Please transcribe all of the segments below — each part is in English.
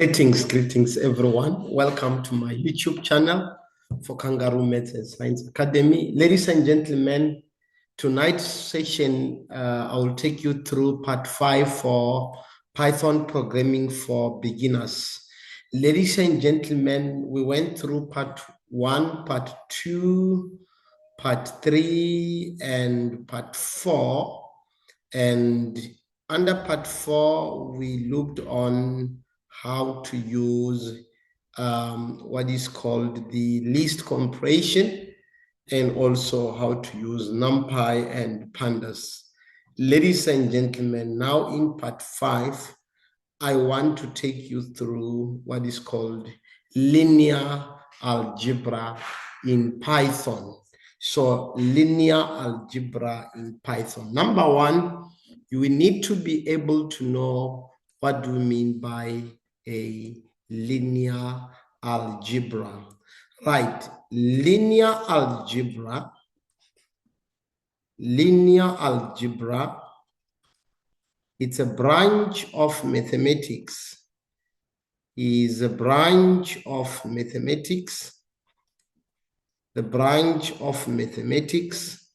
Greetings everyone. Welcome to my YouTube channel for Kangaroo Maths and Science Academy. Ladies and gentlemen, tonight's session, I will take you through part 5 for Python programming for beginners. Ladies and gentlemen, we went through part 1, part 2, part 3, and part 4. And under part 4, we looked on how to use what is called the list compression, and also how to use numpy and pandas. Ladies and gentlemen, now in part 5, I want to take you through what is called linear algebra in Python. So linear algebra in Python. Number one, you will need to be able to know what do we mean by a linear algebra. Right, linear algebra it's a branch of mathematics. Is a branch of mathematics. The branch of mathematics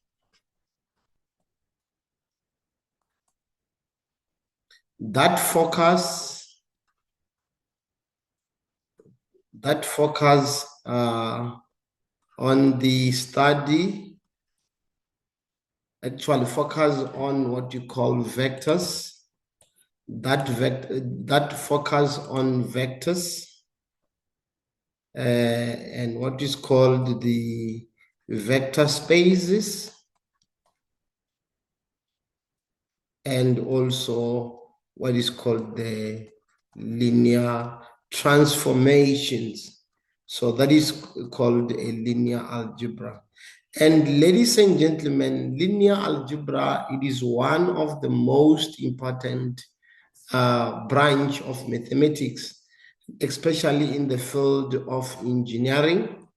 that focus on the study, actually focus on what you call vectors, that focus on vectors and what is called the vector spaces, and also what is called the linear transformations. So that is called a linear algebra. And ladies and gentlemen, linear algebra, it is one of the most important branch of mathematics, especially in the field of engineering,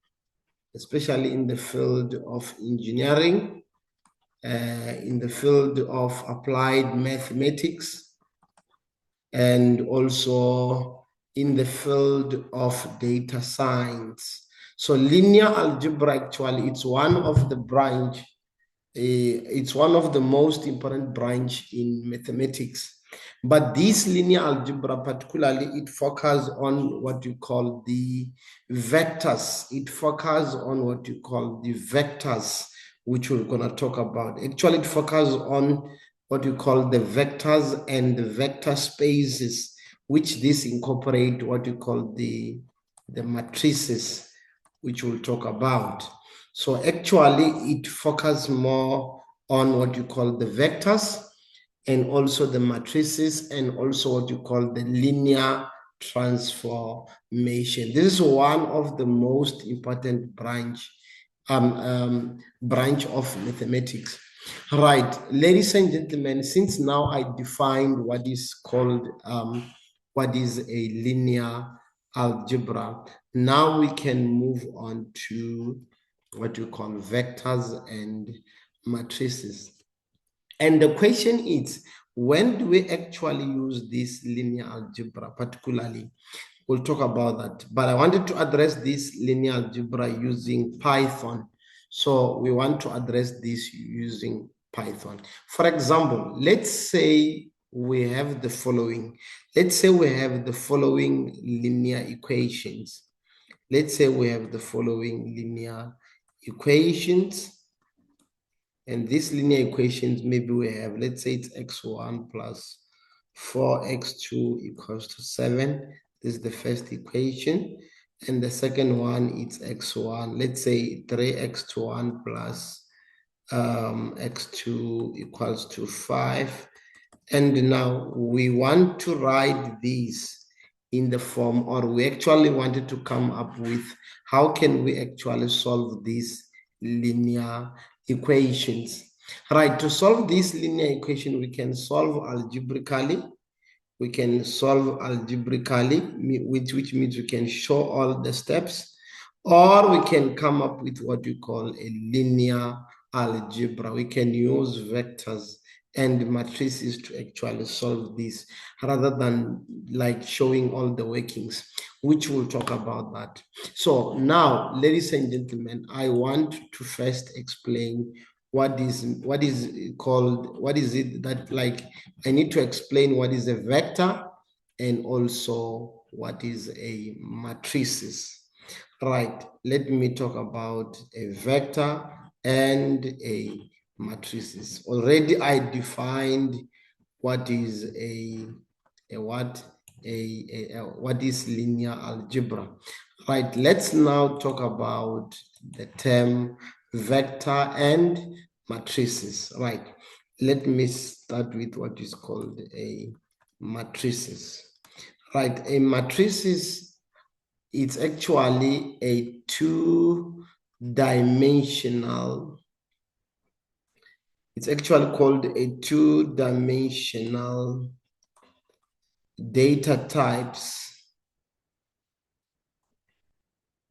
in the field of applied mathematics, and also in the field of data science. So linear algebra, actually, it's one of the most important branch in mathematics. But this linear algebra, particularly, it focuses on what you call the vectors. It focuses on what you call the vectors, which we're going to talk about. Actually, it focuses on what you call the vectors and the vector spaces, which this incorporate what you call the matrices, which we'll talk about. So actually, it focuses more on what you call the vectors and also the matrices, and also what you call the linear transformation. This is one of the most important branch of mathematics. Right, ladies and gentlemen, since now I defined what is called what is a linear algebra, now we can move on to what you call vectors and matrices. And the question is, when do we actually use this linear algebra particularly? We'll talk about that. But I wanted to address this linear algebra using Python. So we want to address this using Python. For example, let's say we have the following. Let's say we have the following linear equations. Let's say we have the following linear equations. And these linear equations, maybe we have, let's say it's x1 plus 4x2 equals to 7. This is the first equation. And the second one, it's x1. Let's say 3x1 plus x2 equals to 5. And now we want to write these in the form, or we actually wanted to come up with how can we actually solve these linear equations. Right, to solve this linear equation, we can solve algebraically. Which means we can show all the steps, or we can come up with what you call a linear algebra. We can use vectors and matrices to actually solve this, rather than like showing all the workings, which we'll talk about that. So now, ladies and gentlemen, I want to first explain what is it that, like, I need to explain what is a vector and also what is a matrices. Right, let me talk about a vector and a matrices. Already I defined what is what is linear algebra. Right, let's now talk about the term vector and matrices. Right, let me start with what is called a matrices. Right, a matrices, it's actually a two-dimensional, it's actually called a two-dimensional data types.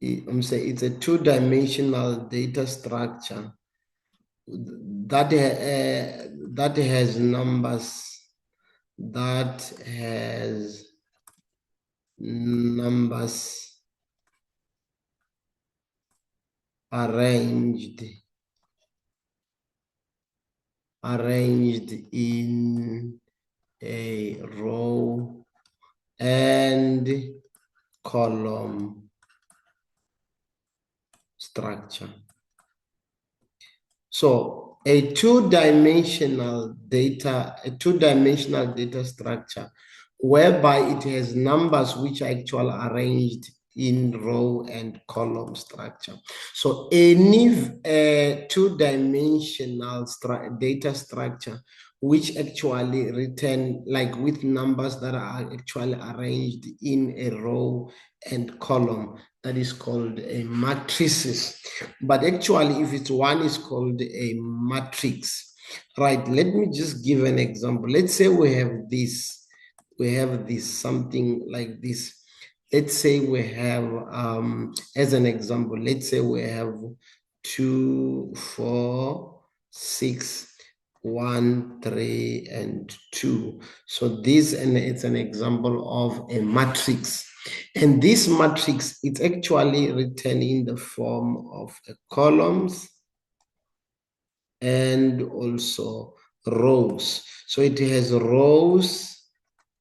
I'm saying it's a two-dimensional data structure that has numbers, arranged in a row and column structure. So a two-dimensional data structure whereby it has numbers which are actually arranged in row and column structure. So any two-dimensional data structure which actually return, like, with numbers that are actually arranged in a row and column, that is called a matrices. But actually, if it's one, is called a matrix. Right, let me just give an example. Let's say we have this, something like this. Let's say we have, as an example, let's say we have 2, 4, 6, 1, 3, and 2. So this, and it's an example of a matrix. And this matrix, it's actually written in the form of columns and also rows. So it has rows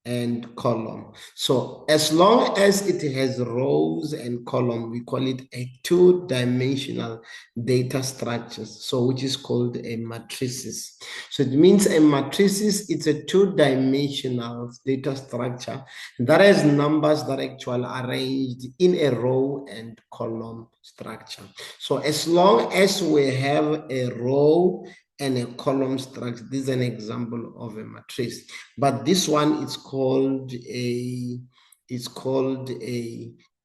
and column. So as long as it has rows and column, we call it a two-dimensional data structures, so which is called a matrices. So it means a matrices, it's a two-dimensional data structure that has numbers that are actually arranged in a row and column structure. So as long as we have a row and a column structure, this is an example of a matrix. But this one is called a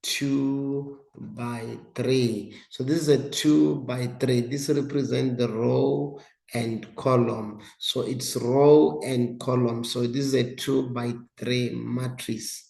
2 by 3. So this is a 2 by 3. This represents the row and column. So it's row and column. So this is a 2 by 3 matrix.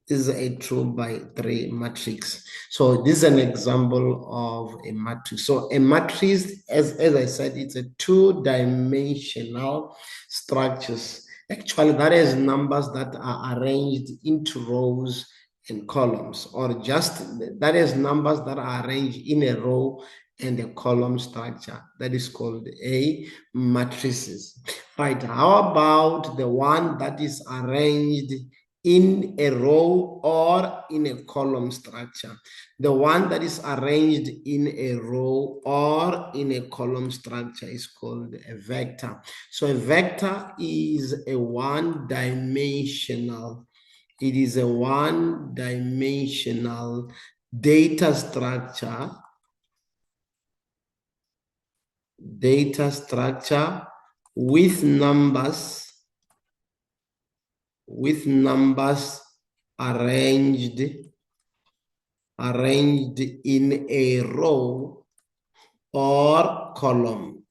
This is a 2 by 3 matrix. So this is an example of a matrix. So a matrix, as I said, it's a two-dimensional structures. Actually, that is numbers that are arranged into rows and columns, or just that is numbers that are arranged in a row and a column structure. That is called a matrices. Right, how about the one that is arranged in a row or in a column structure? The one that is arranged in a row or in a column structure is called a vector. So a vector is a one-dimensional, it is a one-dimensional data structure with numbers arranged in a row or column.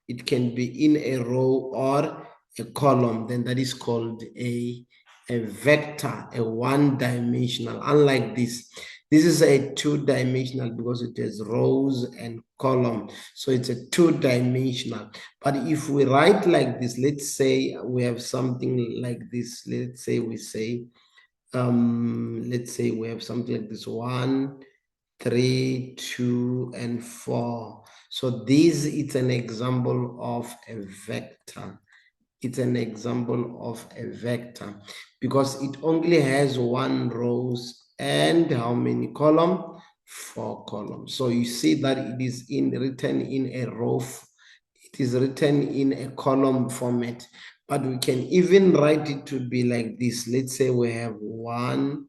It can be in a row or a column, then that is called a a vector, a one-dimensional, unlike this. This is a two-dimensional because it has rows and columns. So it's a two-dimensional. But if we write like this, let's say we have something like this. Let's say we have something like this: 1, 3, 2, and 4. So this is an example of a vector. It's an example of a vector because it only has 1 rows and how many columns? 4 columns. So you see that it is written in a row. It is written in a column format, but we can even write it to be like this. Let's say we have 1,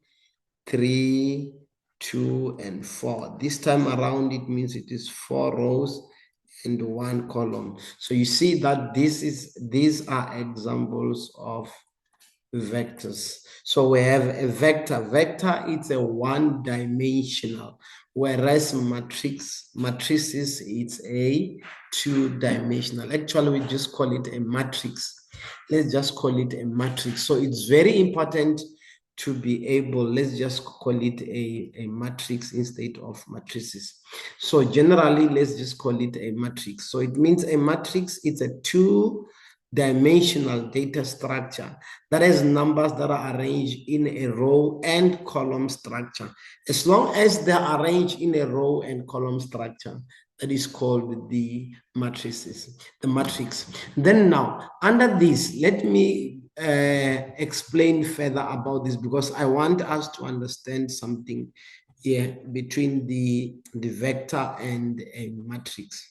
3, 2, and 4. This time around, it means it is 4 rows and 1 column. So you see that these are examples of vectors. So we have a vector. Vector is a one-dimensional, whereas matrices it's a two-dimensional. Actually, we just call it a matrix. Let's just call it a matrix. So it's very important to be able, let's just call it a matrix instead of matrices. So generally, let's just call it a matrix. So it means a matrix is a two-dimensional data structure that has numbers that are arranged in a row and column structure. As long as they are arranged in a row and column structure, that is called the matrices, the matrix. Then now, under this, let me explain further about this because I want us to understand something here between the vector and a matrix.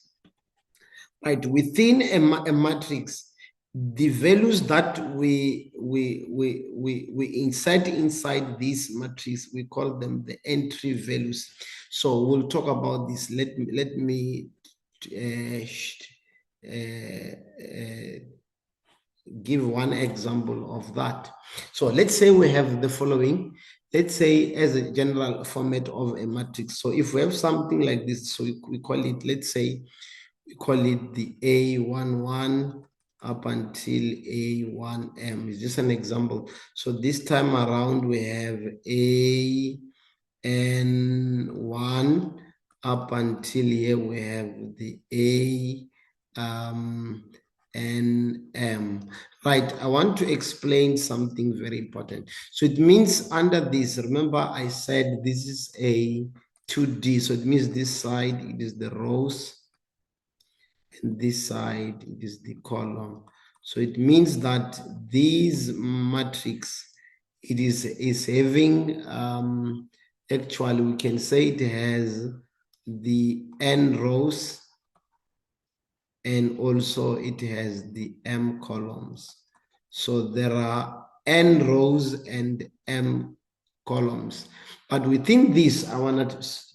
Right, within a matrix, the values that we insert inside this matrix, we call them the entry values. So we'll talk about this. Let me give one example of that. So let's say we have the following. Let's say as a general format of a matrix. So if we have something like this, so we call it, let's say, we call it the A11 up until A1M. It's just an example. So this time around, we have AN1 up until here, we have the ANM. Right, I want to explain something very important. So it means under this, remember I said this is a 2D. So it means this side, it is the rows, and this side it is the column. So it means that this matrix, it is having, actually we can say it has the n rows and also it has the m columns. So there are n rows and m columns. But within this, I wanted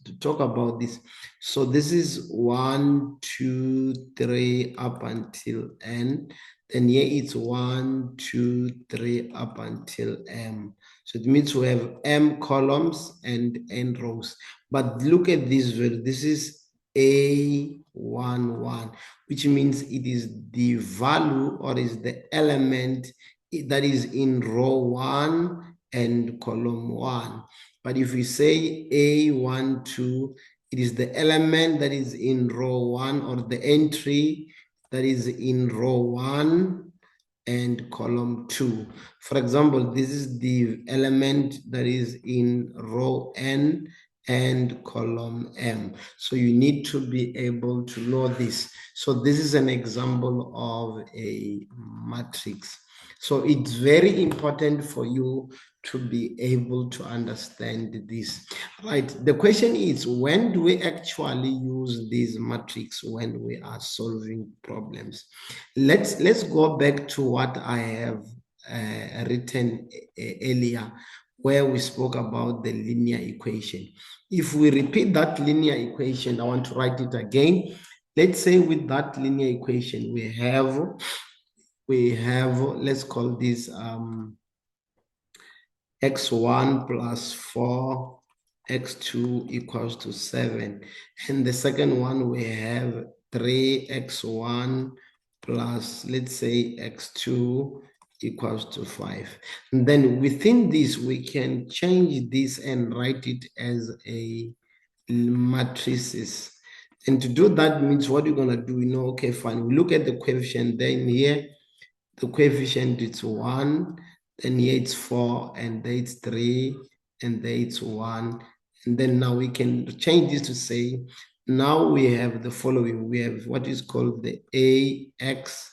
to talk about this. So this is 1, 2, 3 up until n. Then here it's 1, 2, 3 up until m. So it means we have m columns and n rows. But look at this value. This is A11, which means it is the value or is the element that is in row 1 and column 1. But if we say A12, it is the element that is in row 1 or the entry that is in row 1 and column 2. For example, this is the element that is in row n and column m. So you need to be able to know this. So this is an example of a matrix. So it's very important for you to be able to understand this. Right, the question is, when do we actually use this matrix when we are solving problems? Let's go back to what I have written earlier, where we spoke about the linear equation. If we repeat that linear equation, I want to write it again. Let's say with that linear equation, we have, let's call this x1 plus 4, x2 equals to 7. And the second one, we have 3x1 plus, let's say, x2 equals to 5. And then within this, we can change this and write it as a matrices. And to do that means what you're going to do, okay, fine. We look at the coefficient, then here, the coefficient it's 1, then here it's 4, and there it's 3, and there it's 1. And then now we can change this to say, now we have the following. We have what is called the AX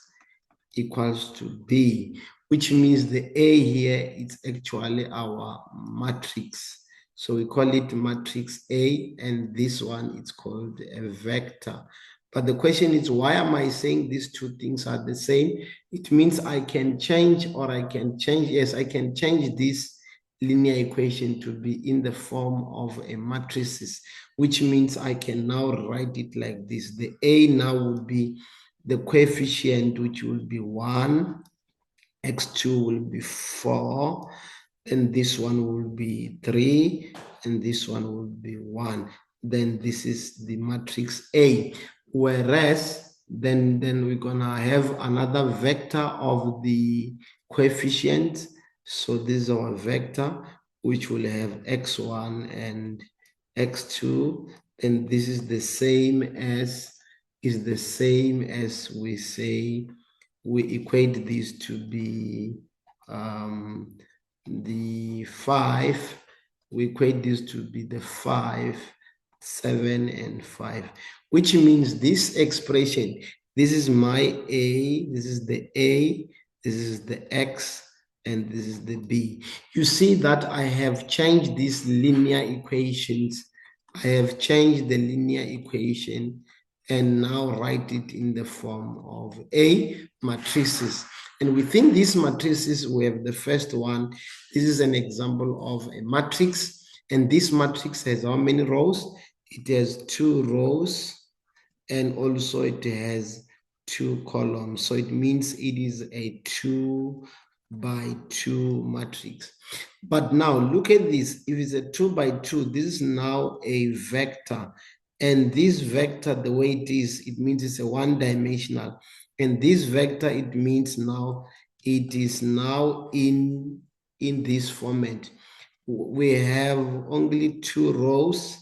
equals to B, which means the A here is actually our matrix. So we call it matrix A, and this one is called a vector. But the question is, why am I saying these two things are the same? It means I can change, or I can change, yes, I can change this linear equation to be in the form of a matrices, which means I can now write it like this. The A now would be the coefficient, which will be 1, x2 will be 4, and this one will be 3, and this one will be 1. Then this is the matrix A. Whereas then we're gonna have another vector of the coefficient. So this is our vector, which will have x1 and x2, and this is the same as we say we equate this to be the 5. We equate this to be the 5, 7, and 5, which means this expression, this is my A, this is the A, this is the X, and this is the B. You see that I have changed these linear equations. I have changed the linear equation and now write it in the form of A matrices. And within these matrices, we have the first one. This is an example of a matrix. And this matrix has how many rows? It has 2 rows, and also it has 2 columns. So it means it is a 2 by 2 matrix. But now look at this. If it's a 2 by 2, this is now a vector. And this vector, the way it is, it means it's a one-dimensional. And this vector, it means now it is now in this format. We have only 2 rows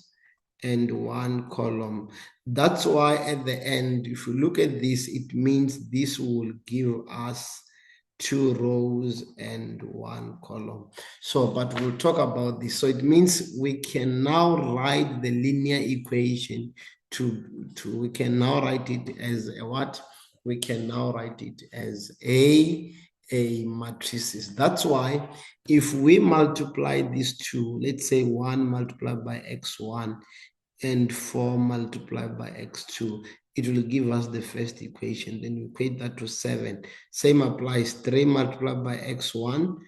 and 1 column. That's why at the end, if you look at this, it means this will give us 2 rows and 1 column. So, but we'll talk about this. So it means we can now write the linear equation we can now write it as a what? We can now write it as a matrices. That's why if we multiply these two, let's say 1 multiplied by x1 and 4 multiplied by x2, it will give us the first equation. Then we equate that to 7. Same applies, 3 multiplied by x1,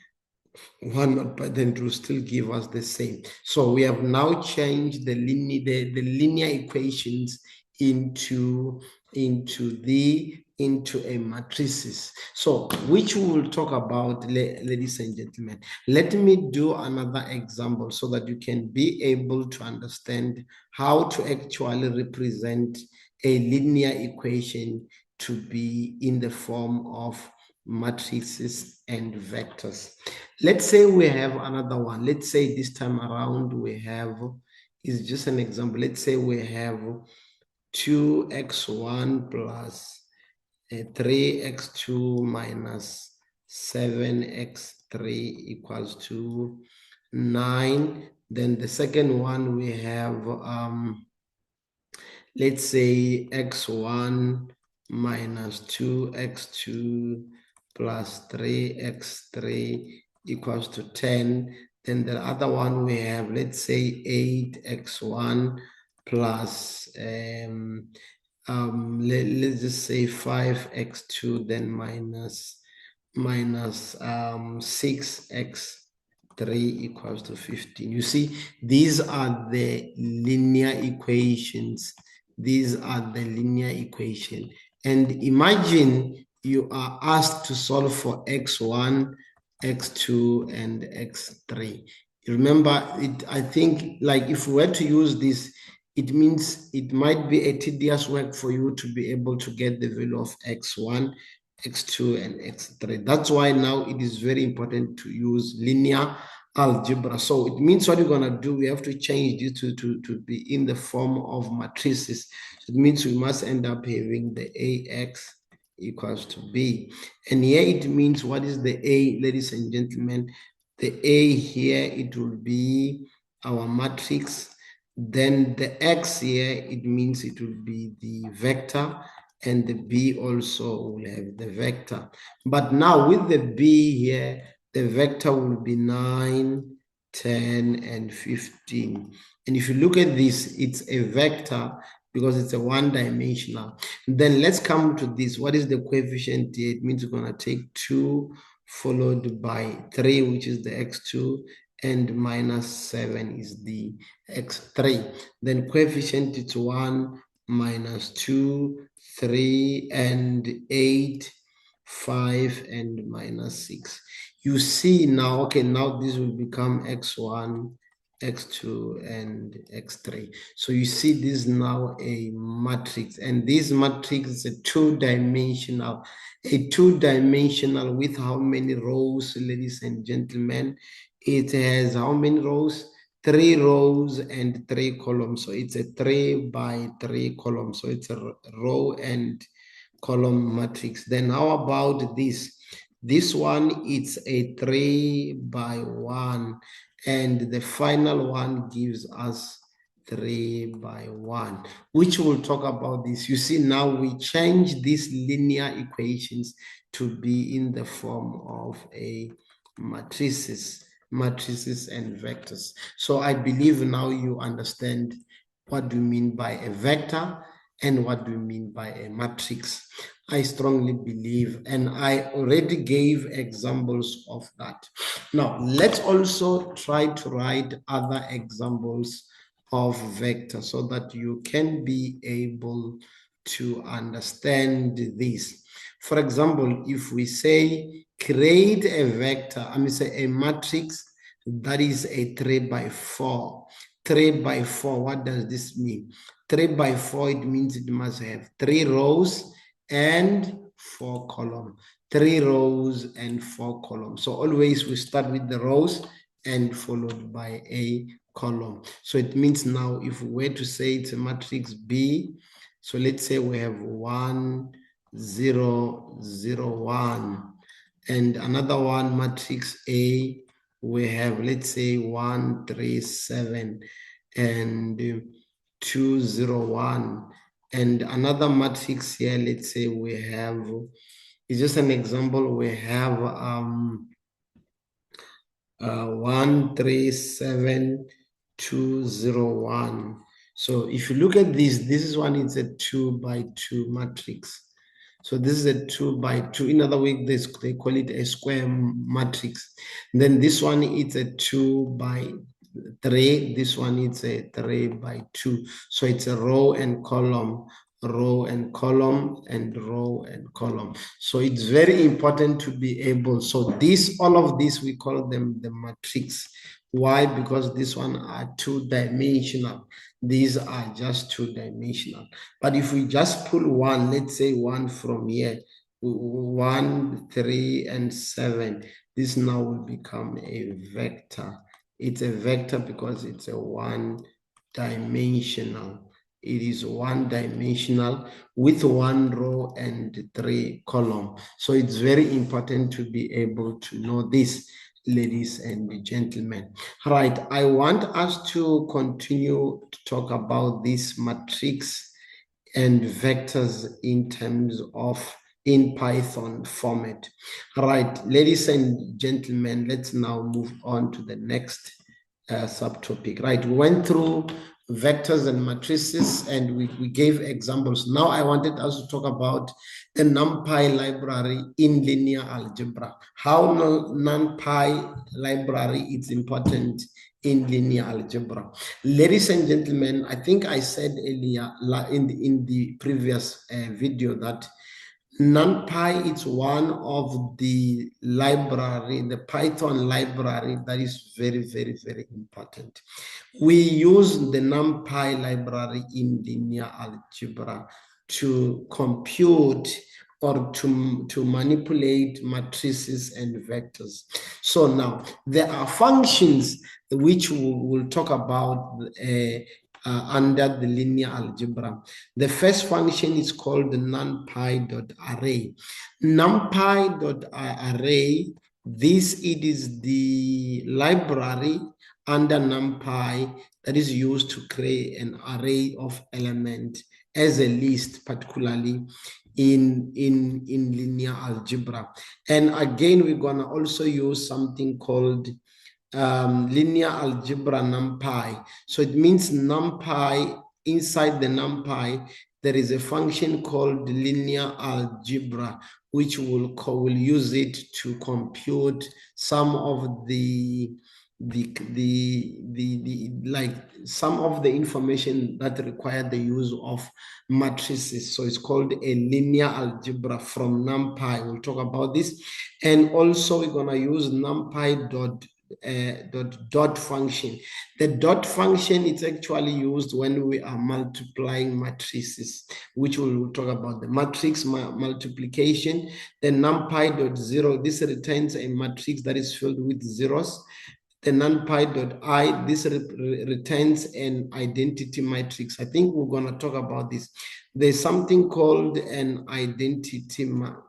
1 multiplied, then it will still give us the same. So we have now changed the linear equations into a matrices. So which we will talk about, ladies and gentlemen. Let me do another example so that you can be able to understand how to actually represent a linear equation to be in the form of matrices and vectors. Let's say we have another one. Let's say this time around we have, is just an example. Let's say we have 2x1 plus 3x2 minus 7x3 equals to 9. Then the second one we have, let's say x1 minus 2x2 plus 3x3 equals to 10. Then the other one we have, let's say 8x1 plus, let's just say 5x2, then minus 6x3 equals to 15. You see, these are the linear equations. These are the linear equation. And imagine you are asked to solve for x1, x2, and x3. Remember, I think, like, if we were to use this, it means it might be a tedious work for you to be able to get the value of x1, x2 and x3. That's why now it is very important to use linear algebra. So it means what we're going to do, we have to change this to be in the form of matrices. So it means we must end up having the AX equals to B. And here it means what is the A, ladies and gentlemen? The A here, it will be our matrix. Then the X here, it means it will be the vector, and the B also will have the vector. But now with the B here, the vector will be 9, 10, and 15. And if you look at this, it's a vector because it's a one-dimensional. Then let's come to this. What is the coefficient here? It means we're going to take 2 followed by 3, which is the x2, and minus 7 is the x3. Then coefficient is 1, minus 2, 3, and 8, 5, and minus 6. You see now, okay, now this will become x1, x2, and x3. So you see this is now a matrix, and this matrix is a two-dimensional. A two-dimensional with how many rows, ladies and gentlemen? It has how many rows? 3 rows and 3 columns. So it's a 3 by 3 column. So it's a row and column matrix. Then how about this? This one, it's a 3 by 1. And the final one gives us 3 by 1, which we'll talk about this. You see, now we change these linear equations to be in the form of a matrices and vectors. So I believe now you understand what do you mean by a vector and what do you mean by a matrix. I strongly believe, and I already gave examples of that. Now, let's also try to write other examples of vector so that you can be able to understand this. For example, if we say create a vector, say a matrix that is a 3 by 4. 3 by 4, what does this mean? 3 by 4, it means it must have 3 rows and 4 columns. 3 rows and 4 columns. So always we start with the rows and followed by a column. So it means now if we were to say it's a matrix B, so let's say we have 1, 0, 0, 1. And another one, matrix A, we have, let's say, 1, 3, 7, and 2, 0, 1. And another matrix here, let's say we have, it's just an example, we have 1, 3, 7, 2, 0, 1. So if you look at this is one, it's a 2 by 2 matrix. So this is a 2 by 2. In other words, they call it a square matrix. And then this one, it's a 2 by 3. This one, it's a 3 by 2. So it's a row and column, row and column, and row and column. So it's very important to be able. So this, all of this, we call them the matrix. Why? Because this one are two-dimensional. These are just two-dimensional. But if we just pull one, let's say one from here, 1, 3, and 7, this now will become a vector. It's a vector because it's a one-dimensional. It is one-dimensional with 1 row and 3 columns. So it's very important to be able to know this, ladies and gentlemen. Right, I want us to continue to talk about this matrix and vectors in terms of in Python format. Right, ladies and gentlemen, let's now move on to the next subtopic. Right, we went through vectors and matrices and we gave examples. Now I wanted us to talk about the numpy library in linear algebra. How numpy library is important in linear algebra. Ladies and gentlemen, I think I said earlier in the previous video that numpy is one of the library, the Python library that is very, very, very important. We use the numpy library in linear algebra to compute or to manipulate matrices and vectors. So now there are functions which we will talk about under the linear algebra. The first function is called the numpy.array. Numpy.array, it is the library under numpy that is used to create an array of elements as a list, particularly in linear algebra. And again, we're going to also use something called linear algebra numpy. So it means numpy, inside the numpy, there is a function called linear algebra, which will use it to compute some of the like some of the information that require the use of matrices. So it's called a linear algebra from numpy. We'll talk about this. And also we're going to use numpy dot function. The dot function is actually used when we are multiplying matrices, which we'll talk about the matrix multiplication. The numpy.0, this returns a matrix that is filled with zeros. The numpy.I, this returns an identity matrix. I think we're going to talk about this. There's something called an identity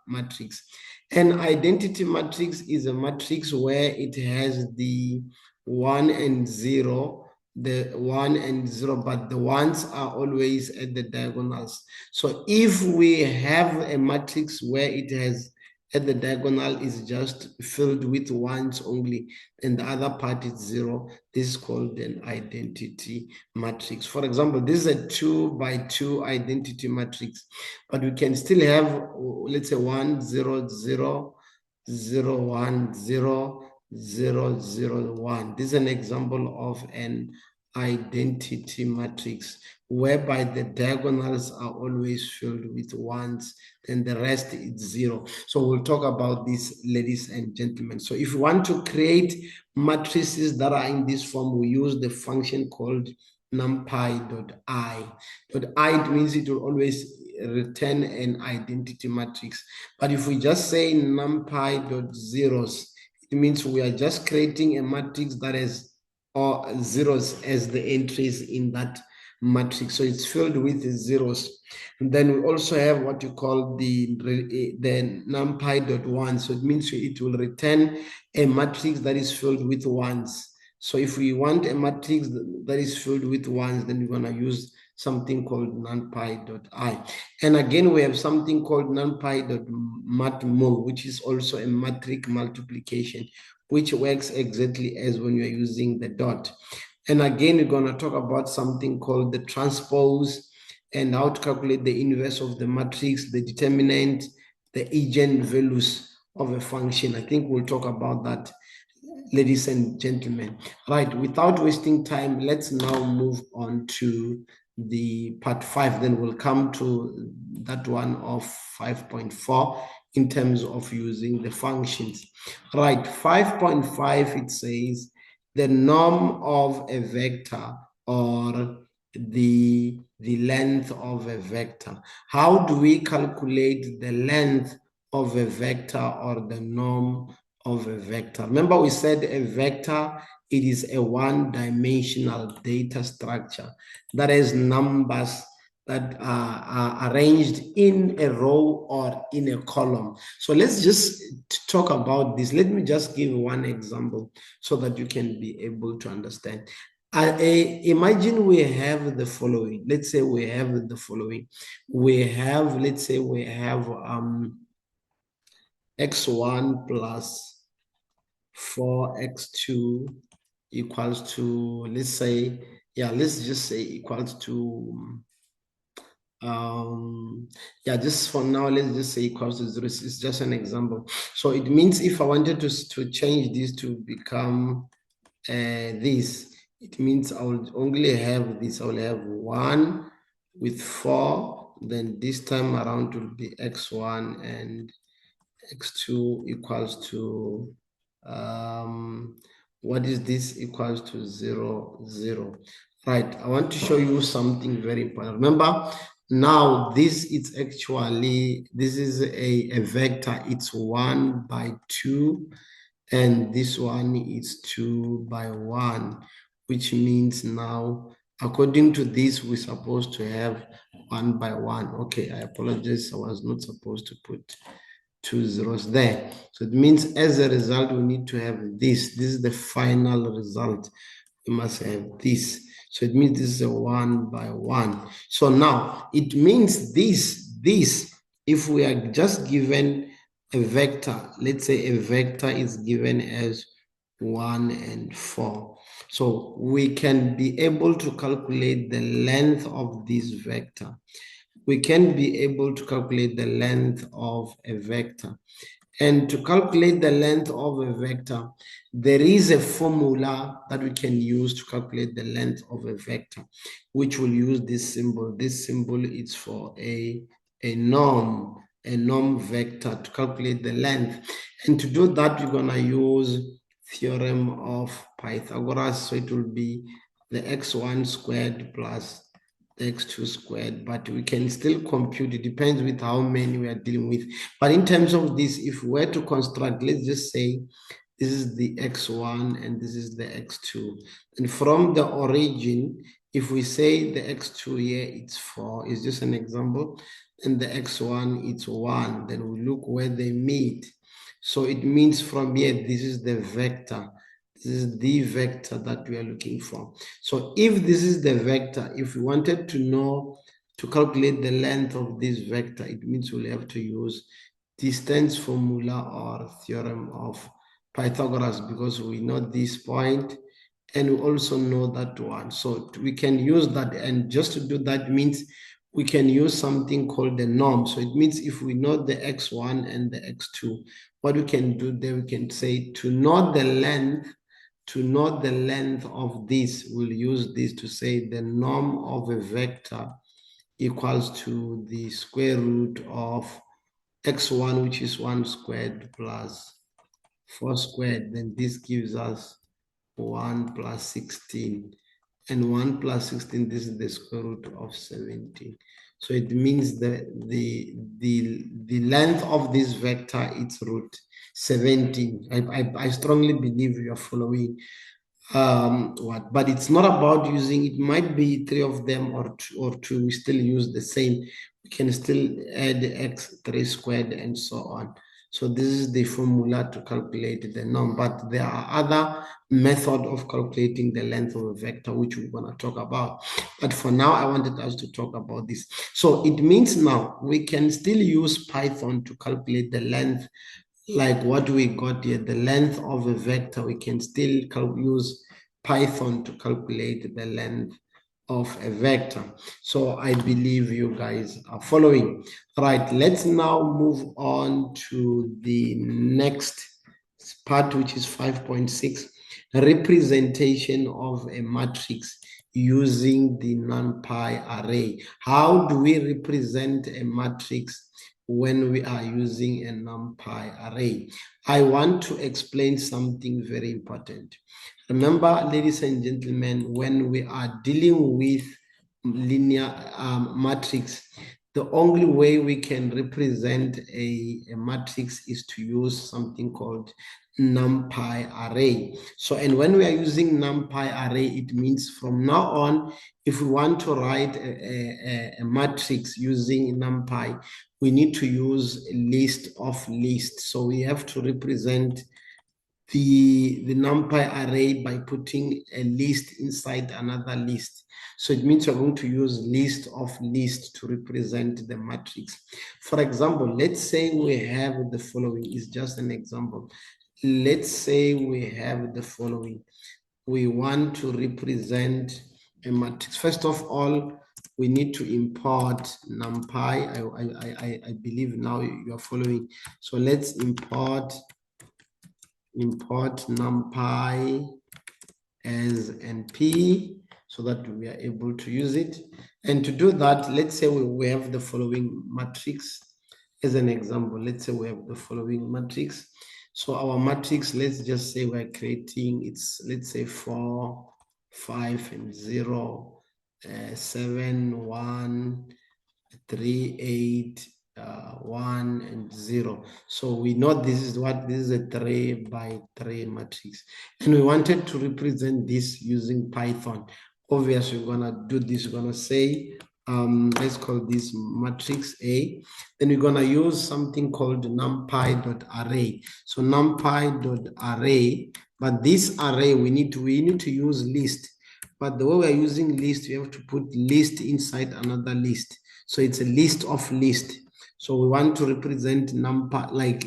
matrix. An identity matrix is a matrix where it has the 1 and 0, the 1 and 0, but the ones are always at the diagonals. So if we have a matrix where it has at the diagonal is just filled with ones only, and the other part is 0. This is called an identity matrix. For example, this is a 2 by 2 identity matrix, but we can still have, let's say, 1 0 0 0 1 0 0 0 1. This is an example of an identity matrix whereby the diagonals are always filled with ones and the rest is 0. So we'll talk about this, ladies and gentlemen. So if you want to create matrices that are in this form, we use the function called numpy.I. I means it will always return an identity matrix. But if we just say numpy.zeros, it means we are just creating a matrix that has or zeros as the entries in that matrix. So it's filled with zeros. And then we also have what you call the numpy.1. So it means it will return a matrix that is filled with ones. So if we want a matrix that is filled with ones, then we're going to use something called numpy.I. And again, we have something called numpy.matmul, which is also a matrix multiplication, which works exactly as when you're using the dot. And again, we're going to talk about something called the transpose and how to calculate the inverse of the matrix, the determinant, the eigenvalues of a function. I think we'll talk about that, ladies and gentlemen. Right, without wasting time, let's now move on to the part 5. Then we'll come to that one of 5.4 in terms of using the functions. Right, 5.5, it says the norm of a vector or the length of a vector. How do we calculate the length of a vector or the norm of a vector? Remember, we said a vector, it is a one-dimensional data structure that has numbers that are arranged in a row or in a column. So let's just talk about this. Let me just give one example so that you can be able to understand. Imagine we have the following. Let's say we have the following. Let's say we have x1 plus 4x2 equals to, let's say, let's just say equals to, just for now, let's just say equals to 0. It's just an example. So it means if I wanted to change this to become this, it means I will only have this. I will have 1 with 4. Then this time around will be x1 and x2 equals to, what is this? Equals to 0, 0. Right, I want to show you something very important. Remember, Now this is actually, this is a vector, it's 1 by 2, and this one is 2 by 1, which means now, according to this, we're supposed to have 1 by 1. Okay, I apologize, I was not supposed to put 2 zeros there. So it means as a result, we need to have this. This is the final result. We must have this. So it means this is a 1 by 1. So now it means this, if we are just given a vector, let's say a vector is given as 1 and 4. So we can be able to calculate the length of this vector. We can be able to calculate the length of a vector. And to calculate the length of a vector, there is a formula that we can use to calculate the length of a vector, which will use this symbol. This symbol is for a norm vector to calculate the length. And to do that, we're going to use theorem of Pythagoras. So it will be the x1 squared plus the x2 squared, but we can still compute. It depends with how many we are dealing with. But in terms of this, if we were to construct, let's just say this is the x1 and this is the x2. And from the origin, if we say the x2 here, it's 4, it's just an example, and the x1, it's 1, then we look where they meet. So it means from here, this is the vector. This is the vector that we are looking for. So if this is the vector, if we wanted to know, to calculate the length of this vector, it means we'll have to use distance formula or theorem of Pythagoras, because we know this point and we also know that one. So we can use that, and just to do that means we can use something called the norm. So it means if we know the x1 and the x2, what we can do there, we can say to know the length of this, we'll use this to say the norm of a vector equals to the square root of x1, which is 1 squared plus 4 squared. Then this gives us 1 plus 16. And 1 plus 16, this is the square root of 17. So it means that the length of this vector is root 17. I strongly believe you are following but it's not about using, it might be 3 of them or two, we still use the same. We can still add x3 squared and so on. So this is the formula to calculate the norm, but there are other methods of calculating the length of a vector, which we're going to talk about. But for now, I wanted us to talk about this. So it means now we can still use Python to calculate the length, like what we got here, the length of a vector. We can still use Python to calculate the length of a vector. So I believe you guys are following. Right, let's now move on to the next part, which is 5.6, representation of a matrix using the numpy array. How do we represent a matrix when we are using a numpy array? I want to explain something very important. Remember, ladies and gentlemen, when we are dealing with linear matrix, the only way we can represent a matrix is to use something called numpy array. So, and when we are using numpy array, it means from now on, if we want to write a matrix using numpy, we need to use a list of lists. So we have to represent the numpy array by putting a list inside another list. So it means we're going to use list of lists to represent the matrix. For example, let's say we have the following, is just an example. Let's say we have the following. We want to represent a matrix. First of all, we need to import numpy. I believe now you are following. So let's import numpy as np so that we are able to use it. And to do that, let's say we have the following matrix as an example. Let's say we have the following matrix. So our matrix, let's just say we're creating, it's, let's say 4, 5, and 0, 7, 1, 3, 8, 1, and 0. So we know this is a 3 by 3 matrix. And we wanted to represent this using Python. Obviously, we're gonna do this. We're gonna say, let's call this matrix A. Then we're gonna use something called numpy.array. So numpy.array, but this array we need to use list. But the way we're using list, we have to put list inside another list. So it's a list of list. So we want to represent numpy, like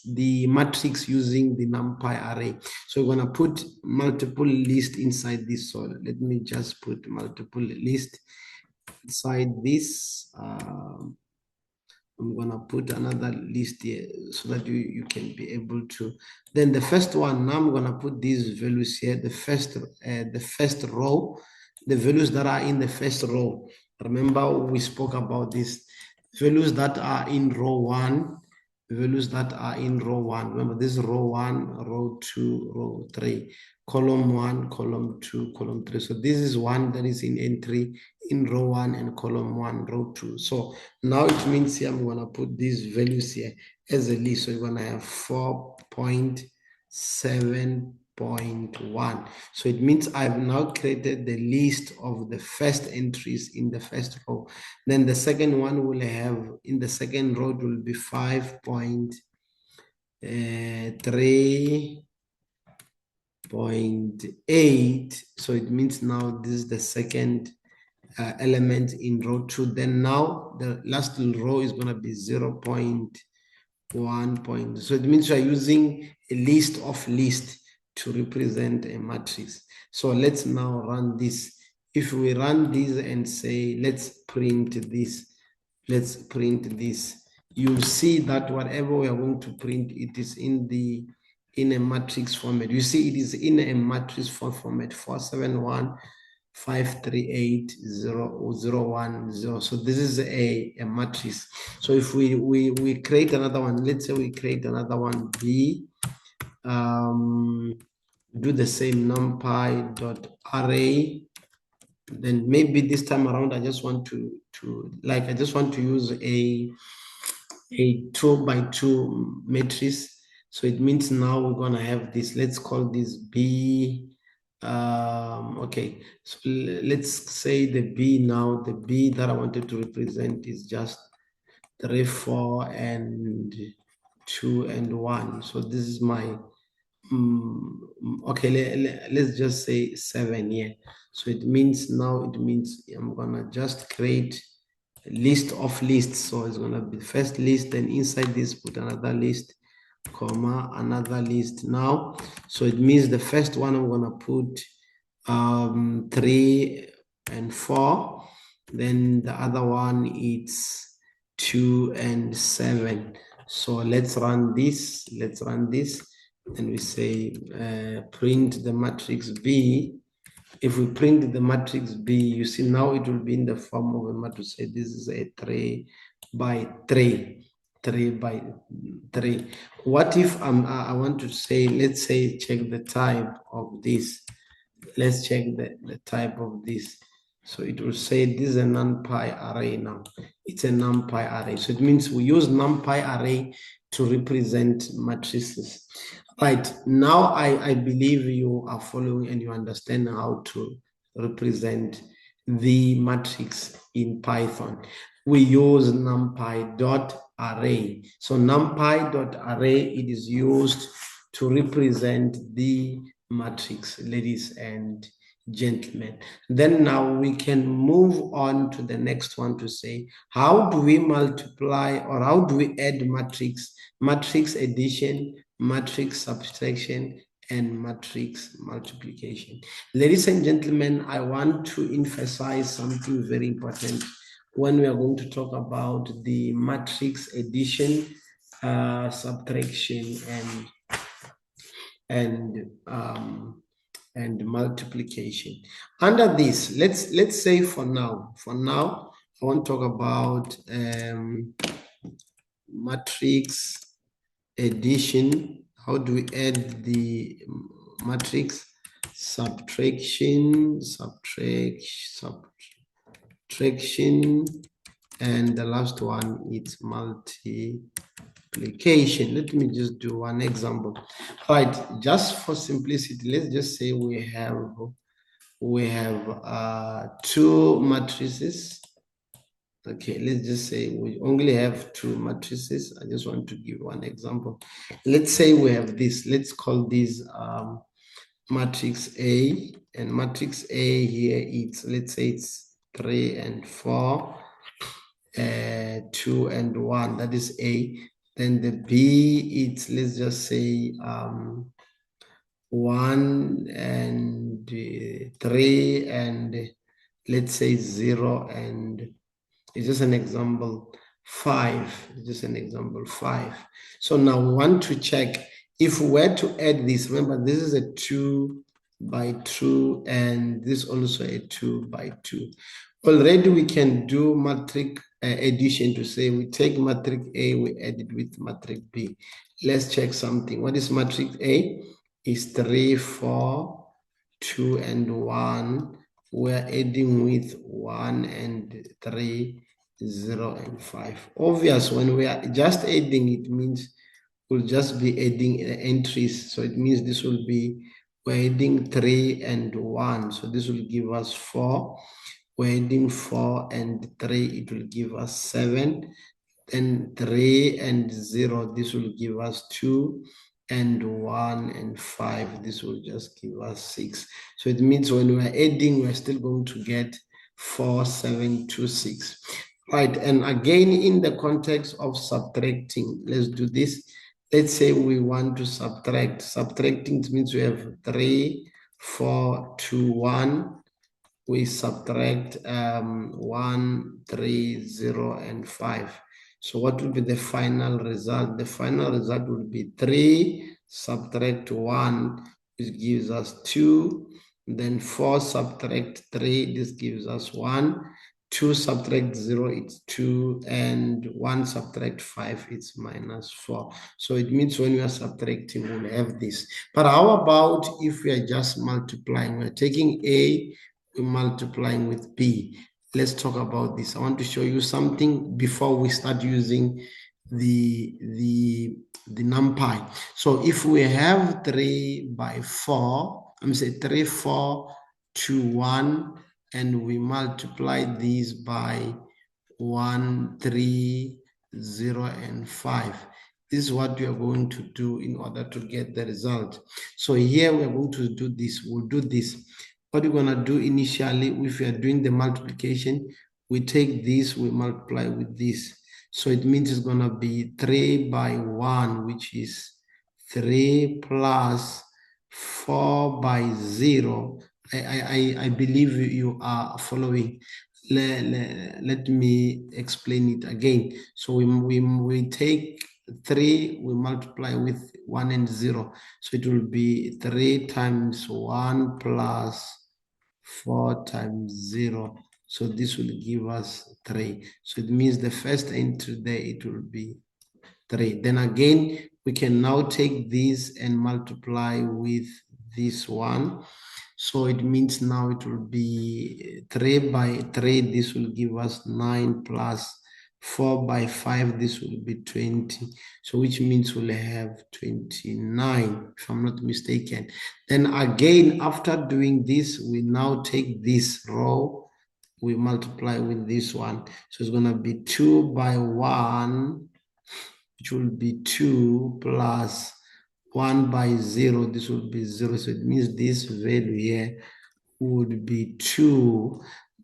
the matrix using the numpy array. So we're going to put multiple list inside this. So let me just put multiple list inside this. I'm going to put another list here so that you can be able to. Then the first one, now I'm going to put these values here. The first row, the values that are in the first row. Remember, we spoke about this. Values that are in row 1, values that are in row 1. Remember, this is row 1, row 2, row 3, column 1, column 2, column 3. So this is one that is in entry in row 1 and column 1, row 2. So now it means here I'm going to put these values here as a list. So you're going to have 4.7.1. So it means I've now created the list of the first entries in the first row. Then the second one will have, in the second row, it will be 5.3.8. So it means now this is the second element in row 2. Then now the last row is going to be 0.1. So it means you are using a list of lists to represent a matrix. So let's now run this. If we run this and say, let's print this, you'll see that whatever we are going to print, it is in a matrix format. You see, it is in a matrix format, 471538010. So this is a matrix. So if we create another one, let's say we create another one, B, do the same numpy.array. Then maybe this time around, I just want to use a 2x2 matrix. So it means now we're gonna have this. Let's call this B. Okay, so let's say the B now. The B that I wanted to represent is just 3, 4, and 2 and 1. So this is my okay, let's just say 7 here. So it means I'm gonna just create a list of lists. So it's gonna be the first list, then inside this put another list, comma, another list now. So it means the first one I'm gonna put 3 and 4, then the other one is 2 and 7. So let's run this, and we say print the matrix B. If we print the matrix B, you see now it will be in the form of a matrix. Say this is a 3 by 3. 3 by 3. What if I want to say, let's say, check the type of this. Let's check the type of this. So it will say this is a numpy array now. It's a numpy array. So it means we use numpy array to represent matrices. Right, now I believe you are following and you understand how to represent the matrix in Python. We use numpy.array. So numpy.array, it is used to represent the matrix, ladies and gentlemen. Then now we can move on to the next one to say, how do we multiply or how do we add matrix addition, matrix subtraction, and matrix multiplication? Ladies and gentlemen, I want to emphasize something very important when we are going to talk about the matrix addition, subtraction, and multiplication. Under this, let's say for now, I want to talk about matrix addition. How do we add the matrix? Subtraction, and the last one is multiplication. Let me just do one example. Right, just for simplicity, let's just say we have two matrices. Okay, let's just say we only have two matrices. I just want to give one example. Let's say we have this. Let's call this matrix A, and matrix A here, it's, let's say it's 3 and 4, 2 and 1, that is A. Then the B, it's, let's just say 1 and 3 and let's say 0 and it's just an example 5. It's just an example 5. So now we want to check if we were to add this. Remember, this is a 2 by 2 and this also a 2 by 2. Already we can do matrix addition to say we take matrix A, we add it with matrix B. Let's check something. What is matrix A? Is 3, 4, 2 and 1. We're adding with 1 and 3, 0 and 5. Obvious, when we are just adding, it means we'll just be adding entries. So it means this will be, we're adding 3 and 1. So this will give us 4. We're adding 4 and 3, it will give us 7. Then 3 and 0, this will give us 2. And 1 and 5, this will just give us 6. So it means when we're adding, we're still going to get 4, 7, 2, 6. Right, and again, in the context of subtracting, let's do this. Let's say we want to subtract. Subtracting means we have 3, 4, 2, 1. We subtract 1, 3, 0, and 5. So what will be the final result? The final result will be 3 subtract 1, which gives us 2. Then 4 subtract 3, this gives us 1. 2 subtract 0, it's 2. And 1 subtract 5, it's -4. So it means when we are subtracting, we'll have this. But how about if we are just multiplying? We're taking A, we're multiplying with B. Let's talk about this. I want to show you something before we start using the numpy. So if we have 3 by 4, I'm saying 3, 4, 2, 1, and we multiply these by 1, 3, 0, and 5. This is what we are going to do in order to get the result. So here we're going to do this. We'll do this. What we're going to do initially, if we are doing the multiplication, we take this, we multiply with this. So it means it's going to be 3 by 1, which is 3 plus 4 by 0. I believe you are following. Let me explain it again. So we take 3, we multiply with 1 and 0. So it will be 3 times 1 plus 4 times 0. So this will give us 3. So it means the first entry there, it will be 3. Then again, we can now take this and multiply with this one. So it means now it will be 3 by 3. This will give us 9 plus 4 by 5. This will be 20. So which means we'll have 29, if I'm not mistaken. Then again, after doing this, we now take this row, we multiply with this one. So it's going to be 2 by 1, which will be 2 plus 1 by 0. This will be 0. So it means this value here would be 2.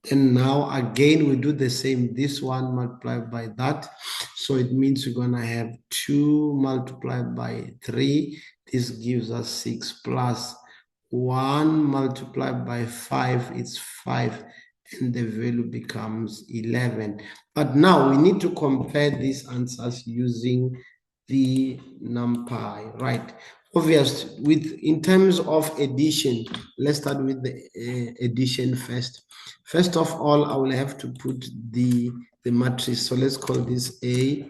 And now again, we do the same. This one multiplied by that. So it means we're going to have 2 multiplied by 3. This gives us 6 plus 1 multiplied by 5. It's 5. And the value becomes 11. But now we need to compare these answers using the numpy, right? Obvious, in terms of addition, let's start with the addition first. First of all, I will have to put the matrix. So let's call this A,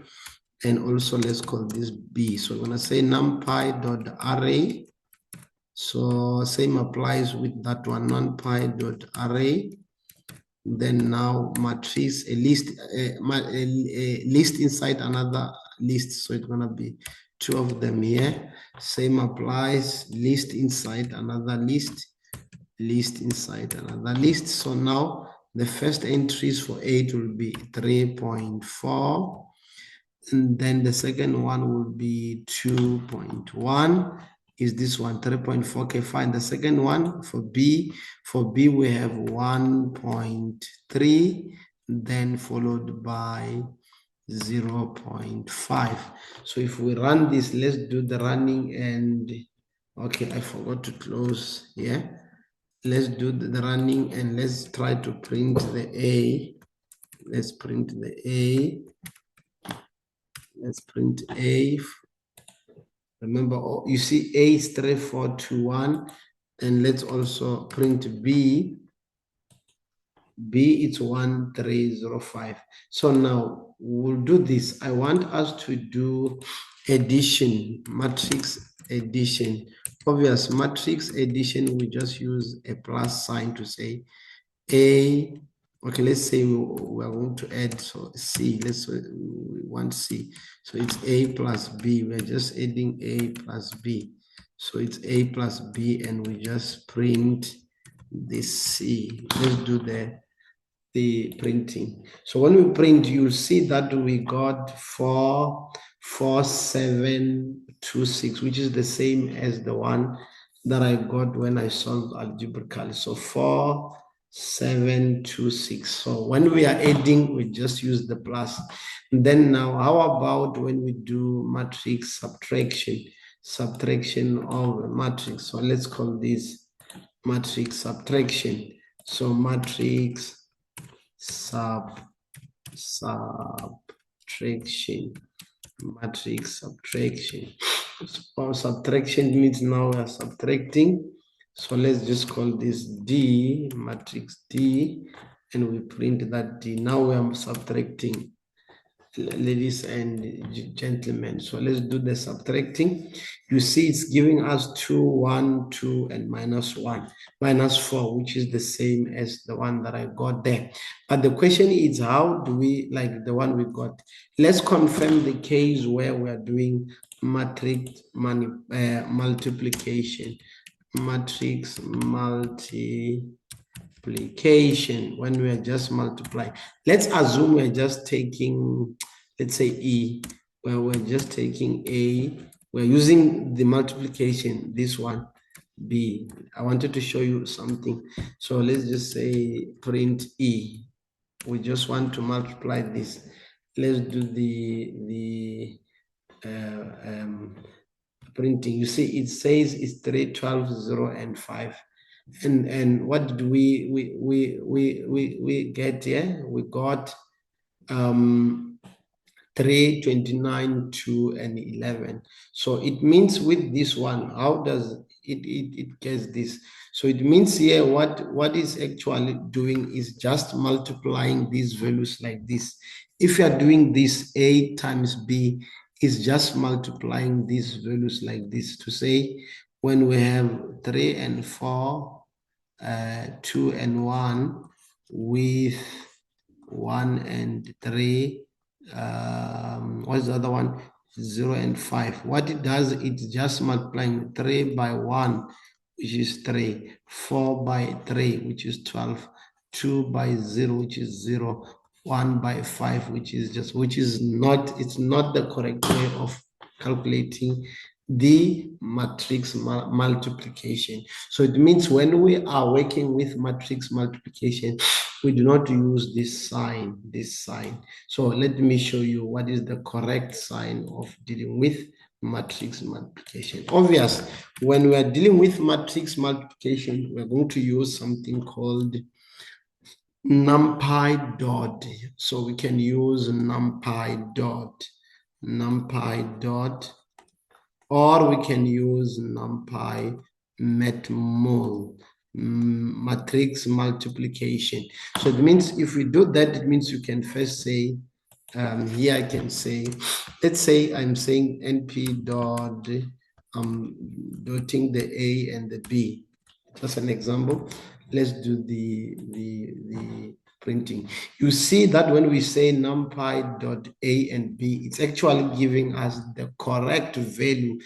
and also let's call this B. So I'm going to say numpy.array. So same applies with that one, numpy.array. Then now matrix, a list inside another list. So it's gonna be two of them here. Same applies, list inside another list, list inside another list. So now the first entries for 8 will be 3.4. And then the second one will be 2.1. Is this one 3.4? Okay, fine. The second one for B we have 1.3, then followed by 0.5. So if we run this, let's do the running. And okay, I forgot to close here. Let's do the running and let's try to print the A. Let's print the A. Let's print A. Remember, you see A is 3, 4, 2, 1. And let's also print B. B is 1, 3, 0, 5. So now we'll do this. I want us to do addition, matrix addition. Obvious matrix addition, we just use a plus sign to say A. Okay, let's say we are going to add, so C, we want C. So it's A plus B, we're just adding A plus B. So it's A plus B and we just print this C. Let's do the printing. So when we print, you'll see that we got 44726, which is the same as the one that I got when I solved algebraically. So 4726. So when we are adding, we just use the plus. And then now, how about when we do matrix subtraction? Subtraction of a matrix. So let's call this matrix subtraction. So matrix subtraction, matrix subtraction. So subtraction means now we are subtracting. So let's just call this D, matrix D, and we print that D. Now we are subtracting, ladies and gentlemen. So let's do the subtracting. You see it's giving us 2, 1, 2, and -1, -4, which is the same as the one that I got there. But the question is, how do we, like the one we got? Let's confirm the case where we are doing matrix multiplication. Matrix multiplication, when we are just multiplying. Let's assume we're just taking, let's say E, where we're just taking A, we're using the multiplication, this one, B. I wanted to show you something. So let's just say print E. We just want to multiply this. Let's do the printing. You see, it says it's 3, 12, 0, and 5. And what did we get here? We got 3, 29, 2, and 11. So it means with this one, how does it gets this? So it means here what is actually doing is just multiplying these values like this. If you are doing this, A times B is just multiplying these values like this to say when we have 3 and 4, 2 and 1 with 1 and 3, what's the other one? 0 and 5. What it does, it's just multiplying 3 by 1, which is 3, 4 by 3, which is 12, 2 by 0, which is 0, 1 by 5, which is just, it's not the correct way of calculating the matrix multiplication. So it means when we are working with matrix multiplication, we do not use this sign, So let me show you what is the correct sign of dealing with matrix multiplication. Obvious, when we are dealing with matrix multiplication, we're going to use something called numpy dot. So we can use numpy dot, or we can use numpy matmul, matrix multiplication. So it means if we do that, it means you can first say, here I can say, let's say I'm saying np dot, dotting the A and the B. Just an example. Let's do the printing. You see that when we say numpy dot a and b, it's actually giving us the correct value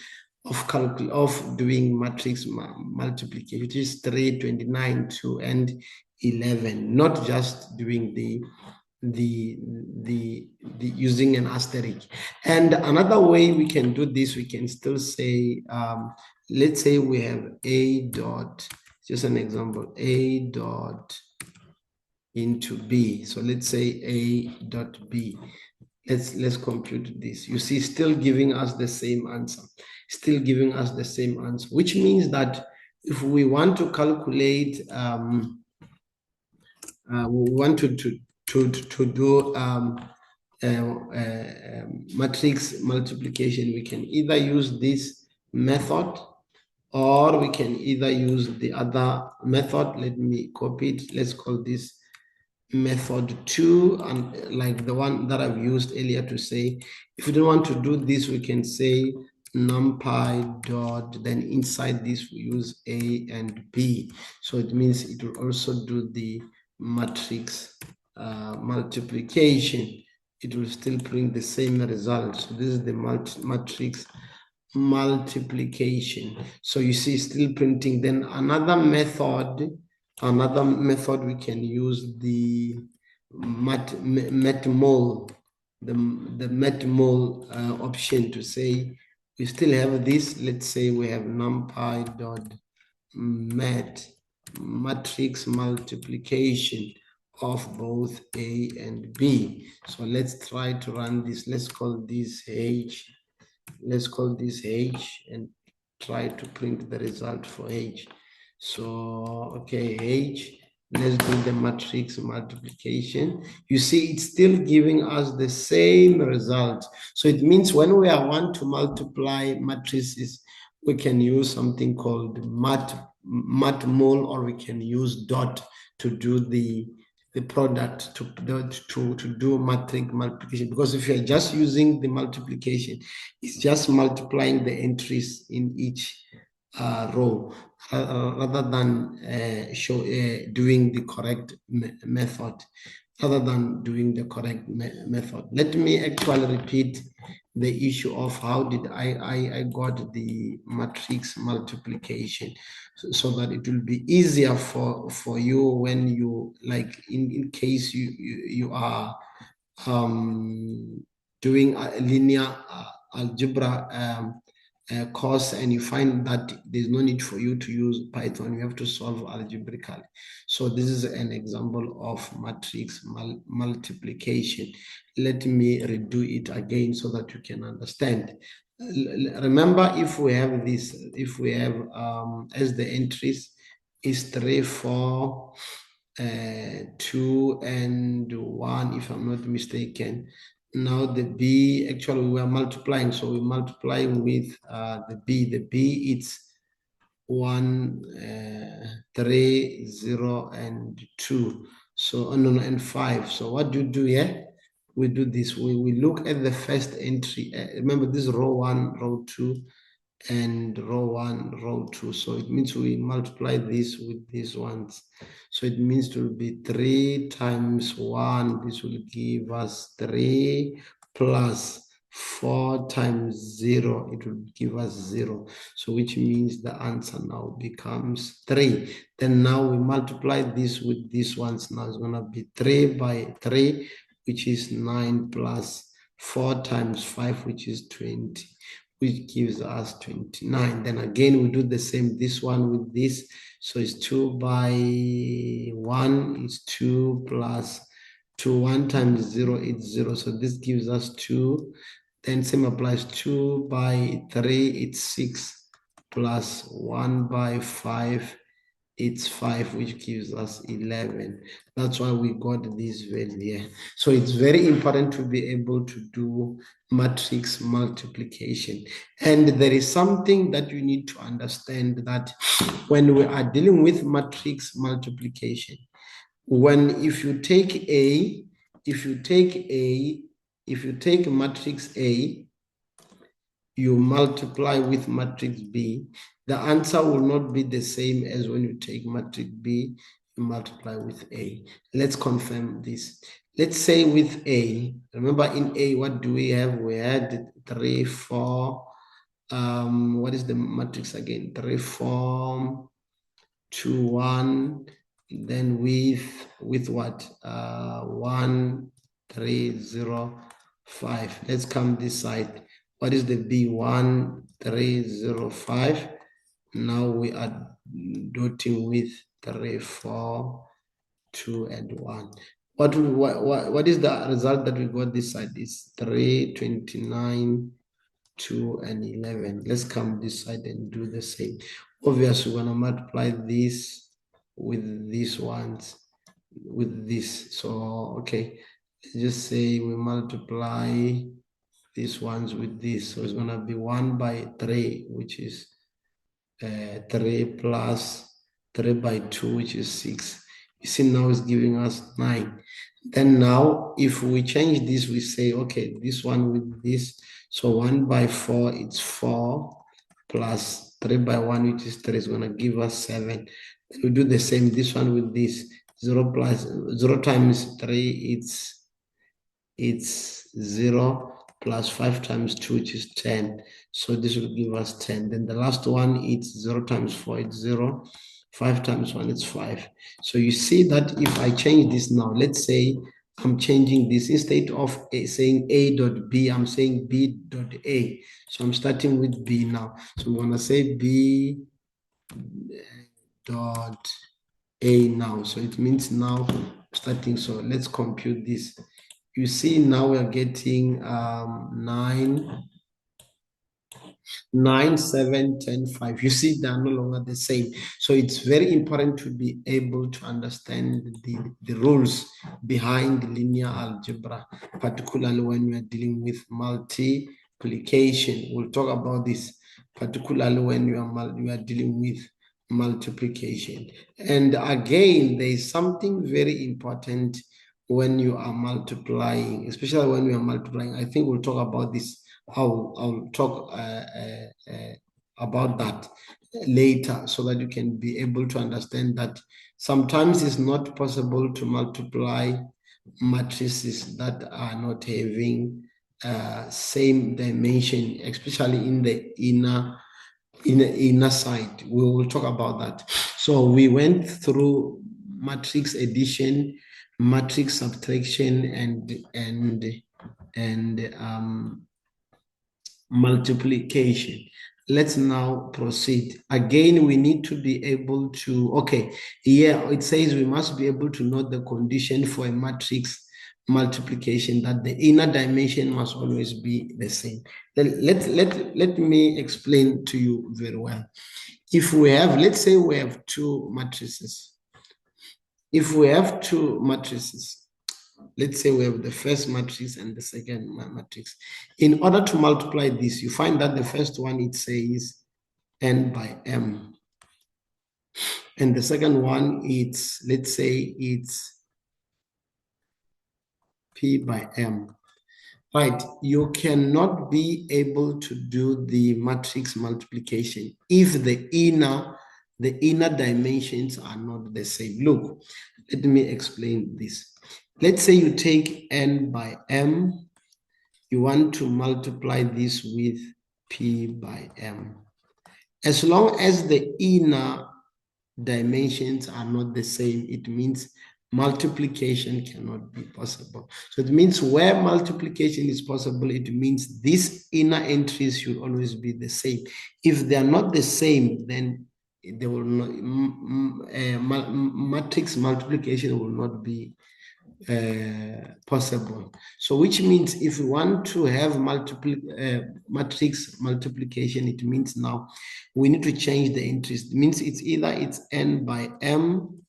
of doing matrix multiplication, which is 3, 29, 2, and 11, not just doing the using an asterisk. And another way we can do this, we can still say, let's say we have a dot, just an example, a dot into b. So let's say a dot b. Let's compute this. You see, still giving us the same answer, which means that if we want to calculate, we want to do matrix multiplication, we can either use this method or we can either use the other method. Let me copy it. Let's call this method 2, and like the one that I've used earlier to say, if we don't want to do this, we can say numpy dot, then inside this we use a and b. So it means it will also do the matrix multiplication. It will still print the same result. So this is the matrix multiplication. So you see, still printing. Then another method we can use the matmul, the matmul option to say we still have this. Let's say we have numpy dot matrix multiplication of both a and b. So let's try to run this. Let's call this h. Let's call this h and try to print the result for h. So, okay, h, let's do the matrix multiplication. You see, it's still giving us the same result. So it means when we want to multiply matrices, we can use something called matmul, or we can use dot to do the product, to do matrix multiplication. Because if you're just using the multiplication, it's just multiplying the entries in each row, rather than doing the correct method, Let me actually repeat the issue of how did I got the matrix multiplication, so that it will be easier for you when you, like, in case you are doing a linear algebra course, and you find that there's no need for you to use Python, you have to solve algebraically. So this is an example of matrix multiplication. Let me redo it again so that you can understand. Remember, if we have this, as the entries is 3, 4, 2, and 1, if I'm not mistaken. Now the b, actually we are multiplying, so we're multiplying with the b. The b, it's 1, 3, 0, and 2. So, and 5. So what do you do here? We do this. We look at the first entry. Remember, this is row 1, row 2, and row 1, row 2. So it means we multiply this with these ones. So it means it will be 3 times 1. This will give us 3, plus 4 times 0. It will give us 0. So which means the answer now becomes 3. Then now we multiply this with these ones. Now it's going to be 3 by 3, which is 9, plus 4 times 5, which is 20. Which gives us 29. Then again, we do the same, this one with this. So it's 2 by 1 is 2, plus 2, 1 times 0 is 0. So this gives us 2. Then same applies, 2 by 3, it's 6, plus 1 by 5, it's 5, which gives us 11. That's why we got this value here. So it's very important to be able to do matrix multiplication. And there is something that you need to understand, that when we are dealing with matrix multiplication, if you take matrix A, you multiply with matrix B, the answer will not be the same as when you take matrix B. you multiply with A. Let's confirm this. Let's say with A, remember in A, what do we have? We had 3, 4, what is the matrix again? 3, 4, 2, 1, then with what? 1, 3, 0, 5. Let's come this side. What is the B? 1, 3, 0, 5. Now we are dotting with 3, 4, 2, and 1. What is the result that we got this side? Is 3, 29, 2, and 11. Let's come this side and do the same. Obviously, we're going to multiply this with these ones, with this. So, okay, let's just say we multiply these ones with this. So it's going to be 1 by 3, which is 3 plus 3 by 2, which is 6. You see now it's giving us 9. Then now, if we change this, we say, okay, this one with this. So 1 by 4, it's 4 plus 3 by 1, which is 3, is going to give us 7. Then we do the same, this one with this. 0 plus 0 times 3, it's 0 plus 5 times 2, which is 10. So this will give us 10. Then the last one, it's 0 times 4, it's 0. 5 times 1, it's 5. So you see that if I change this now, let's say I'm changing this. Instead of saying A dot B, I'm saying B dot A. So I'm starting with B now. So I'm going to say B dot A now. So it means now starting. So let's compute this. You see now we're getting 9, 7, 10, 5. You see they are no longer the same. So it's very important to be able to understand the rules behind linear algebra, particularly when we are dealing with multiplication. We'll talk about this, particularly when you are dealing with multiplication. And again, there is something very important when you are multiplying, especially when you are multiplying. I think we'll talk about this. I'll talk about that later so that you can be able to understand that sometimes it's not possible to multiply matrices that are not having same dimension, especially in the inner side. We will talk about that. So we went through matrix addition, matrix subtraction, and multiplication. Let's now proceed. Again, we need to be able to, okay, yeah, it says we must be able to note the condition for a matrix multiplication, that the inner dimension must always be the same. Then let me explain to you very well. If we have, let's say we have two matrices. If we have two matrices, let's say we have the first matrix and the second matrix. In order to multiply this, you find that the first one, it says n by m. And the second one, it's, let's say it's p by m. Right, you cannot be able to do the matrix multiplication if the inner dimensions are not the same. Look, let me explain this. Let's say you take n by m, you want to multiply this with p by m. As long as the inner dimensions are not the same, it means multiplication cannot be possible. So it means where multiplication is possible, it means these inner entries should always be the same. If they are not the same, then they will not, matrix multiplication will not be possible. So which means if we want to have matrix multiplication, it means now we need to change the entries. It means it's either it's n by m,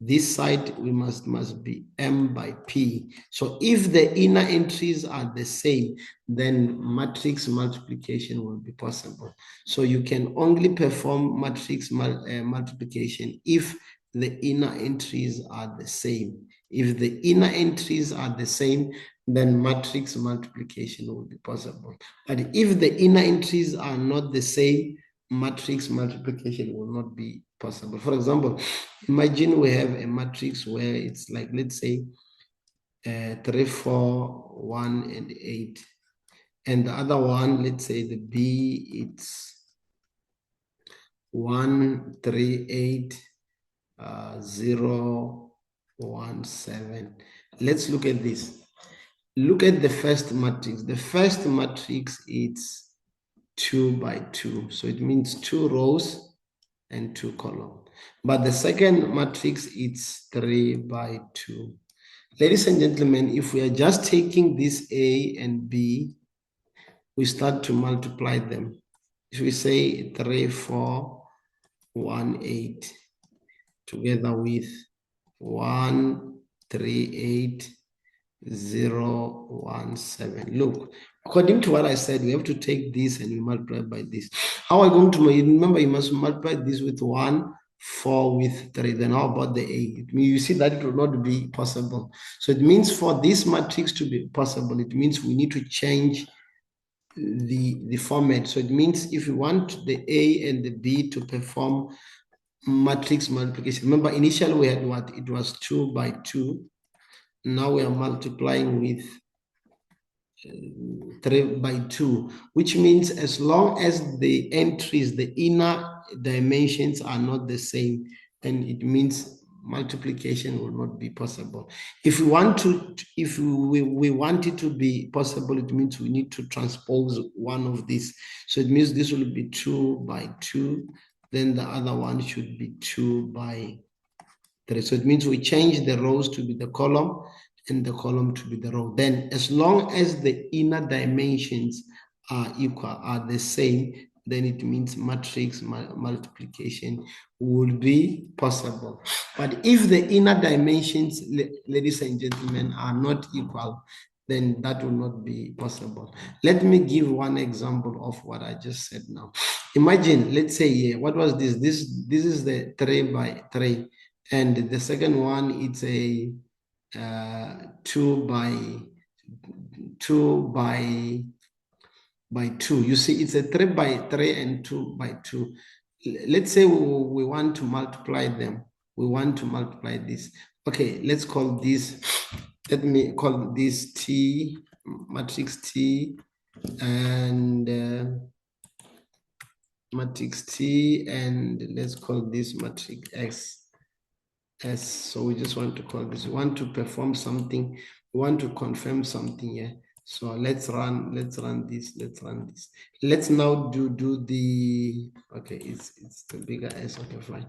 this side we must be m by p. So if the inner entries are the same, then matrix multiplication will be possible. So you can only perform matrix multiplication if the inner entries are the same. If the inner entries are the same, then matrix multiplication will be possible. But if the inner entries are not the same, matrix multiplication will not be possible. For example, imagine we have a matrix where it's like, let's say, 3, 4, 1, and 8. And the other one, let's say the B, it's 1, 3, 8, 0, 1, 7. Let's look at this. Look at the first matrix. The first matrix is 2 by 2. So it means 2 rows and 2 columns. But the second matrix, it's 3 by 2. Ladies and gentlemen, if we are just taking this A and B, we start to multiply them. If we say 3, 4, 1, 8, together with 1, 3, 8, 0, 1, 7. Look, according to what I said, we have to take this and we multiply by this. How are we going to, remember, you must multiply this with 1, 4 with 3. Then how about the 8? You see that it will not be possible. So it means for this matrix to be possible, it means we need to change the format. So it means if you want the A and the B to perform matrix multiplication, remember initially we had what? It was 2 by 2. Now we are multiplying with 3 by 2, which means as long as the entries, the inner dimensions are not the same, then it means multiplication will not be possible. If we want to, if we want it to be possible, it means we need to transpose one of these. So it means this will be 2 by 2, then the other one should be 2 by 3. So it means we change the rows to be the column and the column to be the row. Then as long as the inner dimensions are equal, are the same, then it means matrix multiplication will be possible. But if the inner dimensions, ladies and gentlemen, are not equal, then that will not be possible. Let me give one example of what I just said now. Imagine, let's say, what was this? This is the 3 by 3. And the second one, it's a 2 by 2. You see, it's a 3 by 3 and 2 by 2. Let's say we want to multiply them. We want to multiply this. Okay, let's call this, let me call this T, matrix T, and matrix T, and let's call this matrix X. S. So we just want to call this. We want to perform something. We want to confirm something here. So let's run this. Let's run this. Let's now do the, okay, it's the bigger S. Okay, fine.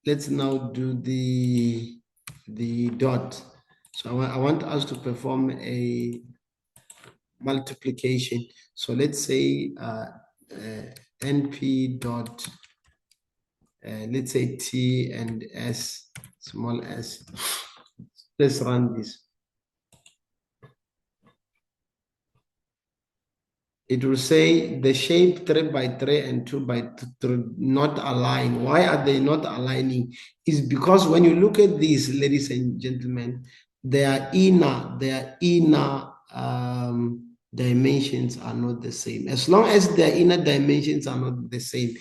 Let's now do the dot. So I want us to perform a multiplication. So let's say NP dot, let's say T and S, small s. Let's run this. It will say the shape 3 by 3 and 2 by 2 not align. Why are they not aligning? Is because when you look at these, ladies and gentlemen, their inner dimensions are not the same. As long as their inner dimensions are not the same,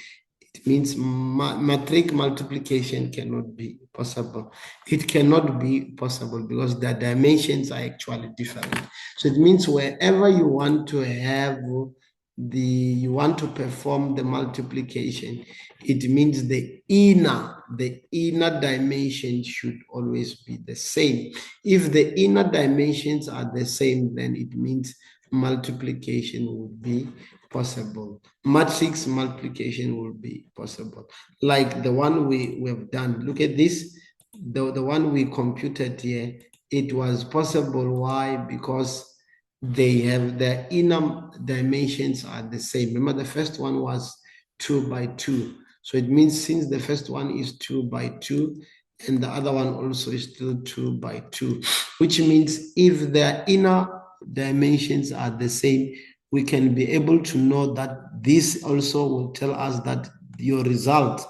it means matrix multiplication cannot be possible. It cannot be possible because the dimensions are actually different. So it means wherever you want to have you want to perform the multiplication, it means the inner dimension should always be the same. If the inner dimensions are the same, then it means multiplication would be possible. Matrix multiplication will be possible. Like the one we have done. Look at this. The one we computed here, it was possible. Why? Because they have the inner dimensions are the same. Remember, the first one was 2 by 2. So it means since the first one is 2 by 2, and the other one also is still 2 by 2, which means if their inner dimensions are the same, we can be able to know that this also will tell us that your result,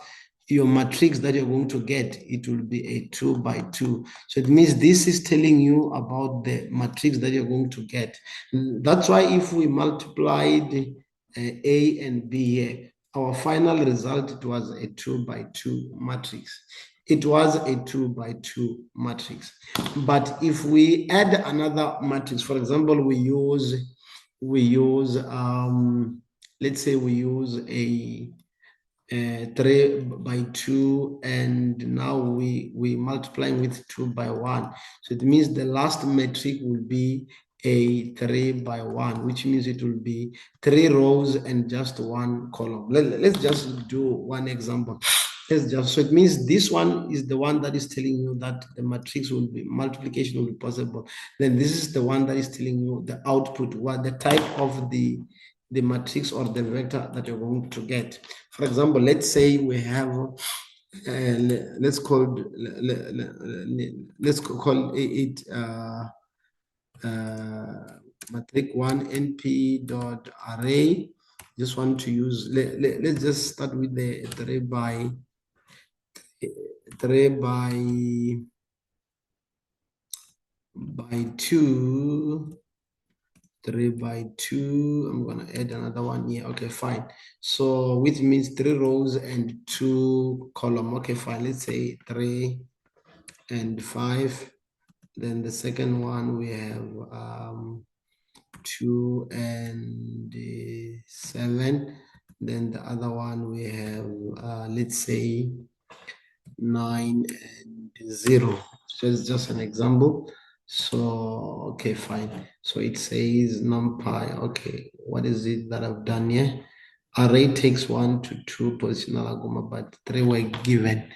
your matrix that you're going to get, it will be a 2 by 2. So it means this is telling you about the matrix that you're going to get. That's why if we multiplied A and B here, our final result, it was a 2 by 2 matrix. It was a 2 by 2 matrix. But if we add another matrix, for example, we use let's say we use a 3 by 2, and now we multiplying with 2 by 1. So it means the last metric will be a 3 by 1, which means it will be 3 rows and just 1 column. Let's just do one example. So it means this one is the one that is telling you that the matrix will be, multiplication will be possible. Then this is the one that is telling you the output, what the type of the matrix or the vector that you're going to get. For example, let's say we have, let's call it matrix 1 np dot array. Just want to use, let's just start with the 3 by 2. 3 by 2. I'm gonna add another one here. Okay, fine. So which means 3 rows and 2 column. Okay, fine. Let's say 3 and 5. Then the second one we have 2 and 7. Then the other one we have let's say 9 and 0. So it's just an example. So, okay, fine. So it says numpy. Okay, what is it that I've done here? Array takes 1 to 2 positional argument, but 3 were given.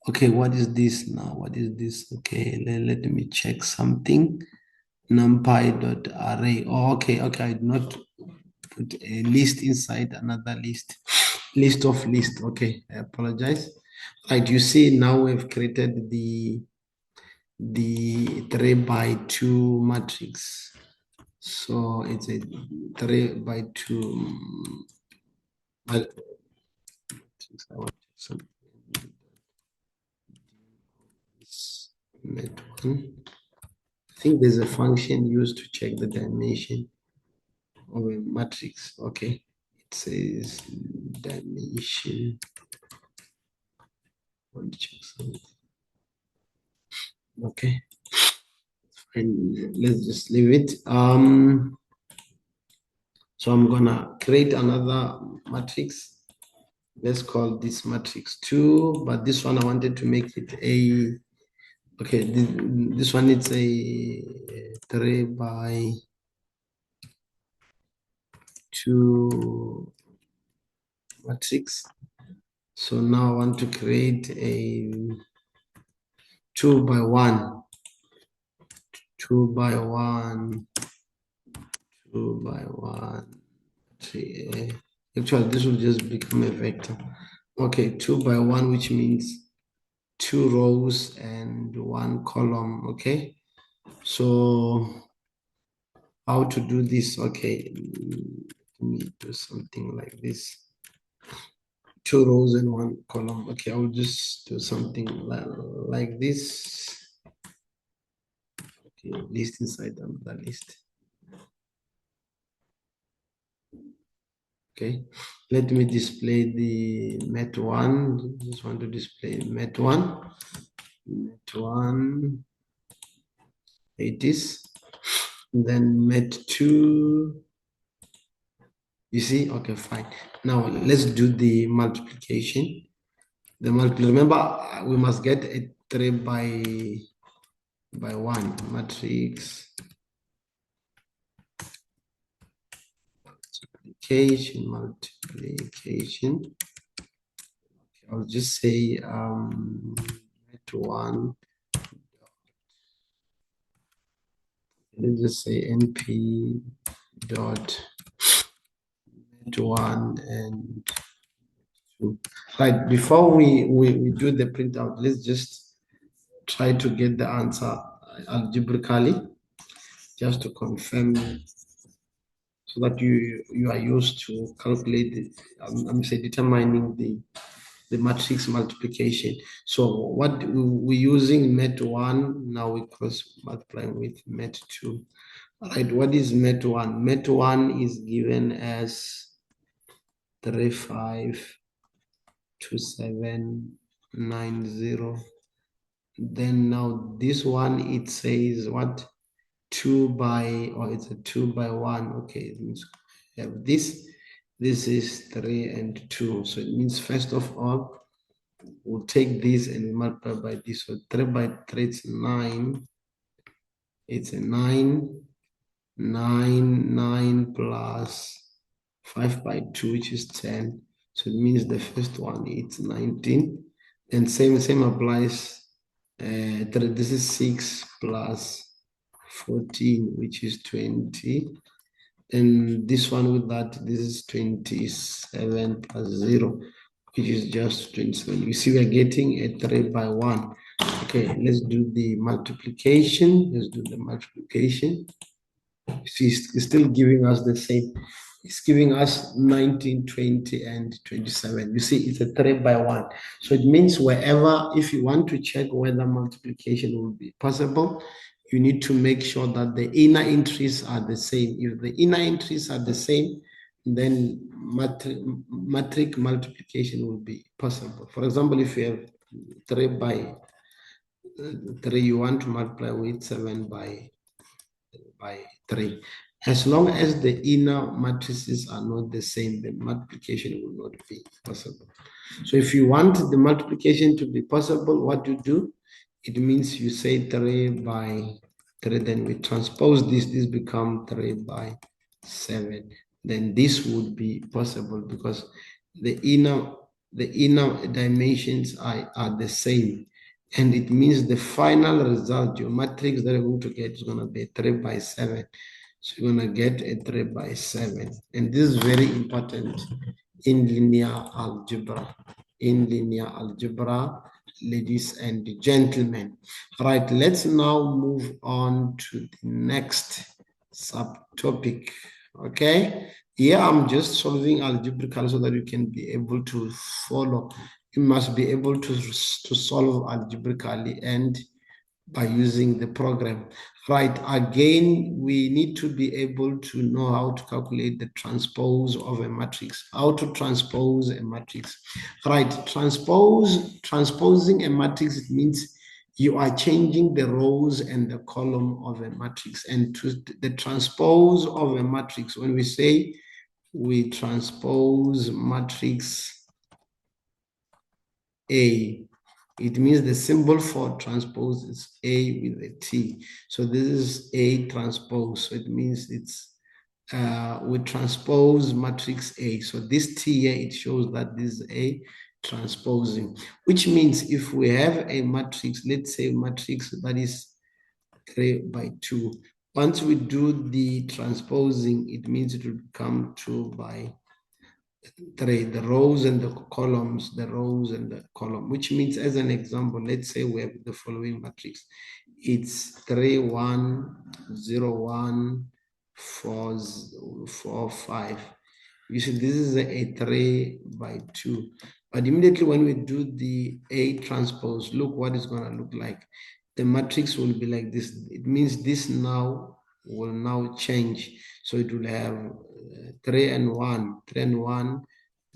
Okay, what is this now? What is this? Okay, let me check something. Numpy dot array. Oh, okay, I did not put a list inside another list. List of list. Okay, I apologize. Right, you see now we've created the 3 by 2 matrix. So it's a 3 by 2 matrix. I want something. Net 1. I think there's a function used to check the dimension of a matrix. Okay, it says dimension. I want to check something. Okay, fine. Let's just leave it. So I'm gonna create another matrix. Let's call this matrix 2, but this one I wanted to make it a, okay, this one it's a 3 by 2 matrix. So now I want to create a 2 by 1. 2 by 1. 2 by 1. 3. Actually, this will just become a vector. Okay, 2 by 1, which means 2 rows and 1 column. Okay, so how to do this? Okay, let me do something like this. 2 rows and 1 column. Okay, I'll just do something like this. Okay, list inside another list. Okay, let me display the mat1. Just want to display mat1. Mat1, it is. Then mat2. You see? Okay, fine. Now let's do the multiplication. Remember, we must get a 3 by 1 matrix. Multiplication. Okay, I'll just say mat1. Let's just say np dot mat1 and 2. Right, before we do the printout, let's just try to get the answer algebraically, just to confirm, so that you are used to calculate I'm say determining the matrix multiplication. So what we're using mat1, now we cross multiplying with mat2. All right, what is mat1? Mat1 is given as 352790. Then now this one, it says what? 2 by, or it's a 2 by 1. Okay, it means we have this. This is 3 and 2. So it means first of all, we'll take this and multiply by this. So 3 by 3, it's 9. It's a 9. 9 plus 5 by 2, which is 10. So it means the first one, it's 19. And same applies. This is 6 plus 14, which is 20. And this one with that, this is 27 plus 0, which is just 27. You see, we're getting a 3 by 1. Okay, let's do the multiplication. Let's do the multiplication. She's still giving us the same. It's giving us 19, 20, and 27. You see, it's a 3 by 1. So it means wherever, if you want to check whether multiplication will be possible, you need to make sure that the inner entries are the same. If the inner entries are the same, then matrix multiplication will be possible. For example, if you have 3 by 3, you want to multiply with 7 by 3. As long as the inner matrices are not the same, the multiplication will not be possible. So if you want the multiplication to be possible, what you do, it means you say 3 by 3, then we transpose this becomes 3 by 7. Then this would be possible because the inner dimensions are the same. And it means the final result, your matrix that you're going to get is going to be 3 by 7. So you're going to get a 3 by 7. And this is very important in linear algebra. In linear algebra, ladies and gentlemen. All right, let's now move on to the next subtopic. Okay, here I'm just solving algebraical so that you can be able to follow. You must be able to solve algebraically and by using the program. Right, again, we need to be able to know how to calculate the transpose of a matrix, how to transpose a matrix. Right, transposing a matrix, it means you are changing the rows and the column of a matrix. And to the transpose of a matrix, when we say we transpose matrix A, it means the symbol for transpose is A with a T. So this is A transpose. So it means it's we transpose matrix A. So this T here, it shows that this is A transposing, which means if we have a matrix, let's say matrix that is 3 by 2. Once we do the transposing, it means it will become 2 by 3, the rows and the columns, which means, as an example, let's say we have the following matrix. It's 3, 1, 0, 1, 4, 4, 5. You see, this is a 3 by 2. But immediately when we do the A transpose, look what it's going to look like. The matrix will be like this. It means this now will now change. So it will have 3 and 1, 3 and 1,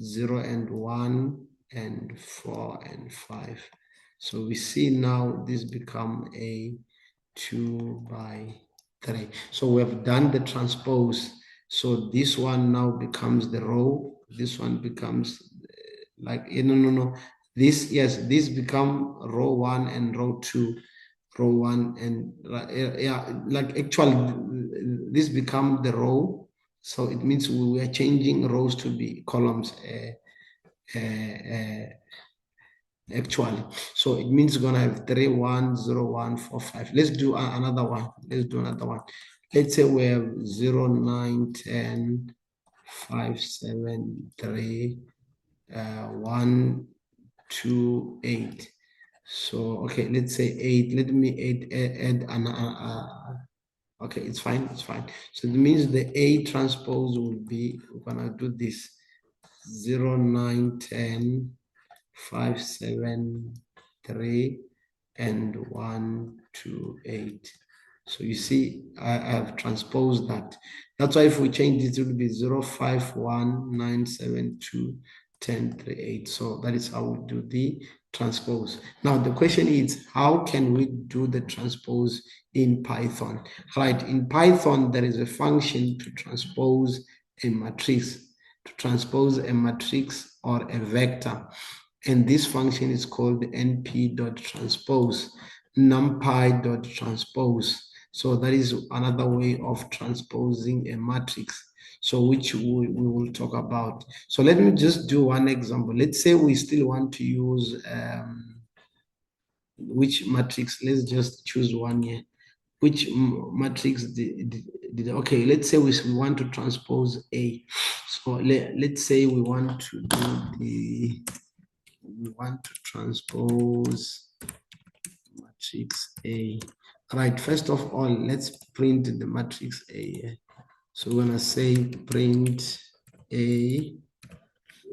0 and 1, and 4 and 5. So we see now this become a 2 by 3. So we have done the transpose. So this one now becomes the row. This one becomes no. This become row 1 and row 2. Row 1 and actually this become the row. So it means we are changing rows to be columns actually. So it means we're going to have 3, 1, 0, 1, 4, 5. Let's do another one. Let's say we have 0, 9, 10, 5, 7, 3, 1, 2, 8. So, okay, let's say 8. Let me add an okay, it's fine. So it means the A transpose will be, we're going to do this 0, 9, 10, 5, 7, 3, and 1, 2, 8. So you see, I have transposed that. That's why if we change it, it will be 05197210338. So that is how we do the transpose. Now the question is, how can we do the transpose in Python? Right, in Python, there is a function to transpose a matrix, or a vector. And this function is called np.transpose, numpy.transpose. So that is another way of transposing a matrix. So which we will talk about. So let me just do one example. Let's say we still want to use which matrix. Let's just choose one here. Which matrix okay, let's say we want to transpose A. So let's say we want to transpose matrix A. Right, first of all, let's print the matrix A. So we're gonna say print A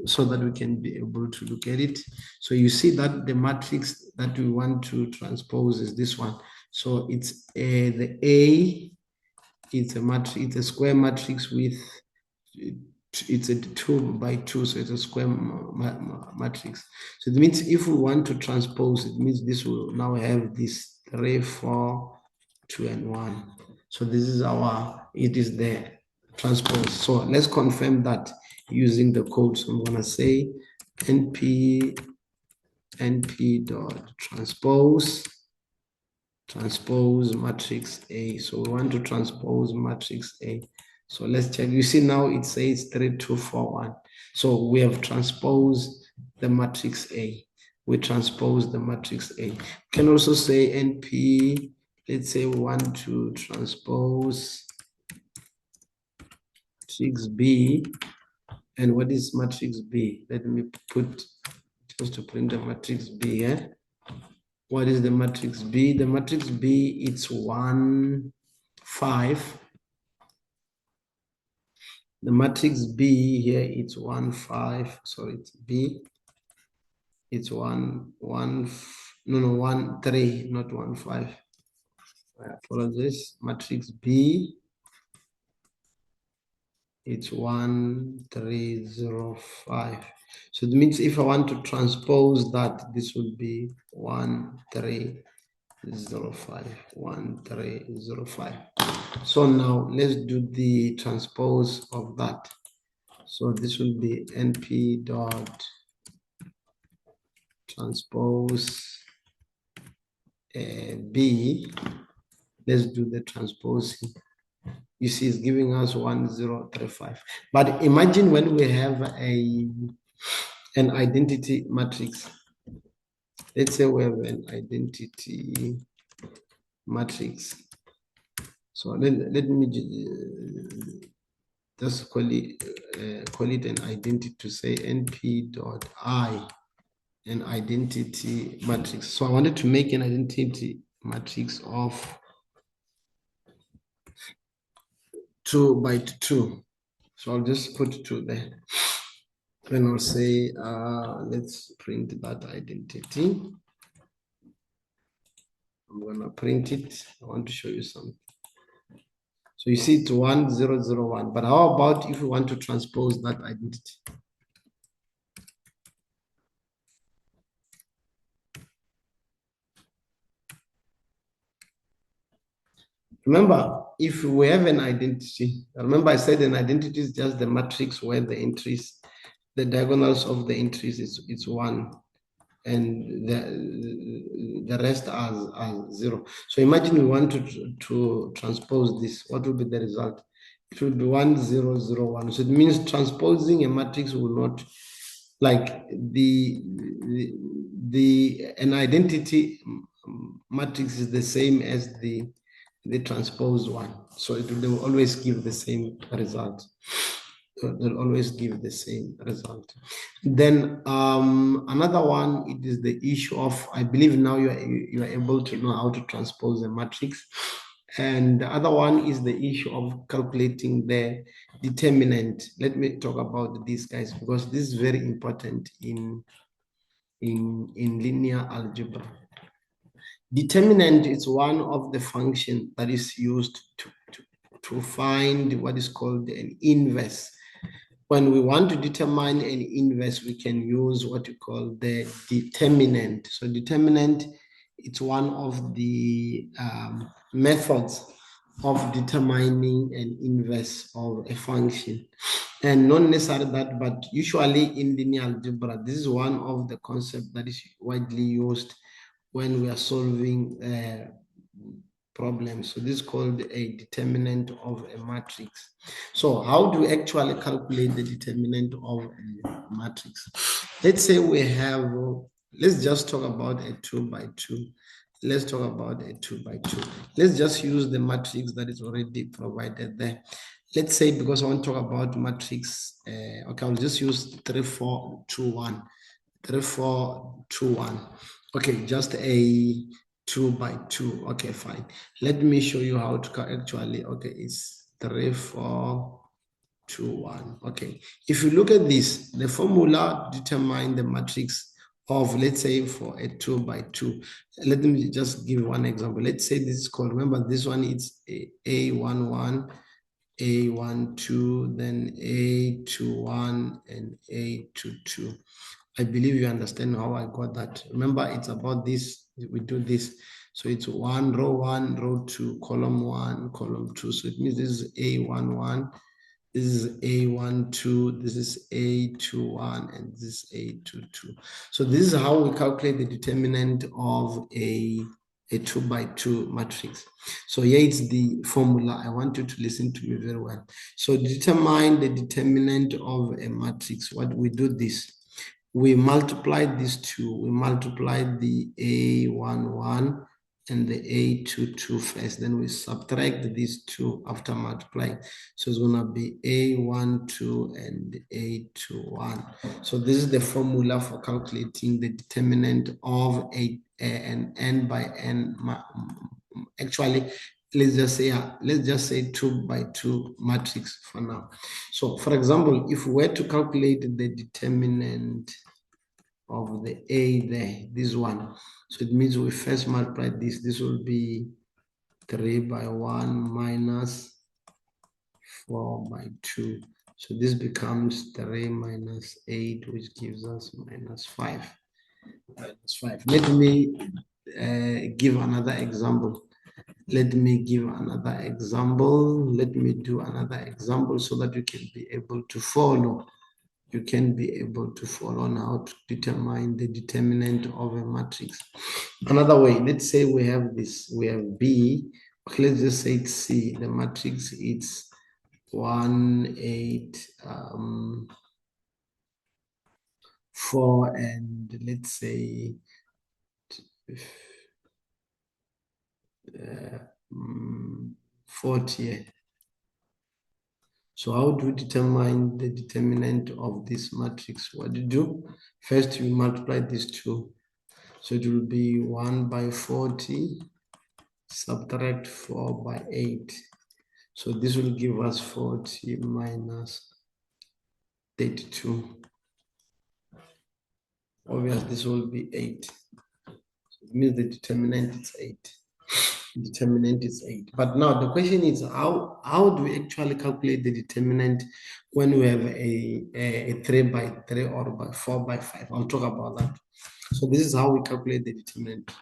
so that we can be able to look at it. So you see that the matrix that we want to transpose is this one. So it's the A, it's a square matrix with, it's a 2 by 2, so it's a square matrix. So it means if we want to transpose, it means this will now have this 3, 4, 2, and 1. So this is it is the transpose. So let's confirm that using the code. So I'm gonna say np dot transpose matrix A. So we want to transpose matrix A. So let's check. You see now it says 3, 2, 4, 1. So we have transposed the matrix A. We transpose the matrix A. You can also say NP, let's say we want to transpose matrix B. And what is matrix B? Let me put, just to print the matrix B here. What is the matrix B? The matrix B, it's 1, 5. The matrix B here, it's 1, 5. Sorry, it's B. It's 1, 1, no, 1, 3, not 1, 5. I apologize. Matrix B, it's 1, 3, 0, 5. So it means if I want to transpose that, this would be 1, 3, 0, 5, 1, 3, 0, 5. So now let's do the transpose of that. So this will be np dot transpose B. Let's do the transposing. You see, it's giving us 1035. But imagine when we have an identity matrix. Let's say we have an identity matrix. So let me just call it an identity, to say np dot I, an identity matrix. So I wanted to make an identity matrix of 2 by 2. So I'll just put 2 there. Then I'll say, let's print that identity. I'm gonna print it. I want to show you something. So you see it's 1001, but how about if we want to transpose that identity? Remember, if we have an identity, remember I said an identity is just the matrix where the entries, the diagonals of the entries it's 1, and the rest are 0. So imagine we want to transpose this. What will be the result? It will be 1001. So it means transposing a matrix will not, like an identity matrix is the same as the transposed one. So it will always give the same result. They'll always give the same result. Then another one, it is the issue of, I believe now you are able to know how to transpose a matrix. And the other one is the issue of calculating the determinant. Let me talk about these guys, because this is very important in linear algebra. Determinant is one of the functions that is used to find what is called an inverse. When we want to determine an inverse, we can use what you call the determinant. So determinant, it's one of the methods of determining an inverse of a function. And not necessarily that, but usually in linear algebra, this is one of the concepts that is widely used when we are solving problems. So this is called a determinant of a matrix. So how do we actually calculate the determinant of a matrix? Let's say we have, let's just talk about a 2 by 2. Let's talk about a 2 by 2. Let's just use the matrix that is already provided there. Let's say, because I want to talk about matrix, okay, I'll just use 3, 4, 2, 1. 3, 4, 2, 1. Okay, just a 2 by 2. Okay, fine. Let me show you how to actually, okay, it's 3, 4, 2, 1. Okay, if you look at this, the formula determine the matrix of, let's say, for a 2 by 2. Let me just give one example. Let's say this is called, remember this one is A11, A12, then A21, and A22. I believe you understand how I got that. Remember, it's about this, we do this. So it's row 2, column 1, column 2. So it means this is A11, this is A12, this is A21, and this is A22. So this is how we calculate the determinant of a 2 by 2 matrix. So here it's the formula. I want you to listen to me very well. So determine the determinant of a matrix. What we do this, we multiply these two. We multiply the A11 and the A22 first. Then we subtract these two after multiplying. So it's going to be A12 and A21. So this is the formula for calculating the determinant of an n by n. Actually, let's just say 2 by 2 matrix for now. So for example, if we were to calculate the determinant of the A there, this one, so it means we first multiply this will be 3 by 1 minus 4 by 2. So this becomes 3 minus 8, which gives us minus 5. Minus 5. Let me give another example. Let me give another example. Let me do another example so that you can be able to follow. You can be able to follow on how to determine the determinant of a matrix. Another way, let's say we have this, we have B. Okay, let's just say it's C. The matrix is 1, 8, 4, and let's say 40. So how do we determine the determinant of this matrix? What do you do? First, you multiply these two. So it will be 1 by 40, subtract 4 by 8. So this will give us 40 minus 32. Obviously, this will be 8. So it means the determinant is 8. Determinant is 8. But now the question is, how do we actually calculate the determinant when we have a 3 by 3 or by 4 by 5? I'll talk about that. So this is how we calculate the determinant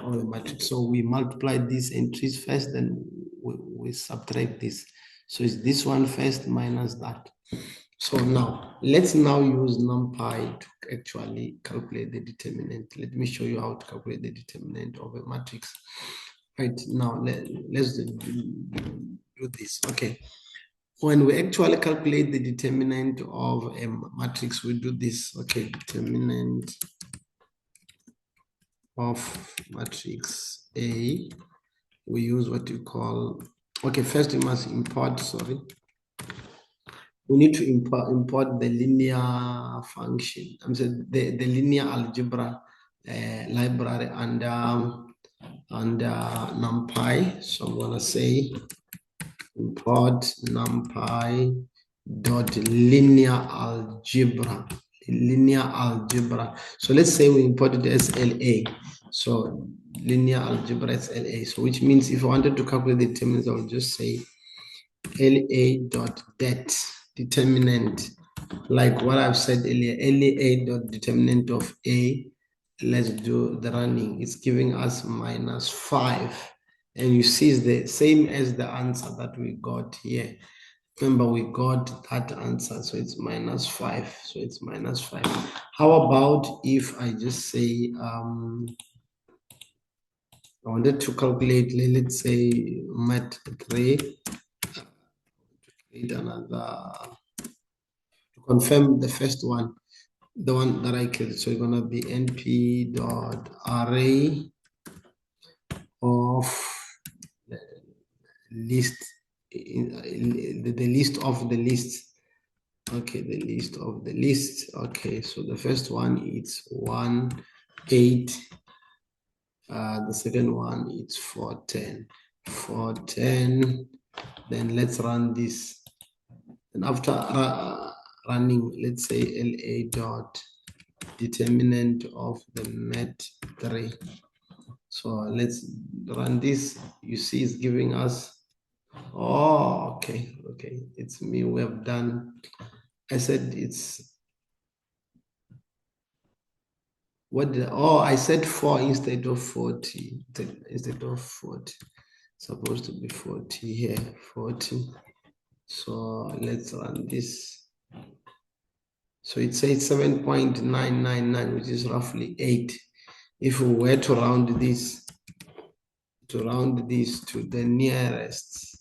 of the matrix. So we multiply these entries first, then we subtract this. So it's this one first minus that. So now, let's now use numpy to actually calculate the determinant. Let me show you how to calculate the determinant of a matrix. Right, now let's do this. Okay. When we actually calculate the determinant of a matrix, we do this. Okay, determinant of matrix A, we use what you call, okay, first we must import, sorry. We need to import the linear function. I'm saying the linear algebra library under numpy. So I'm gonna say import numpy dot linear algebra. So let's say we imported SLA. So linear algebra is LA. So which means if I wanted to calculate the determinant, I would just say LA dot determinant, like what I've said earlier, LA dot determinant of A. Let's do the running. It's giving us -5. And you see it's the same as the answer that we got here. Remember, we got that answer, so it's -5. So it's -5. How about if I just say, I wanted to calculate, let's say, mat 3, create another, to confirm the first one, the one that I created. So it's going to be np dot array of list, the list of the lists. Okay, the list of the lists. Okay, so the first one is 1, 8. The second one is 4, 10. 4, 10. Then let's run this. And after running, let's say LA dot determinant of the mat 3. So let's run this. You see it's giving us, oh, okay, it's me. We have done, I said it's, I said 4 instead of 40. Instead of 40. Supposed to be 40 here, 40. So let's run this. So it says 7.999, which is roughly 8. If we were to round this to the nearest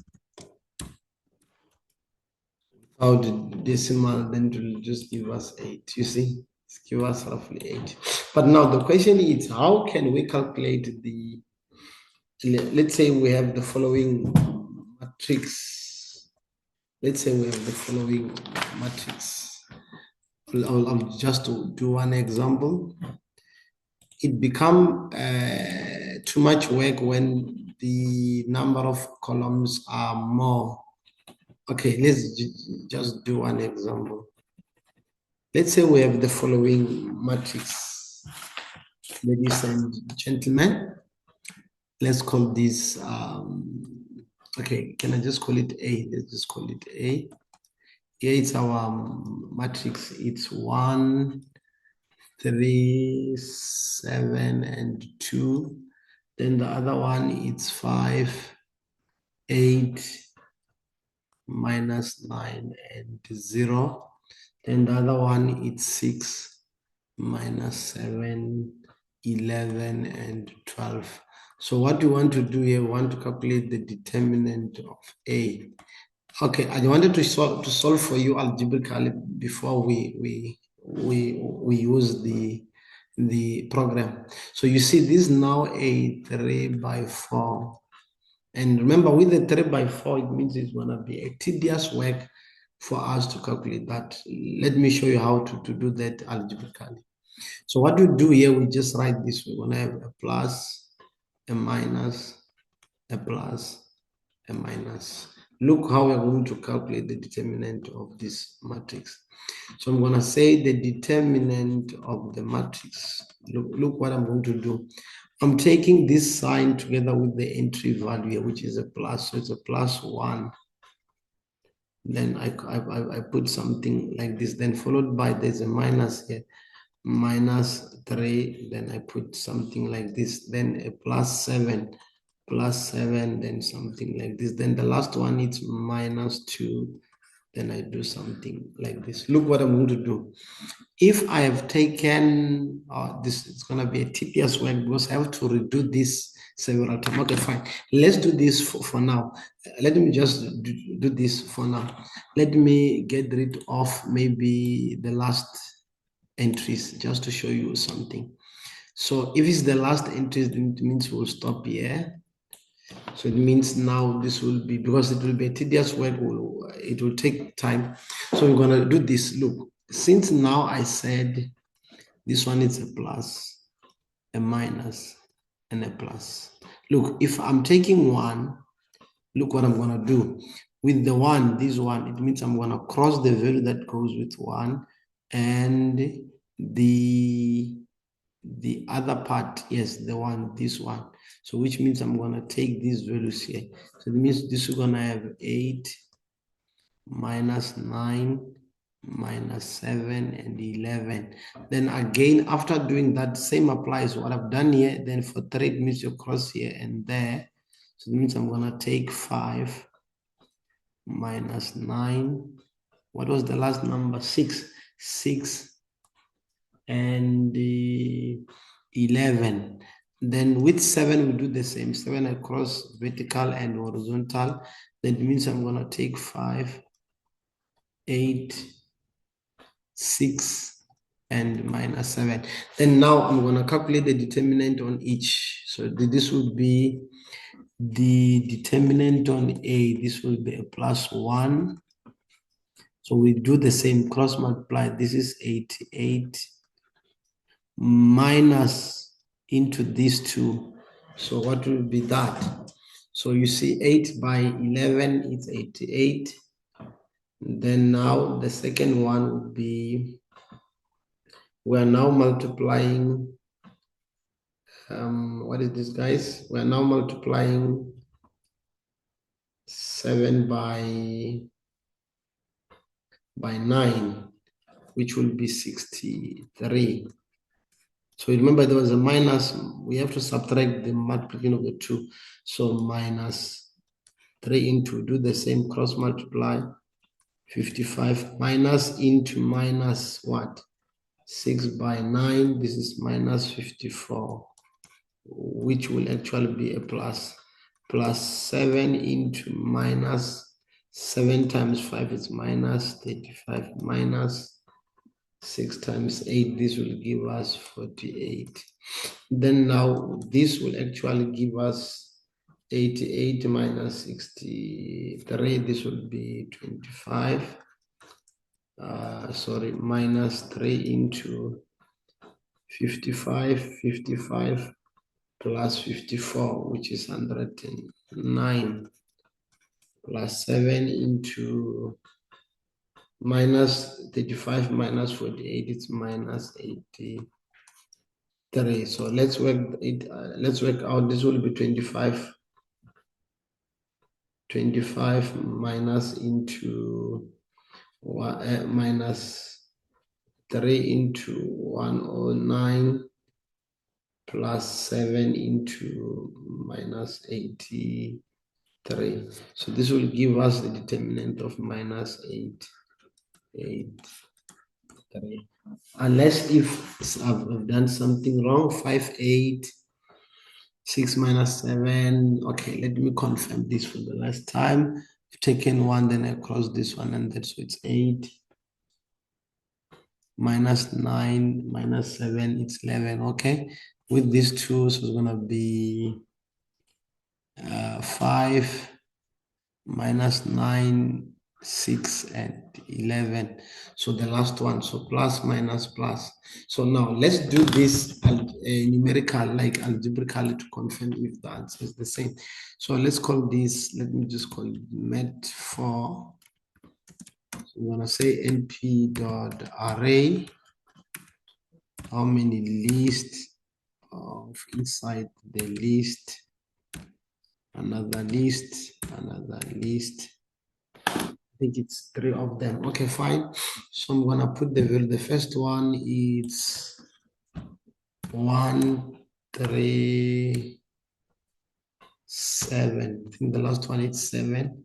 without the decimal, then it will just give us 8. You see, it's give us roughly 8. But now the question is, how can we calculate the, let's say we have the following matrix. Let's say we have the following matrix. I'll just do one example. It becomes too much work when the number of columns are more. Okay, let's just do one example. Let's say we have the following matrix. Ladies and gentlemen, let's call this, okay, can I just call it A? Let's just call it A. Here it's our matrix. It's 1, 3, 7, and 2. Then the other one is 5, 8, -9, and 0. Then the other one is 6, -7, 11, and 12. So what you want to do here, we want to calculate the determinant of A. Okay, I wanted to solve for you algebraically before we use the program. So you see this now a 3/4. And remember, with the 3/4, it means it's going to be a tedious work for us to calculate that. Let me show you how to do that algebraically. So what we do here, we just write this. We're going to have a plus, a minus, a plus, a minus. Look how we're going to calculate the determinant of this matrix. So I'm going to say the determinant of the matrix. Look what I'm going to do. I'm taking this sign together with the entry value, which is a plus. So it's a +1. Then I put something like this. Then followed by, there's a minus here, -3. Then I put something like this. Then a +7. +7, then something like this. Then the last one is -2. Then I do something like this. Look what I'm going to do. If I have taken, this is going to be a tedious work because I have to redo this several times. Okay, fine. Let's do this for now. Let me just do this for now. Let me get rid of maybe the last entries just to show you something. So if it's the last entries, then it means we'll stop here. So it means now this will be, because it will be a tedious work, it will take time. So we're going to do this. Look, since now I said this one is a plus, a minus, and a plus. Look, if I'm taking 1, look what I'm going to do. With the 1, this one, it means I'm going to cross the value that goes with 1 and the the other part, yes, the one, this one. So which means I'm going to take these values here. So it means this is going to have 8 minus 9 minus 7 and 11. Then again, after doing that, same applies what I've done here. Then for 3, it means you cross here and there. So it means I'm going to take 5 minus 9. What was the last number? 6. 6 and 11. Then with 7, we do the same. 7 across vertical and horizontal. That means I'm going to take 5, 8, 6, and minus 7. Then now I'm going to calculate the determinant on each. So this would be the determinant on A. This will be a plus 1. So we do the same, cross multiply. This is 88 minus into these two. So what will be that? So you see 8 by 11 is 88. Then now the second one would be, we are now multiplying, what is this, guys? We are now multiplying 7 by 9, which will be 63. So remember there was a minus, we have to subtract the multiplication of the 2. So minus 3 into, do the same, cross multiply, 55 minus into minus what? 6 by 9, this is minus 54, which will actually be a plus. Plus 7 into minus 7 times 5 is minus 35, minus 6 times 8, this will give us 48. Then now this will actually give us 88 minus 63, this will be 25. Minus 3 into 55, 55 plus 54, which is 109, plus 7 into minus 35 minus 48, it's minus 83. So let's work it. Let's work out. This will be 25. 25 minus into minus 3 into 109 plus 7 into minus 83. So this will give us the determinant of minus 883. Unless if I've done something wrong, 5, 8, 6 minus 7. Okay, let me confirm this for the last time. I've taken 1, then I cross this one, and that's so it's 8 minus 9 minus 7, it's 11. Okay, with these two, so it's gonna be 5 minus 9, 6, and 11. So the last one, so plus minus plus. So now let's do this numerical, like algebraically, to confirm if the answer is the same. So let's call this, let me just call it mat4. So I'm gonna say np.array, how many lists of inside the list, another list, another list. I think it's 3 of them. Okay, fine. So I'm gonna put the value. The first one is 1, 3, 7. I think the last one is 7.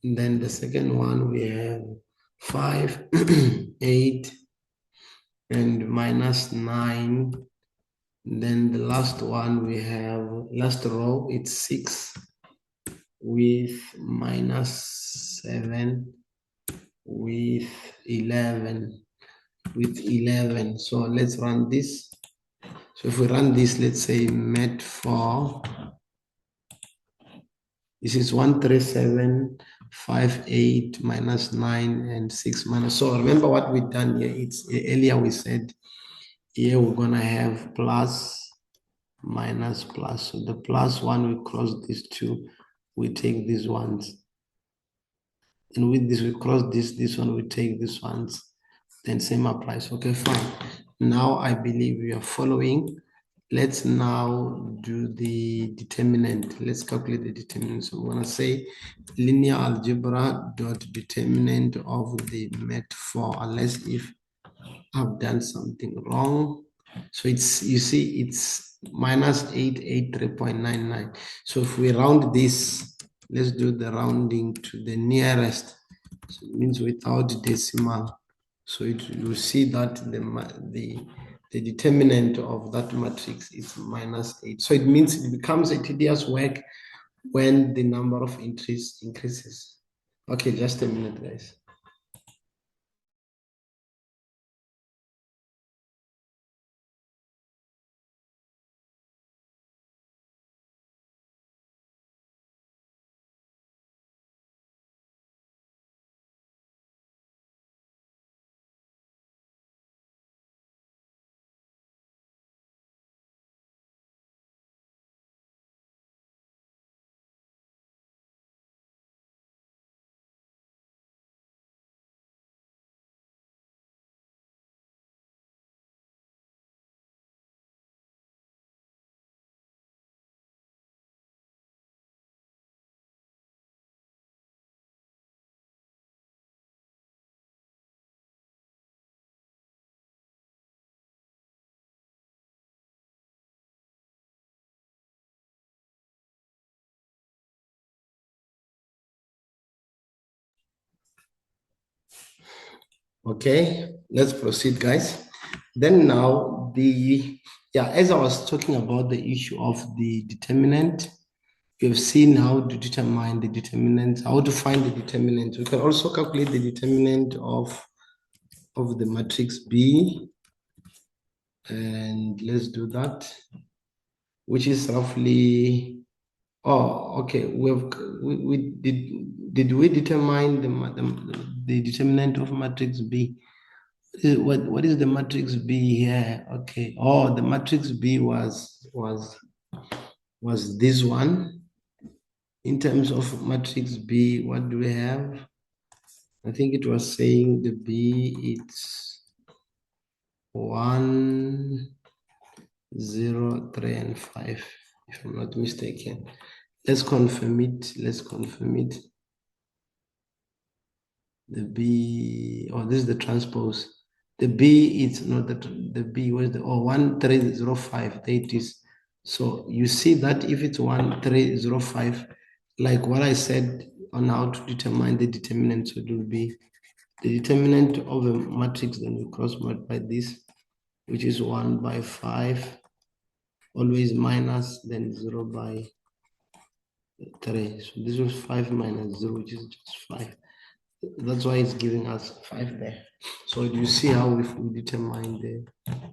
And then the second one we have 5, 8, and minus 9. And then the last one we have, last row, it's 6 with minus 7 with 11. So let's run this. So if we run this, let's say mat4, this is 13758 minus 9 and 6 minus. So remember what we done here. It's earlier we said here we're gonna have plus minus plus. So the plus one, we cross these two, we take these ones. And with this, we cross this one, we take these ones. then same applies. Okay, fine. Now I believe you are following. Let's now do the determinant. Let's calculate the determinant. So I'm gonna say linear algebra dot determinant of the mat4, unless if I've done something wrong. So it's, you see, it's minus 883.99. So if we round this, let's do the rounding to the nearest. So it means without decimal. So you see that the determinant of that matrix is minus 8. So it means it becomes a tedious work when the number of entries increases. Okay, just a minute, guys. Okay, let's proceed, guys. Then now as I was talking about the issue of the determinant, you've seen how to determine the determinant, how to find the determinant. We can also calculate the determinant of the matrix B, and let's do that, which is roughly, oh, okay, we did we determine the determinant of matrix B? What is the matrix B here? Okay. Oh, the matrix B was this one. In terms of matrix B, what do we have? I think it was saying the B, it's 1, 0, 3, and 5, if I'm not mistaken. Let's confirm it. Let's confirm it. The B, oh, this is the transpose. The B, it's not the B, where's the, oh, 1305, there it is. So you see that if it's 1305, like what I said on how to determine the determinant, so it will be the determinant of a matrix, then we cross multiply this, which is 1 by 5, always minus, then 0 by 3. So this was 5 minus 0, which is just 5. That's why it's giving us 5 there. So you see how we determine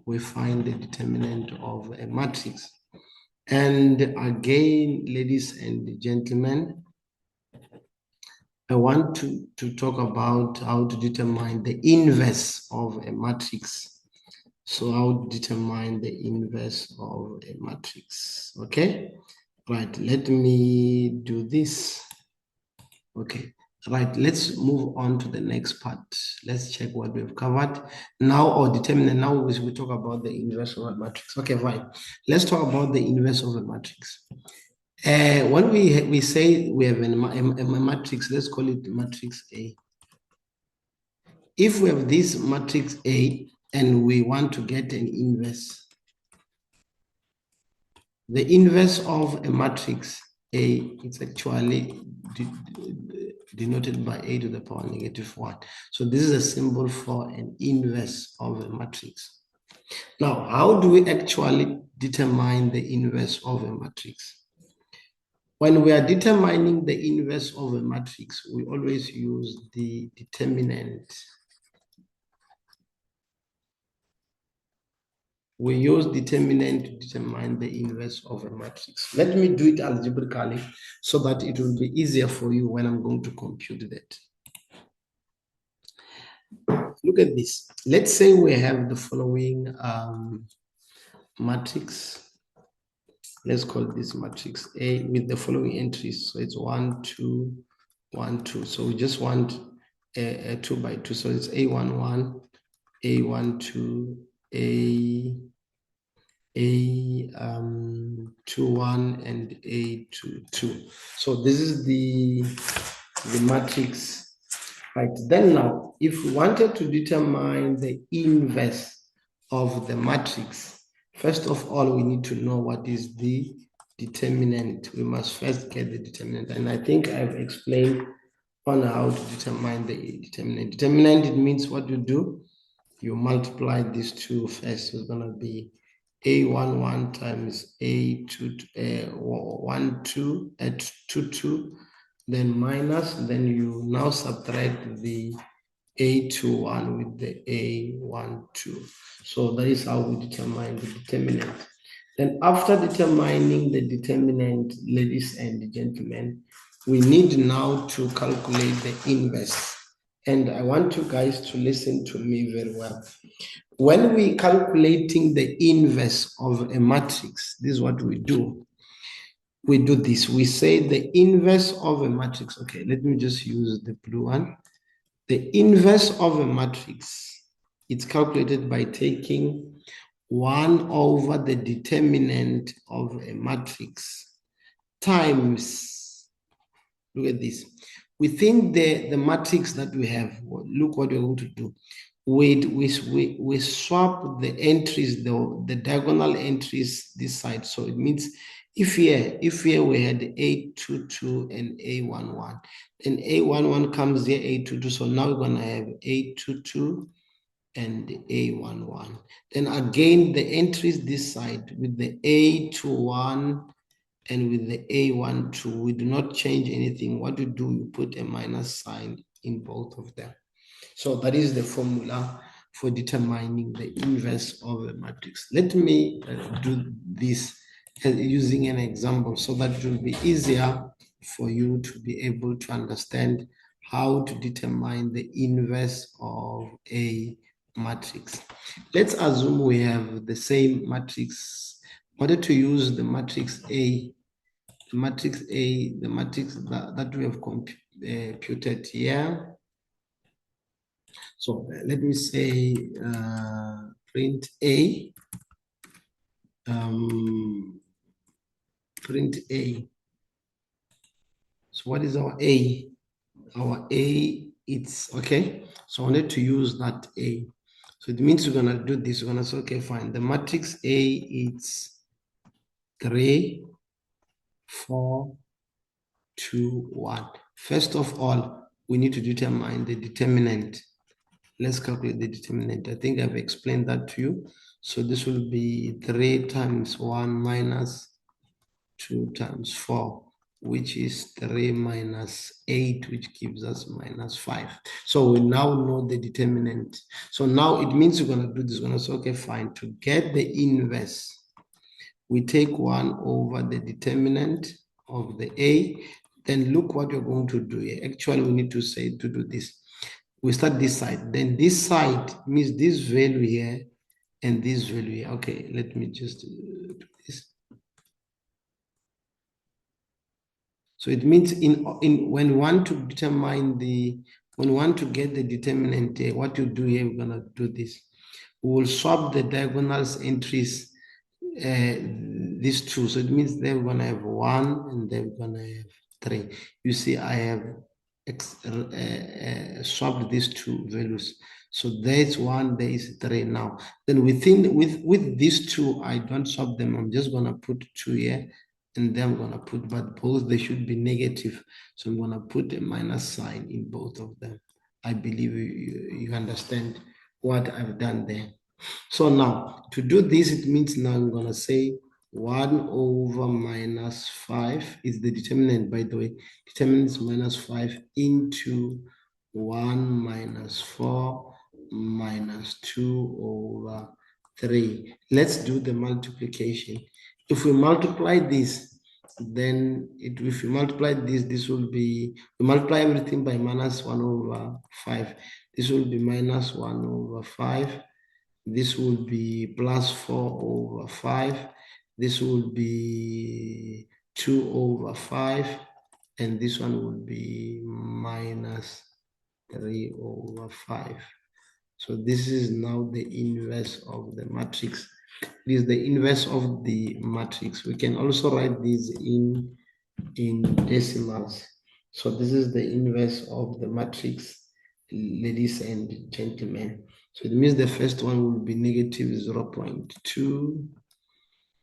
we find the determinant of a matrix. And again, ladies and gentlemen, I want to talk about how to determine the inverse of a matrix. So how to determine the inverse of a matrix, okay? Right, let me do this. Okay, right, let's move on to the next part. Let's check what we've covered. Now, or determinant, now we talk about the inverse of a matrix. Okay, fine. Let's talk about the inverse of a matrix. When we say we have a matrix, let's call it matrix A. If we have this matrix A and we want to get an inverse, the inverse of a matrix A is actually denoted by A to the power -1. So this is a symbol for an inverse of a matrix. Now, how do we actually determine the inverse of a matrix? When we are determining the inverse of a matrix, we always use the determinant. We use determinant to determine the inverse of a matrix. Let me do it algebraically so that it will be easier for you when I'm going to compute that. Look at this. Let's say we have the following matrix. Let's call this matrix A with the following entries. So it's 1, 2, 1, 2. So we just want a 2 by 2. So it's A11, A12, A21, and A22. So this is the matrix, right? Then now, if we wanted to determine the inverse of the matrix, first of all, we need to know what is the determinant. We must first get the determinant. And I think I've explained on how to determine the determinant. Determinant, it means what you do, you multiply these two first. It's going to be A11 times A22, then minus, then you now subtract the A21 with the A12. So that is how we determine the determinant. Then after determining the determinant, ladies and gentlemen, we need now to calculate the inverse. And I want you guys to listen to me very well. When we calculating the inverse of a matrix, this is what we do. We do this. We say the inverse of a matrix. Okay, let me just use the blue one. The inverse of a matrix, it's calculated by taking 1 over the determinant of a matrix times, look at this, within the matrix that we have, look what we're going to do. We swap the entries, the diagonal entries this side. So it means if here we had A22 and A11, then A11 comes here, A22. So now we're going to have A22 and A11. Then again, the entries this side with the A21 and with the A12, we do not change anything. What you do, you put a minus sign in both of them. So that is the formula for determining the inverse of a matrix. Let me do this using an example so that it will be easier for you to be able to understand how to determine the inverse of a matrix. Let's assume we have the same matrix. I wanted to use the matrix A. The matrix A, the matrix that we have computed here. So let me say print A, print A. So what is our A? Our A, it's okay. So I wanted to use that A. So it means we're gonna do this. We're gonna say, okay, fine. The matrix A, it's 3, 4, 2, 1. First of all, we need to determine the determinant. Let's calculate the determinant. I think I've explained that to you. So this will be 3 times 1 minus 2 times 4, which is 3 minus 8, which gives us minus 5. So we now know the determinant. So now it means we're going to do this. We're going to say, okay, fine. To get the inverse, we take 1 over the determinant of the A. Then look what you're going to do here. Actually, we need to say to do this. We start this side. Then this side means this value here and this value here. Okay, let me just do this. So it means when we want to determine when we want to get the determinant, what you do here, we're gonna do this. We will swap the diagonals entries, these two. So it means then we're gonna have 1 and then we're gonna have 3. You see, I have swapped these two values. So there's 1, there is 3 now. Then with these two, I don't swap them. I'm just gonna put 2 here, and then I'm gonna put, but both they should be negative. So I'm gonna put a minus sign in both of them. I believe you understand what I've done there. So now to do this, it means now I'm gonna say 1 over minus 5 is the determinant, by the way. Determinant is minus 5 into 1 minus 4 minus 2 over 3. Let's do the multiplication. If we multiply this, then if we multiply this will be, we multiply everything by minus 1 over 5. This will be minus 1 over 5. This will be plus 4 over 5. This will be 2 over 5. And this one will be minus 3 over 5. So this is now the inverse of the matrix. It is the inverse of the matrix. We can also write this in decimals. So this is the inverse of the matrix, ladies and gentlemen. So it means the first one will be negative 0.2.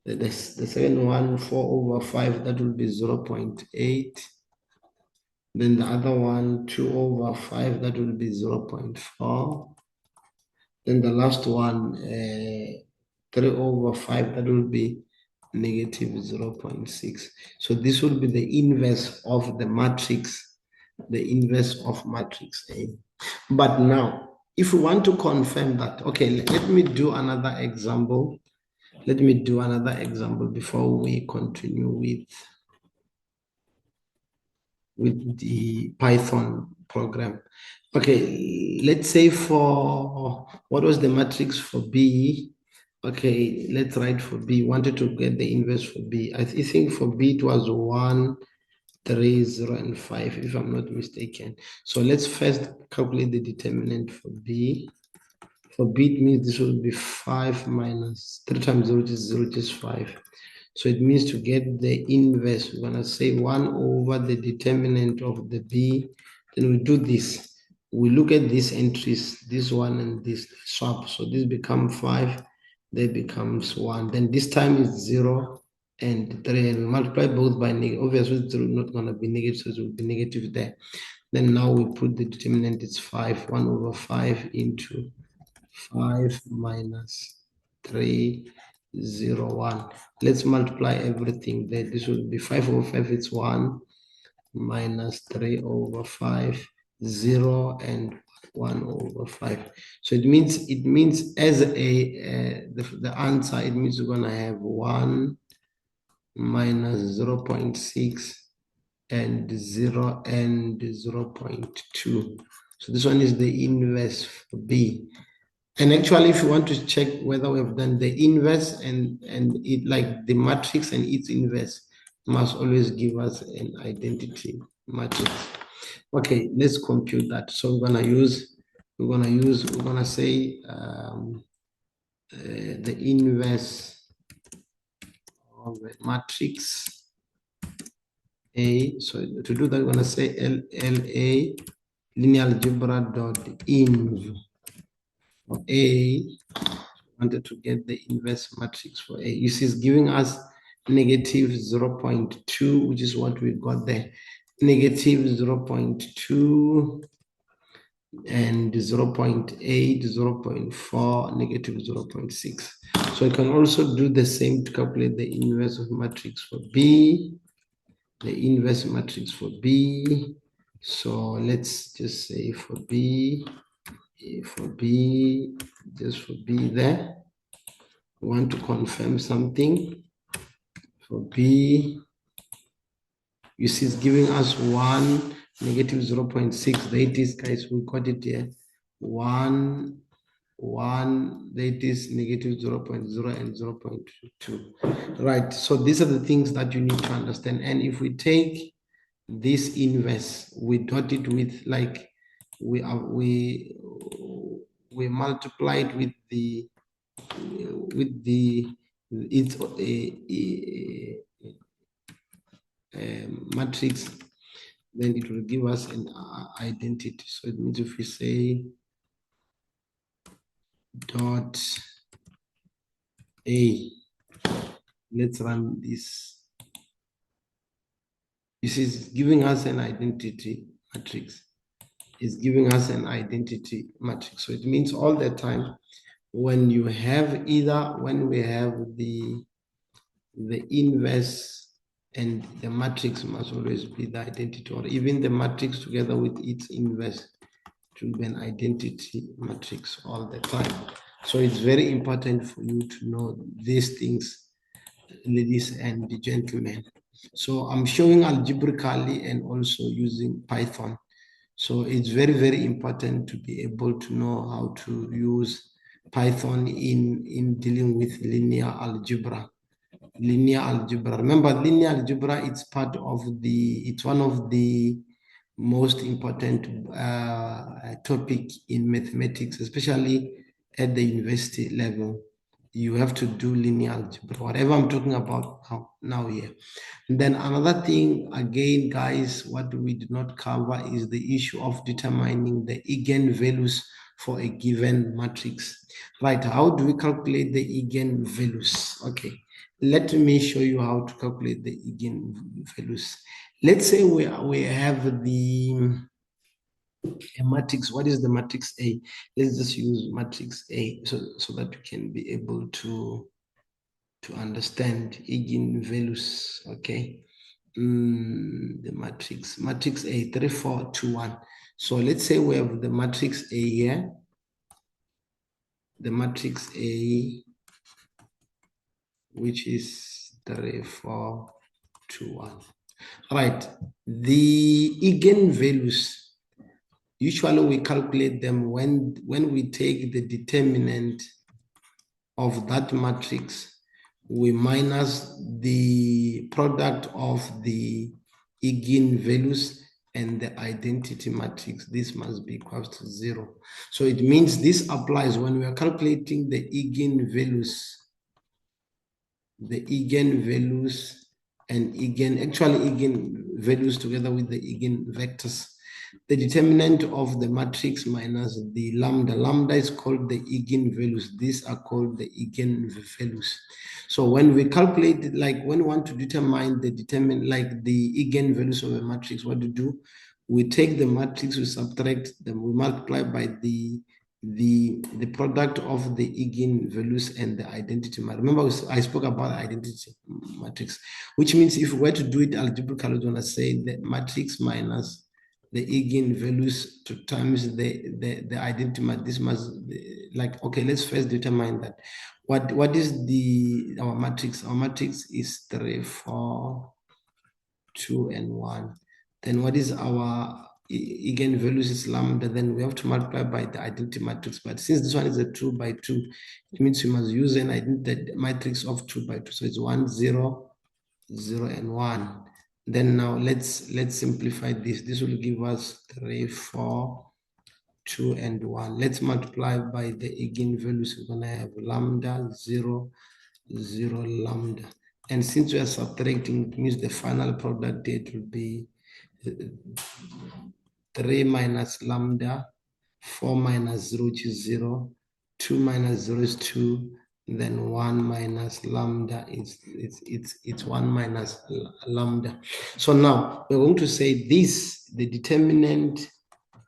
The second one, 4/5, that will be 0.8. Then the other one, 2/5, that will be 0.4. Then the last one, 3/5, that will be negative 0.6. So this will be the inverse of the matrix, the inverse of matrix A. But now, if we want to confirm that, okay, let me do another example. Let me do another example before we continue with the Python program. Okay, let's say for, what was the matrix for B? Okay, let's write for B. Wanted to get the inverse for B. I think for B it was 1, 3, 0, and 5, if I'm not mistaken. So let's first calculate the determinant for B. For B, it means this will be 5 minus 3 times 0 is 0, which is 5. So it means to get the inverse, we're going to say 1 over the determinant of the B. Then we do this. We look at these entries, this one and this swap. So this becomes 5, that becomes 1. Then this time is 0 and 3. And we multiply both by negative. Obviously, it's not going to be negative, so it will be negative there. Then now we put the determinant, it's 5, 1/5 into 5 minus 3, 0, 1. Let's multiply everything there. This will be 5/5, it's 1, minus 3/5, 0, and 1/5. So it means as the answer, it means we're going to have 1 minus 0.6 and 0 and 0.2. So this one is the inverse for B. And actually, if you want to check whether we have done the inverse and it, like the matrix and its inverse, must always give us an identity matrix. Okay, let's compute that. So we're gonna say the inverse of the matrix A. So to do that, we're gonna say LA linear algebra dot inv for A. Wanted to get the inverse matrix for A. You see, it's giving us negative 0.2, which is what we got there. Negative 0.2 and 0.8, 0.4, negative 0.6. So I can also do the same to calculate the inverse of matrix for B, the inverse matrix for B. So let's just say for B, just for B there. We want to confirm something. For B, you see it's giving us 1, negative 0.6. There it is, guys. We got it here. 1, 1, there it is, negative 0.0 and 0.2. Right. So these are the things that you need to understand. And if we take this inverse, we dot it with, like, we multiply it with its matrix, then it will give us an identity. So it means if we say dot A, let's run this. This is giving us an identity matrix. It's giving us an identity matrix. So it means all the time when you have when we have the inverse and the matrix must always be the identity, or even the matrix together with its inverse to be an identity matrix all the time. So it's very important for you to know these things, ladies and gentlemen. So I'm showing algebraically and also using Python. So it's very, very important to be able to know how to use Python in dealing with linear algebra. Linear algebra. Remember, linear algebra, it's one of the most important topic in mathematics, especially at the university level. You have to do linear algebra, whatever I'm talking about now here. And then another thing, again, guys, what we did not cover is the issue of determining the eigenvalues for a given matrix. Right, how do we calculate the eigenvalues? Okay, let me show you how to calculate the eigenvalues. Let's say we have a matrix. What is the matrix A? Let's just use matrix A so that you can be able to understand eigenvalues. Okay. The matrix A, 3, 4, 2, 1. So let's say we have the matrix A here. The matrix A, which is 3, 4, 2, 1. All right. The eigenvalues, usually we calculate them when we take the determinant of that matrix, we minus the product of the eigenvalues and the identity matrix. This must be equal to 0. So it means this applies when we are calculating the eigenvalues and eigenvalues together with the eigenvectors. The determinant of the matrix minus the lambda. Lambda is called the eigenvalues. These are called the eigenvalues. So when we calculate, like when we want to determine the eigenvalues of a matrix, what do? We take the matrix, we subtract them, we multiply by the product of the eigenvalues and the identity matrix. Remember, I spoke about identity matrix, which means if we were to do it algebraically, we're going to say the matrix minus the eigenvalues to times the identity matrix. This must be like, okay, let's first determine that. What is our matrix? Our matrix is 3, 4, 2, and 1. Then what is our eigenvalues is lambda? Then we have to multiply by the identity matrix. But since this one is a 2 by 2, it means we must use an identity matrix of 2 by 2. So it's 1, 0, 0, and 1. Then now let's simplify this. This will give us 3, 4, 2, and 1. Let's multiply by the eigenvalues. We're going to have lambda, 0, 0, lambda. And since we are subtracting, it means the final product date will be 3 minus lambda, 4 minus 0, which is 0, 2 minus 0 is 2, then 1 minus lambda it's 1 minus lambda. So now we're going to say this, the determinant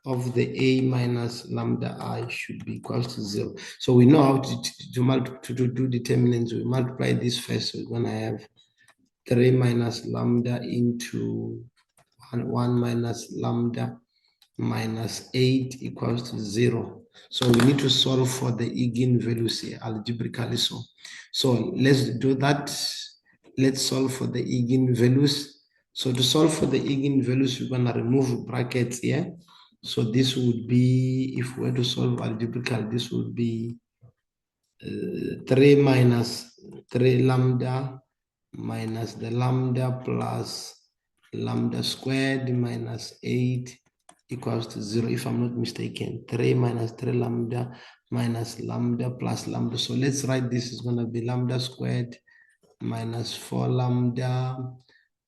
of the A minus lambda I should be equal to 0. So we know how to do determinants. We multiply this first. So we're going to have 3 minus lambda into 1 minus lambda minus 8 equals to 0. So we need to solve for the eigenvalues here algebraically. So let's do that. Let's solve for the eigenvalues. So to solve for the eigenvalues, we're going to remove brackets here. So this would be, if we were to solve algebraically, this would be 3 minus 3 lambda minus the lambda plus lambda squared minus 8 equals to 0, if I'm not mistaken. 3 minus 3 lambda minus lambda plus lambda. So let's write this is going to be lambda squared minus 4 lambda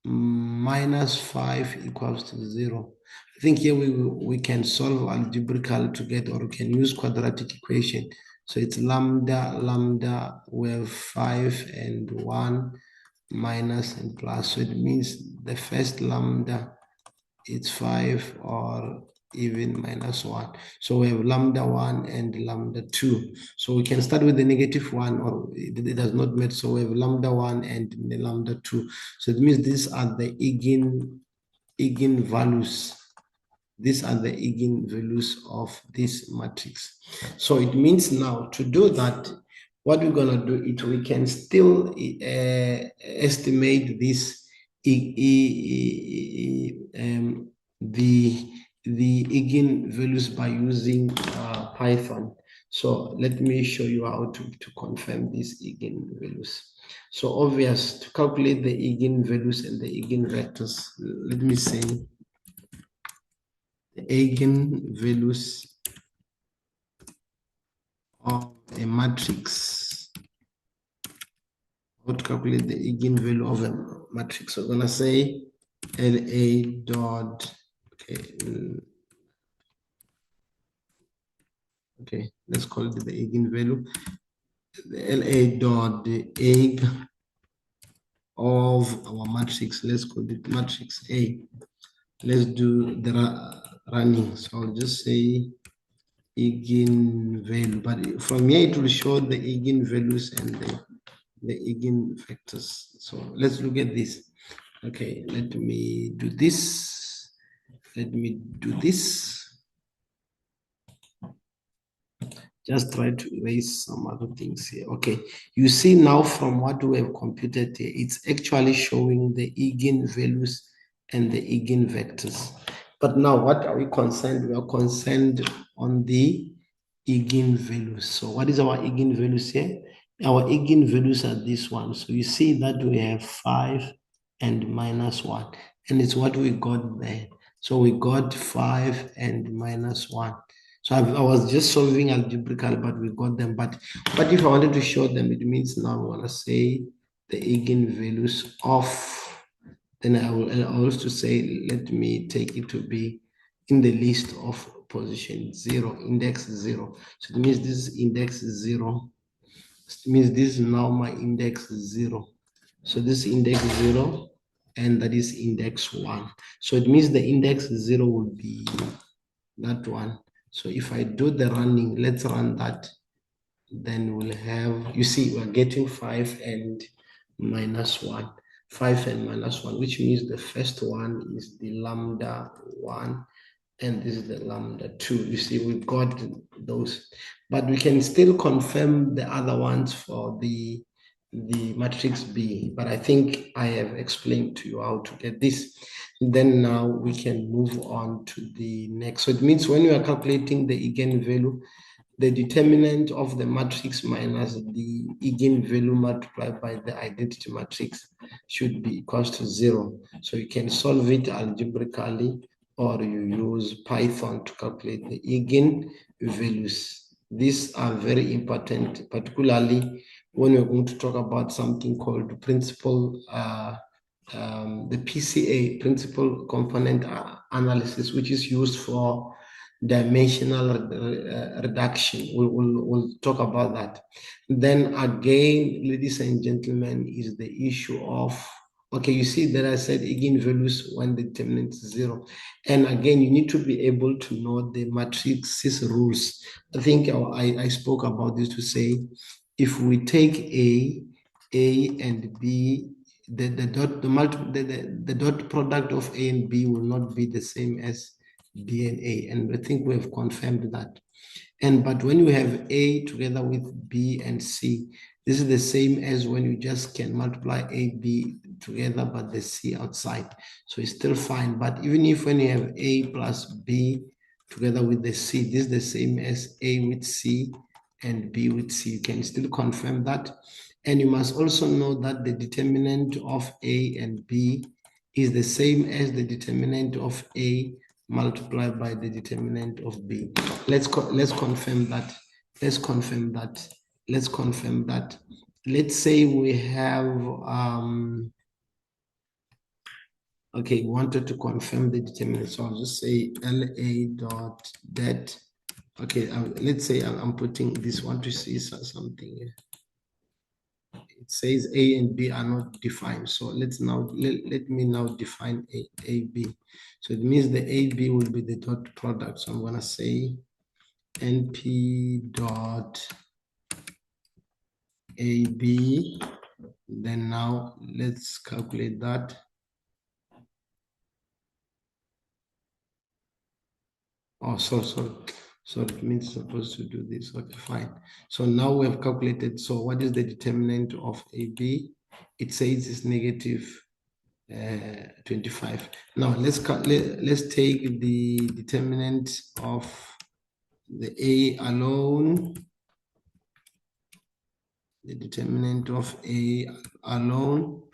minus 5 equals to 0. I think here we can solve algebraically together, or we can use quadratic equation. So it's lambda, we have 5 and 1 minus and plus. So it means the first lambda, it's 5 or even minus 1. So we have lambda 1 and lambda 2. So we can start with the negative 1, or it does not matter. So we have lambda 1 and the lambda 2. So it means these are the eigenvalues. These are the eigenvalues of this matrix. So it means now to do that, what we're going to do is we can still estimate this the eigenvalues by using Python. So let me show you how to confirm these eigenvalues. So obvious, to calculate the eigenvalues and the eigenvectors, let me say the eigenvalues of a matrix. How to calculate the eigenvalue of a matrix? We're gonna say LA dot, okay, let's call it the eigenvalue. The LA dot the egg of our matrix, let's call it matrix A. Let's do the running. So I'll just say eigenvalue, but from here it will show the eigenvalues and the eigenvectors. So let's look at this. Okay, let me do this. Let me do this. Just try to erase some other things here. Okay, you see now from what we have computed here, it's actually showing the eigenvalues and the eigenvectors. But now what are we concerned? We are concerned on the eigenvalues. So what is our eigenvalues here? Our eigenvalues are this one. So you see that we have 5 and minus 1. And it's what we got there. So we got 5 and minus 1. So I was just solving algebraical, but we got them. But if I wanted to show them, it means now I want to say the eigenvalues of, then I will also say, let me take it to be in the list of position 0, index 0. So it means this is index 0. It means this is now my index 0. So this index 0, and that is index 1. So it means the index 0 will be that one. So if I do the running, let's run that, then we'll have, you see, we're getting 5 and minus 1. 5 and minus 1, which means the first one is the lambda 1, and this is the lambda 2. You see, we've got those. But we can still confirm the other ones for the matrix B. But I think I have explained to you how to get this. Then now we can move on to the next. So it means when you are calculating the eigenvalue, the determinant of the matrix minus the eigenvalue multiplied by the identity matrix should be equals to 0. So you can solve it algebraically, or you use Python to calculate the eigenvalues. These are very important, particularly when we're going to talk about something called principal, the PCA, principal component analysis, which is used for dimensional reduction. We'll talk about that. Then again, ladies and gentlemen, is the issue of, okay, you see that I said eigenvalues when the determinant is 0. And again, you need to be able to know the matrices rules. I think I spoke about this to say, if we take A and B, the dot product of A and B will not be the same as B and A, and I think we have confirmed that. But when you have A together with B and C, this is the same as when you just can multiply A, B together, but the C outside. So it's still fine. But even if when you have A plus B together with the C, this is the same as A with C and B with C. You can still confirm that. And you must also know that the determinant of A and B is the same as the determinant of A multiplied by the determinant of B. Let's confirm that. Let's confirm that. Let's confirm that. Let's say we have, okay, wanted to confirm the determinant. So I'll just say LA dot det. Okay, let's say I'm putting this one to see something here. It says A and B are not defined. So let's now, let me now define A, B. So it means the AB will be the dot product. So I'm gonna say NP dot AB. Then now let's calculate that. Oh, sorry. So it means supposed to do this. Okay, fine. So now we have calculated. So what is the determinant of AB? It says it's negative 25. Now let's take the determinant of the A alone. The determinant of A alone.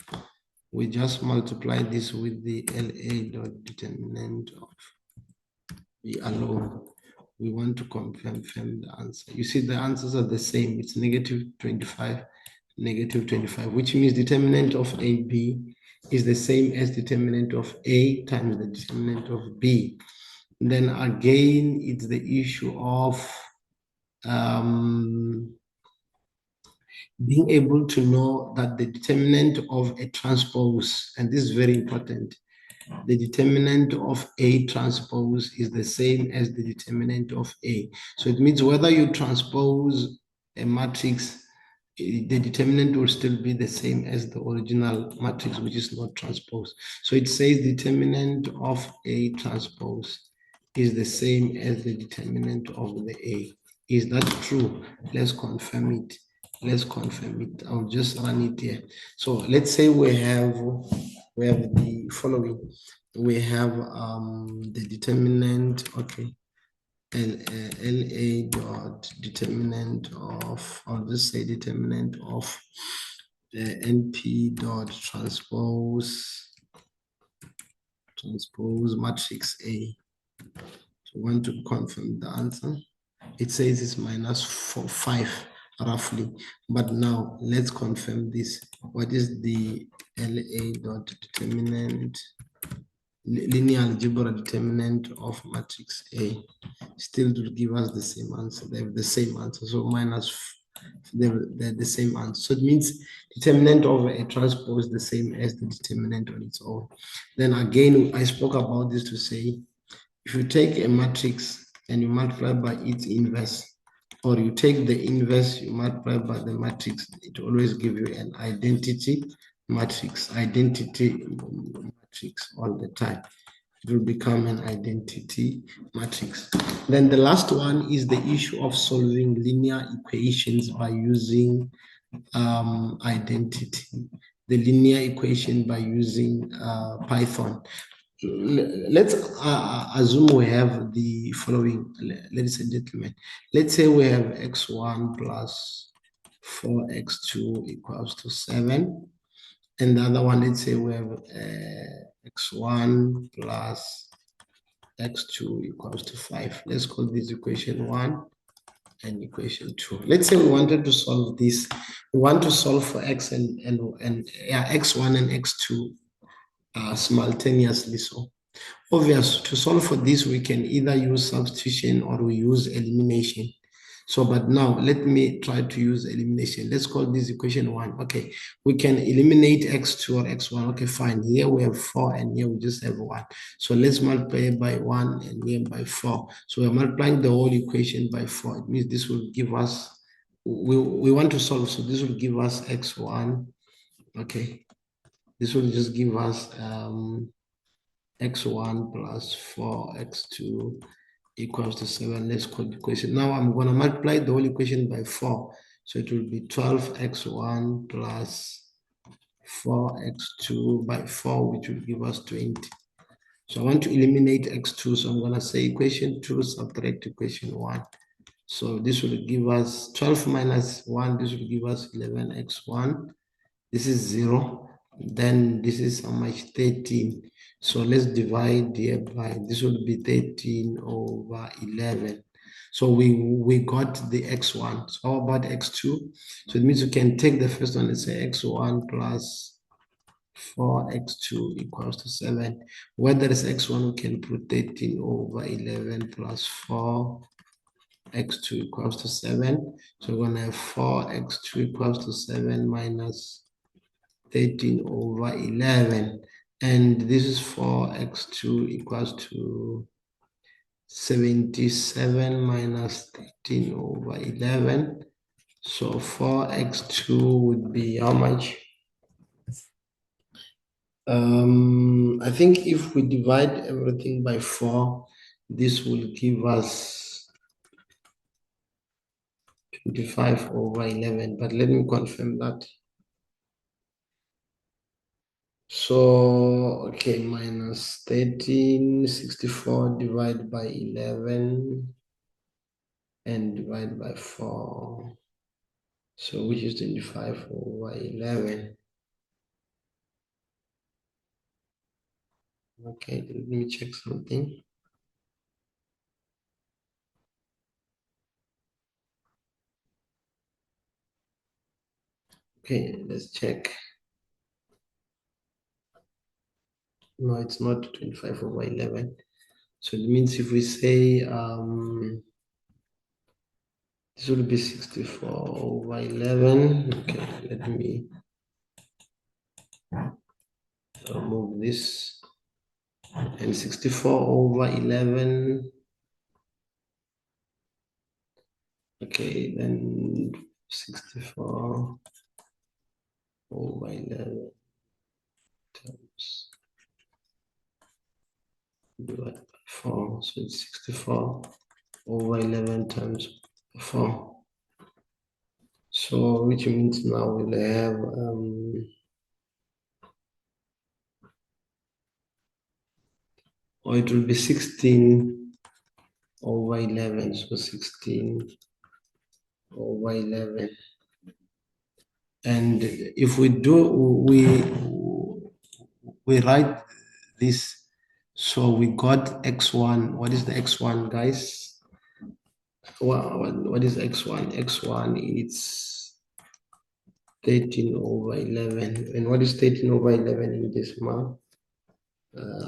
We just multiply this with the LA dot determinant of we allow. We want to confirm the answer. You see, the answers are the same. It's negative 25, negative 25, which means determinant of AB is the same as determinant of A times the determinant of B. Then again, it's the issue of being able to know that the determinant of a transpose, and this is very important, the determinant of A transpose is the same as the determinant of A. So it means whether you transpose a matrix, the determinant will still be the same as the original matrix, which is not transposed. So it says determinant of A transpose is the same as the determinant of the A. Is that true? Let's confirm it. Let's confirm it. I'll just run it here. So let's say we have the following. We have the determinant, okay, LA dot determinant of, I'll just say determinant of NP dot transpose matrix A. So I want to confirm the answer. It says it's minus 5 roughly, but now let's confirm this. What is the LA dot determinant, linear algebra determinant of matrix A? Still to give us the same answer. They have the same answer. So minus, they're the same answer. So it means determinant of a transpose is the same as the determinant on its own. Then again, I spoke about this to say, if you take a matrix and you multiply by its inverse, or you take the inverse, you multiply by the matrix, it always gives you an identity matrix all the time. It will become an identity matrix. Then the last one is the issue of solving linear equations by using identity, the linear equation by using Python. Let's assume we have the following, ladies and gentlemen. Let's say we have x1 plus 4x2 equals to 7. And the other one, let's say we have x1 plus x2 equals to 5. Let's call this equation 1 and equation 2. Let's say we wanted to solve this. We want to solve for x and x1 and x2 simultaneously. So obvious, to solve for this, we can either use substitution or we use elimination. So, but now let me try to use elimination. Let's call this equation 1. Okay, we can eliminate x2 or x1. Okay, fine. Here we have 4 and here we just have 1. So let's multiply by 1 and here by 4. So we're multiplying the whole equation by 4. It means this will give us, we want to solve, so this will give us x1. Okay, this will just give us x1 plus 4x2 equals to 7. Let's call the equation. Now I'm going to multiply the whole equation by 4. So it will be 12x1 plus 4x2 by 4, which will give us 20. So I want to eliminate x2. So I'm going to say equation 2 subtract equation 1. So this will give us 12 minus 1. This will give us 11x1. This is 0. Then this is how much? 13. So let's divide here by, this will be 13 over 11. So we got the x1. So how about x2? So it means you can take the first one and say x1 plus 4x2 equals to 7. Where there is x1, we can put 13 over 11 plus 4 x2 equals to 7. So we're going to have 4x2 equals to 7 minus 13 over 11. And this is 4x2 equals to 77 minus 13 over 11. So 4x2 would be how much? I think if we divide everything by 4, this will give us 25 over 11. But let me confirm that. So, okay, minus 13, 64 divided by 11 and divided by 4. So, which is 25 over 11. Okay, let me check something. Okay, let's check. No, it's not 25 over 11. So it means if we say this will be 64 over 11. Okay, let me remove this. And 64 over 11. Okay, then 64 over 11 times divided by 4. So it's 64 over 11 times 4. So which means now we'll have or it will be 16 over 11. So 16 over 11. And if we do, we write this. So we got x1. What is the x1, guys? What is x1? X1 is 13 over 11. And what is 13 over 11 in this math?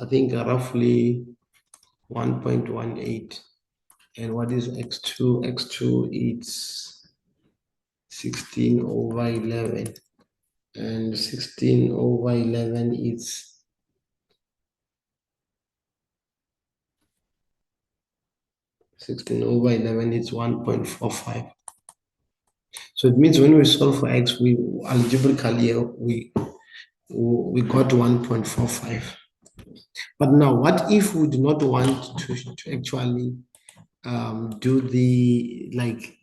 I think roughly 1.18. And what is x2? X2 is 16 over 11. And 16 over 11 is 16 over 11 is 1.45. So it means when we solve for x, we algebraically we got 1.45. But now, what if we do not want to actually do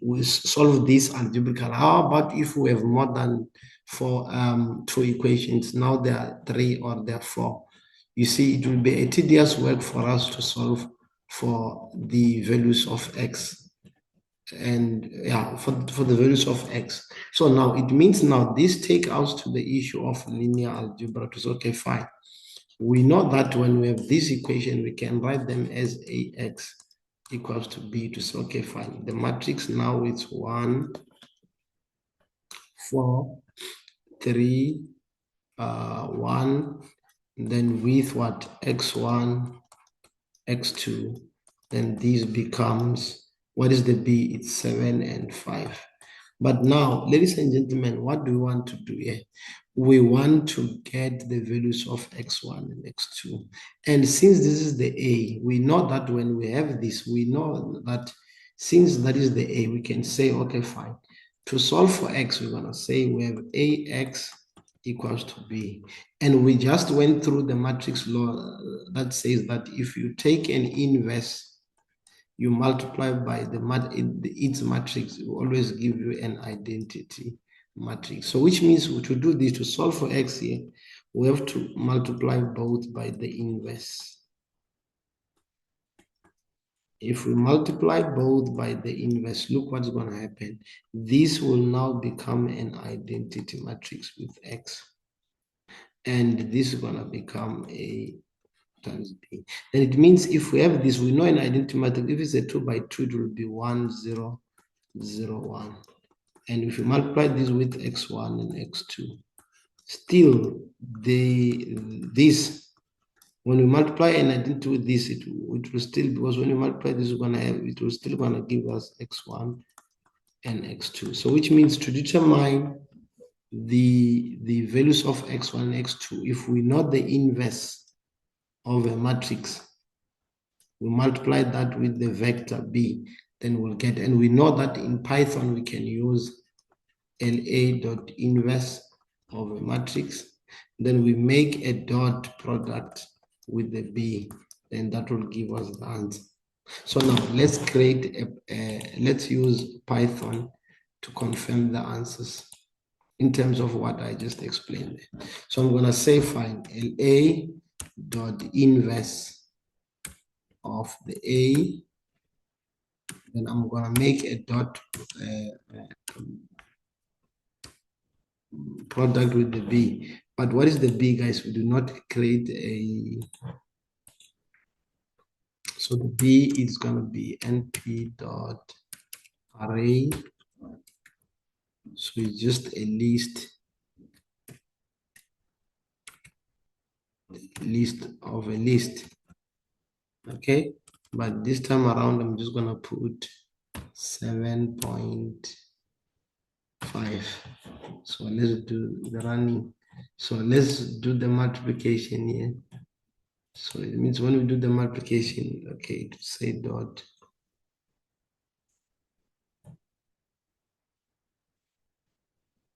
we solve this algebraically? How about if we have more than two equations? Now there are three or there are four. You see, it will be a tedious work for us to solve for the values of x. And yeah, for the values of x. So now it means now this takes us to the issue of linear algebra to say, okay, fine. We know that when we have this equation, we can write them as ax equals to b to say, okay, fine. The matrix now is 1, 4, 3, 1, then with what? X1, X2, then this becomes, what is the b? It's 7 and 5. But now, ladies and gentlemen, what do we want to do here? We want to get the values of x1 and x2. And since this is the a, we know that when we have this, we know that since that is the a, we can say, okay, fine. To solve for x, we're going to say we have ax equals to b. And we just went through the matrix law that says that if you take an inverse, you multiply by its matrix, it will always give you an identity matrix. So which means to do this, to solve for x here, we have to multiply both by the inverse. If we multiply both by the inverse, look what's going to happen. This will now become an identity matrix with x. And this is going to become a times b. Then it means if we have this, we know an identity matrix. If it's a 2 by 2, it will be 1, 0, 0, 1. And if you multiply this with x1 and x2, still when we multiply an identity with this, it will still, because when you multiply this, it will still gonna give us x1 and x2. So which means to determine the values of x1 and x2, if we know the inverse of a matrix, we multiply that with the vector b, then we'll get, and we know that in Python we can use LA dot inverse of a matrix. Then we make a dot product with the b, then that will give us the answer. So now let's create let's use Python to confirm the answers in terms of what I just explained. So I'm gonna say fine, LA dot inverse of the A, then I'm gonna make a dot product with the B. But what is the B, guys? We do not create a, so the B is gonna be np dot array. So it's just a list list of a list. Okay, but this time around I'm just gonna put 7.5. So let's do the running. So let's do the multiplication here. So it means when we do the multiplication, okay, to say dot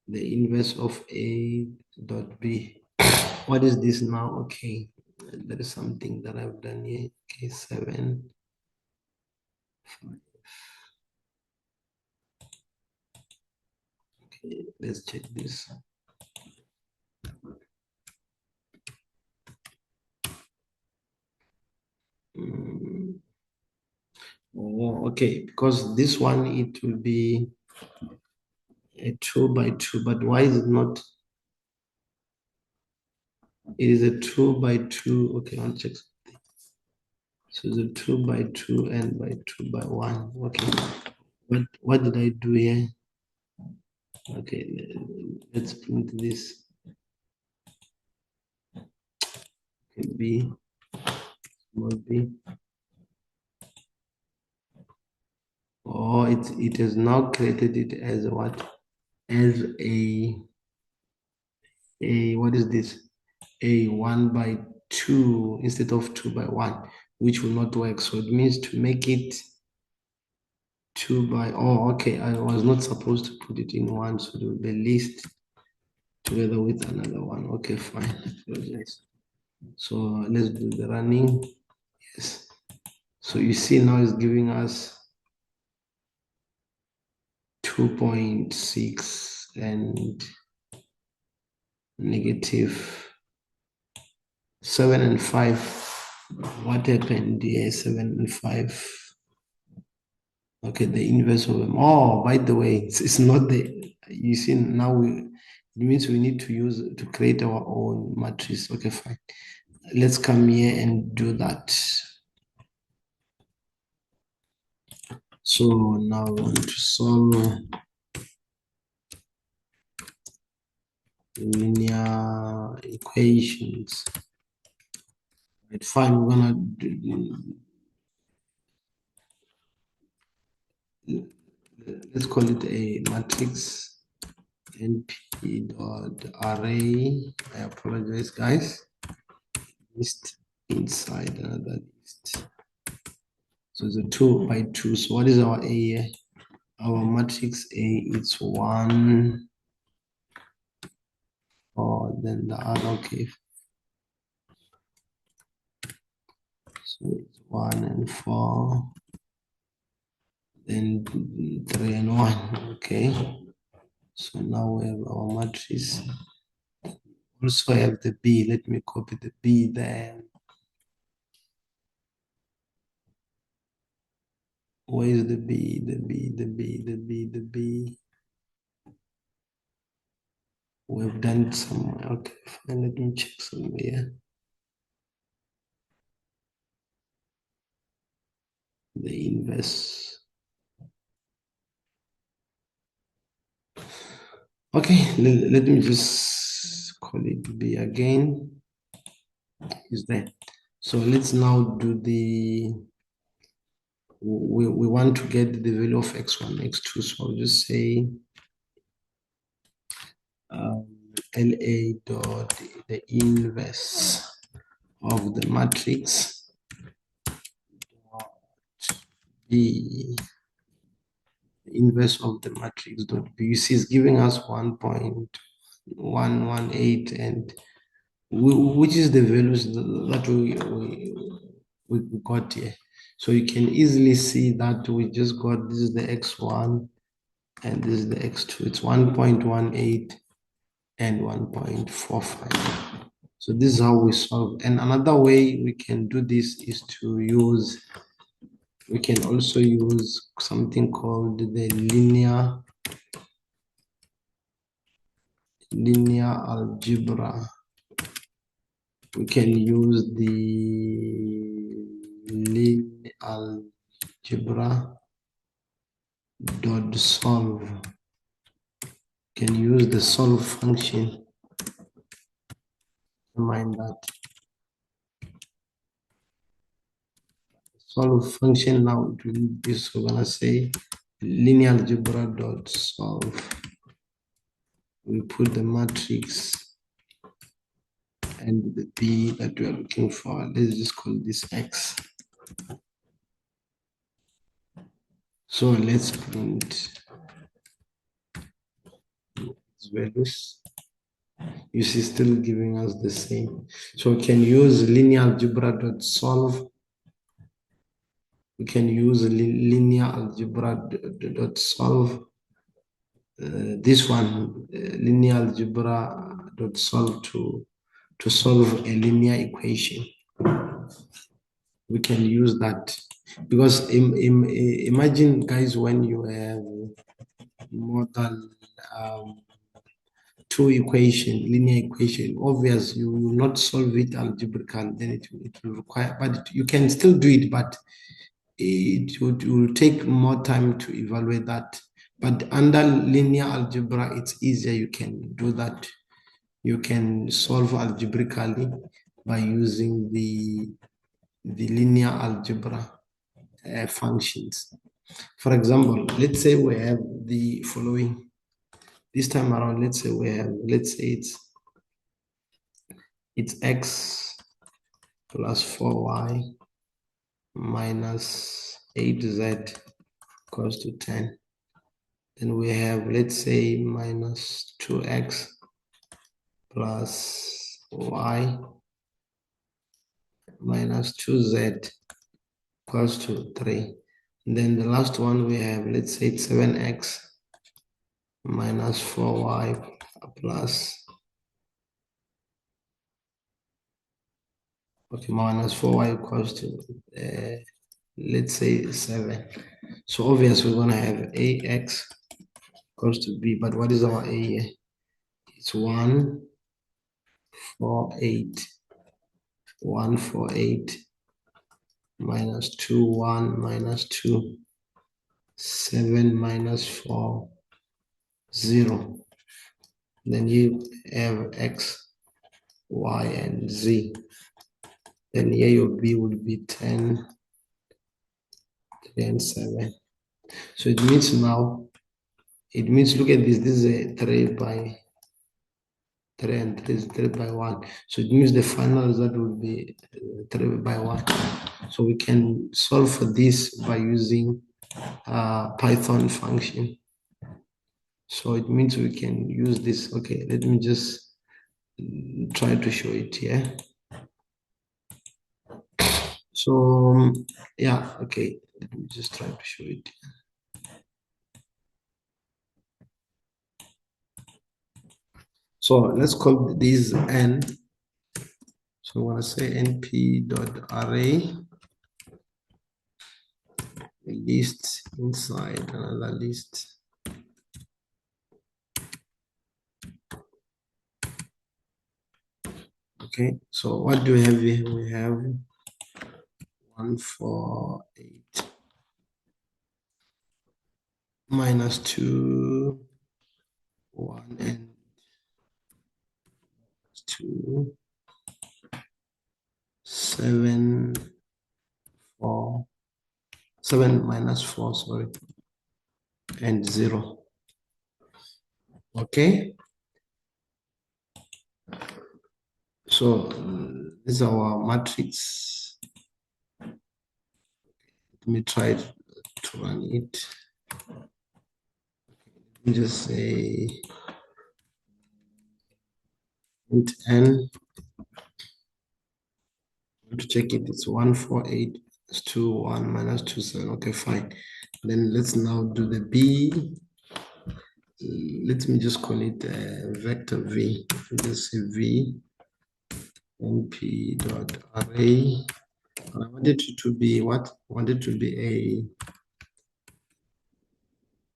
the inverse of A dot B. What is this now? Okay, there is something that I've done here. Okay, 7, 5. Okay, let's check this. Oh, okay, because this one, it will be a 2 by 2, but why is it not? It is a 2 by 2. Okay, I'll check. So the 2 by 2 and by 2 by 1. Okay, what did I do here? Okay, let's print this. Okay, B, small b. Oh, it has now created it as what? As what is this? A 1 by 2 instead of 2 by 1, which will not work. So it means to make it 2 by, oh, okay, I was not supposed to put it in one, so the list together with another one. Okay, fine. So let's do the running. Yes. So you see now it's giving us 2.6 and negative 7 and 5. What happened here? 7 and 5. Okay, the inverse of them. Oh, by the way, it's not the, you see now it means we need to use to create our own matrix. Okay, fine. Let's come here and do that. So now we want to solve linear equations. Right, fine, we're gonna do, let's call it a matrix np dot array. I apologize, guys. List inside another list. So it's a 2 by 2. So what is our A here? Our matrix A, it's 1. Oh, then the other, okay. So it's 1 and 4. Then 3 and 1. Okay. So now we have our matrix. Also have the B. Let me copy the B there. Where is the B? The B, the B, the B, the B. We've done it somewhere. Okay, fine. Let me check somewhere. The inverse. Okay, let me just call it B again. Is there? So let's now do the, we want to get the value of x1, x2. So I'll just say LA dot the inverse of the matrix dot B, the inverse of the matrix dot B. You see, it's giving us 1.118, and which is the values that we got here. So you can easily see that we just got, this is the x1 and this is the x2. It's 1.18 and 1.45. So this is how we solve. And another way we can do this is to use, we can also use something called the linear algebra. We can use the linear algebra dot solve. Can use the solve function. Mind that. solve function now, it will be this. We're gonna say linear algebra dot solve. We put the matrix and the p that we are looking for. Let's just call this x. So let's print its values. You see, still giving us the same. So we can use linear algebra dot solve. We can use linear algebra dot solve. This one, linear algebra dot solve to solve a linear equation. We can use that because imagine, guys, when you have more than two equation, linear equation, obvious you will not solve it algebraical, then it will require, but you can still do it, but it will take more time to evaluate that. But under linear algebra, it's easier. You can do that. You can solve algebraically by using the linear algebra functions. For example, let's say we have the following. This time around, let's say it's x plus 4y minus 8z equals to 10. Then we have, let's say, minus 2x plus y minus 2z equals to 3. And then the last one we have, let's say, it's 7x minus 4y plus, minus 4y equals to, let's say, 7. So obviously we're going to have ax equals to b, but what is our a here? It's 1, 4, 8. 1, 4, 8 minus 2, 1 minus 2, 7 minus 4, 0. Then you have x, y, and z. Then here your b will be 10, 3, and 7. So it means now, look at this, this is a 3 by 3 and 3 is 3 by 1. So it means the final result will be 3 by 1. So we can solve for this by using Python function. So it means we can use this. Okay, let me just try to show it here. So yeah, okay, let me just try to show it. So let's call this n. So I'm gonna say np.array list inside another list. Okay, so what do we have here? We have 1, 4, 8 minus 2, 1, and 2, 7, 4, 7 minus 4, sorry, and 0. Okay, so this is our matrix. Let me try to run it. Let me just say int n. To check it, it's 1, 4, 8 plus 2, 1 minus 2, 7. Okay, fine. Then let's now do the b. Let me just call it vector v. Just say v np dot array. I want it to be what? I want it to be a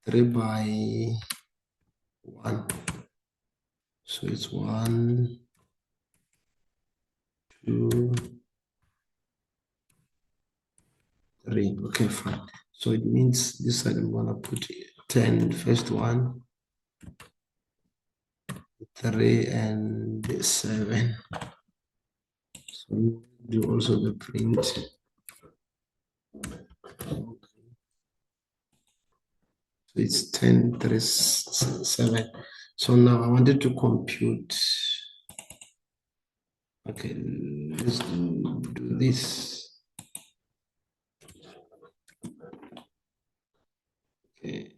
3 by 1. So it's 1, 2, 3. Okay, fine. So it means this side I'm gonna put 10, first one, 3, and 7. So do also the print. So it's 10, 3, 7. So now I wanted to compute. Okay, let's do this. Okay.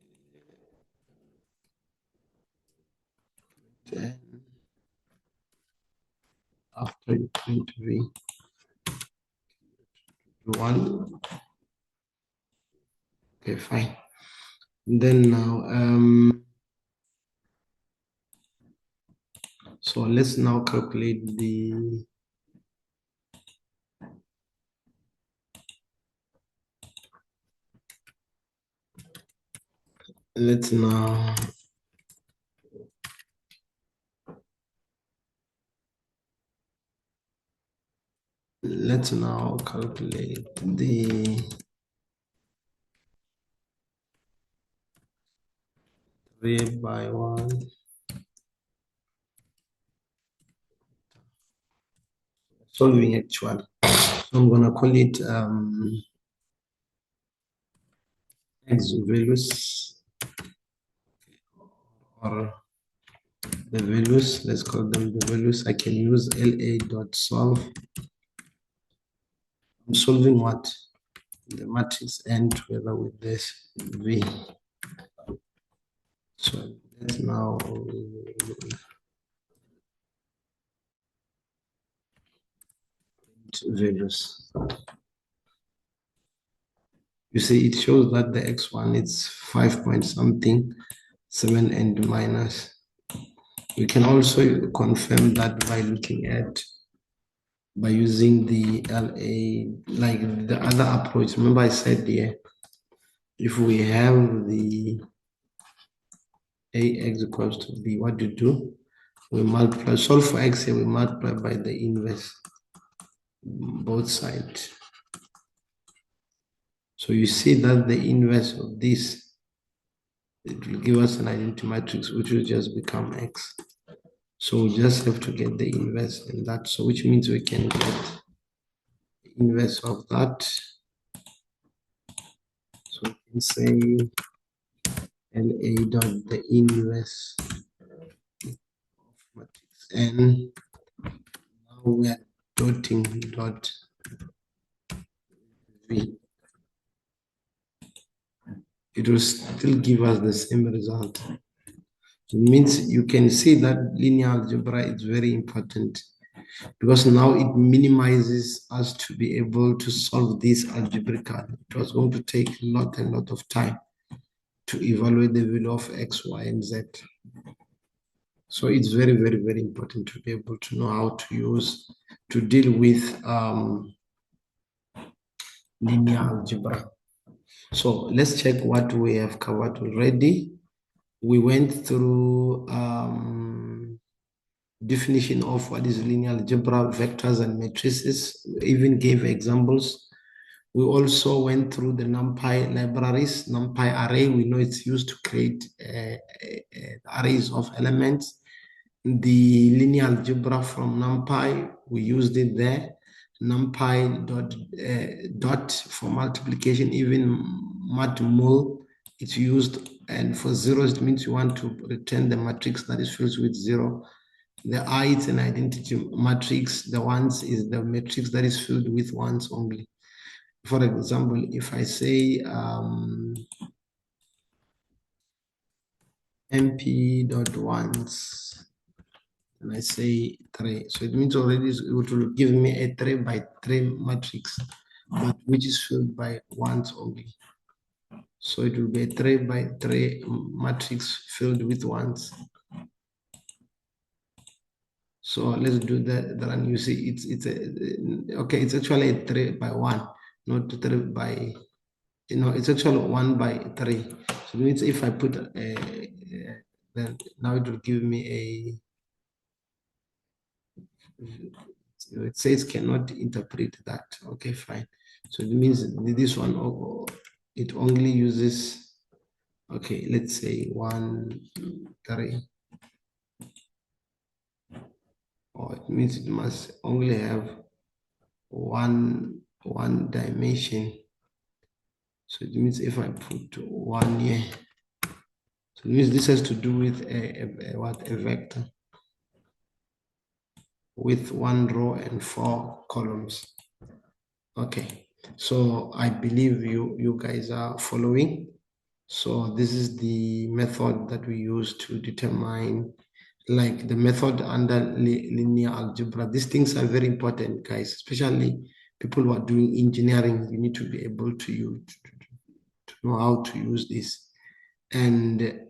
Then after you print V1, okay, fine. And then now, so let's now calculate the let's now calculate the 3 by 1 solving actual. So I'm gonna call it x values or the values. Let's call them the values. I can use LA dot solve. I'm solving what? The matrix n together with this V. So let's now values. You see, it shows that the x1 is 5 point something, 7 and minus. You can also confirm that by using the LA, like the other approach. Remember I said here, if we have the AX equals to B, what do? We multiply, solve for X here, we multiply by the inverse, both sides. So you see that the inverse of this, it will give us an identity matrix, which will just become X. So we just have to get the inverse in that. So which means we can get the inverse of that. So we can say LA dot the inverse of matrix N. Now we are dotting dot V. It will still give us the same result. It means you can see that linear algebra is very important because now it minimizes us to be able to solve this algebraically. It was going to take a lot of time to evaluate the value of X, Y, and Z. So it's very important to be able to know how to deal with linear algebra. So let's check what we have covered already. We went through definition of what is linear algebra, vectors and matrices, even gave examples. We also went through the numpy libraries, numpy array. We know it's used to create arrays of elements. The linear algebra from numpy, we used it there. Numpy dot for multiplication, even matmul, it's used. And for zeros, it means you want to return the matrix that is filled with 0. The I is an identity matrix. The ones is the matrix that is filled with ones only. For example, if I say mp dot ones, and I say 3, so it means already it will give me a 3 by 3 matrix, but which is filled by ones only. So it will be a 3 by 3 matrix filled with ones. So let's do that. Then you see it's actually a 3 by 1, not 3 by, it's actually 1 by 3. So it means if I put then now it will give me it says cannot interpret that. Okay, fine. So it means this one, it only uses, okay, let's say 1, 3. Or it means it must only have one dimension. So it means if I put 1 here, So this has to do with a vector with 1 row and 4 columns. Okay, so I believe you guys are following. So this is the method that we use to determine, like the method under linear algebra. These things are very important, guys, especially people who are doing engineering. You need to be able to know how to use this. And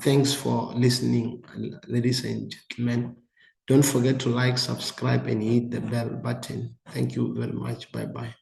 thanks for listening, ladies and gentlemen. Don't forget to like, subscribe, and hit the bell button. Thank you very much. Bye-bye.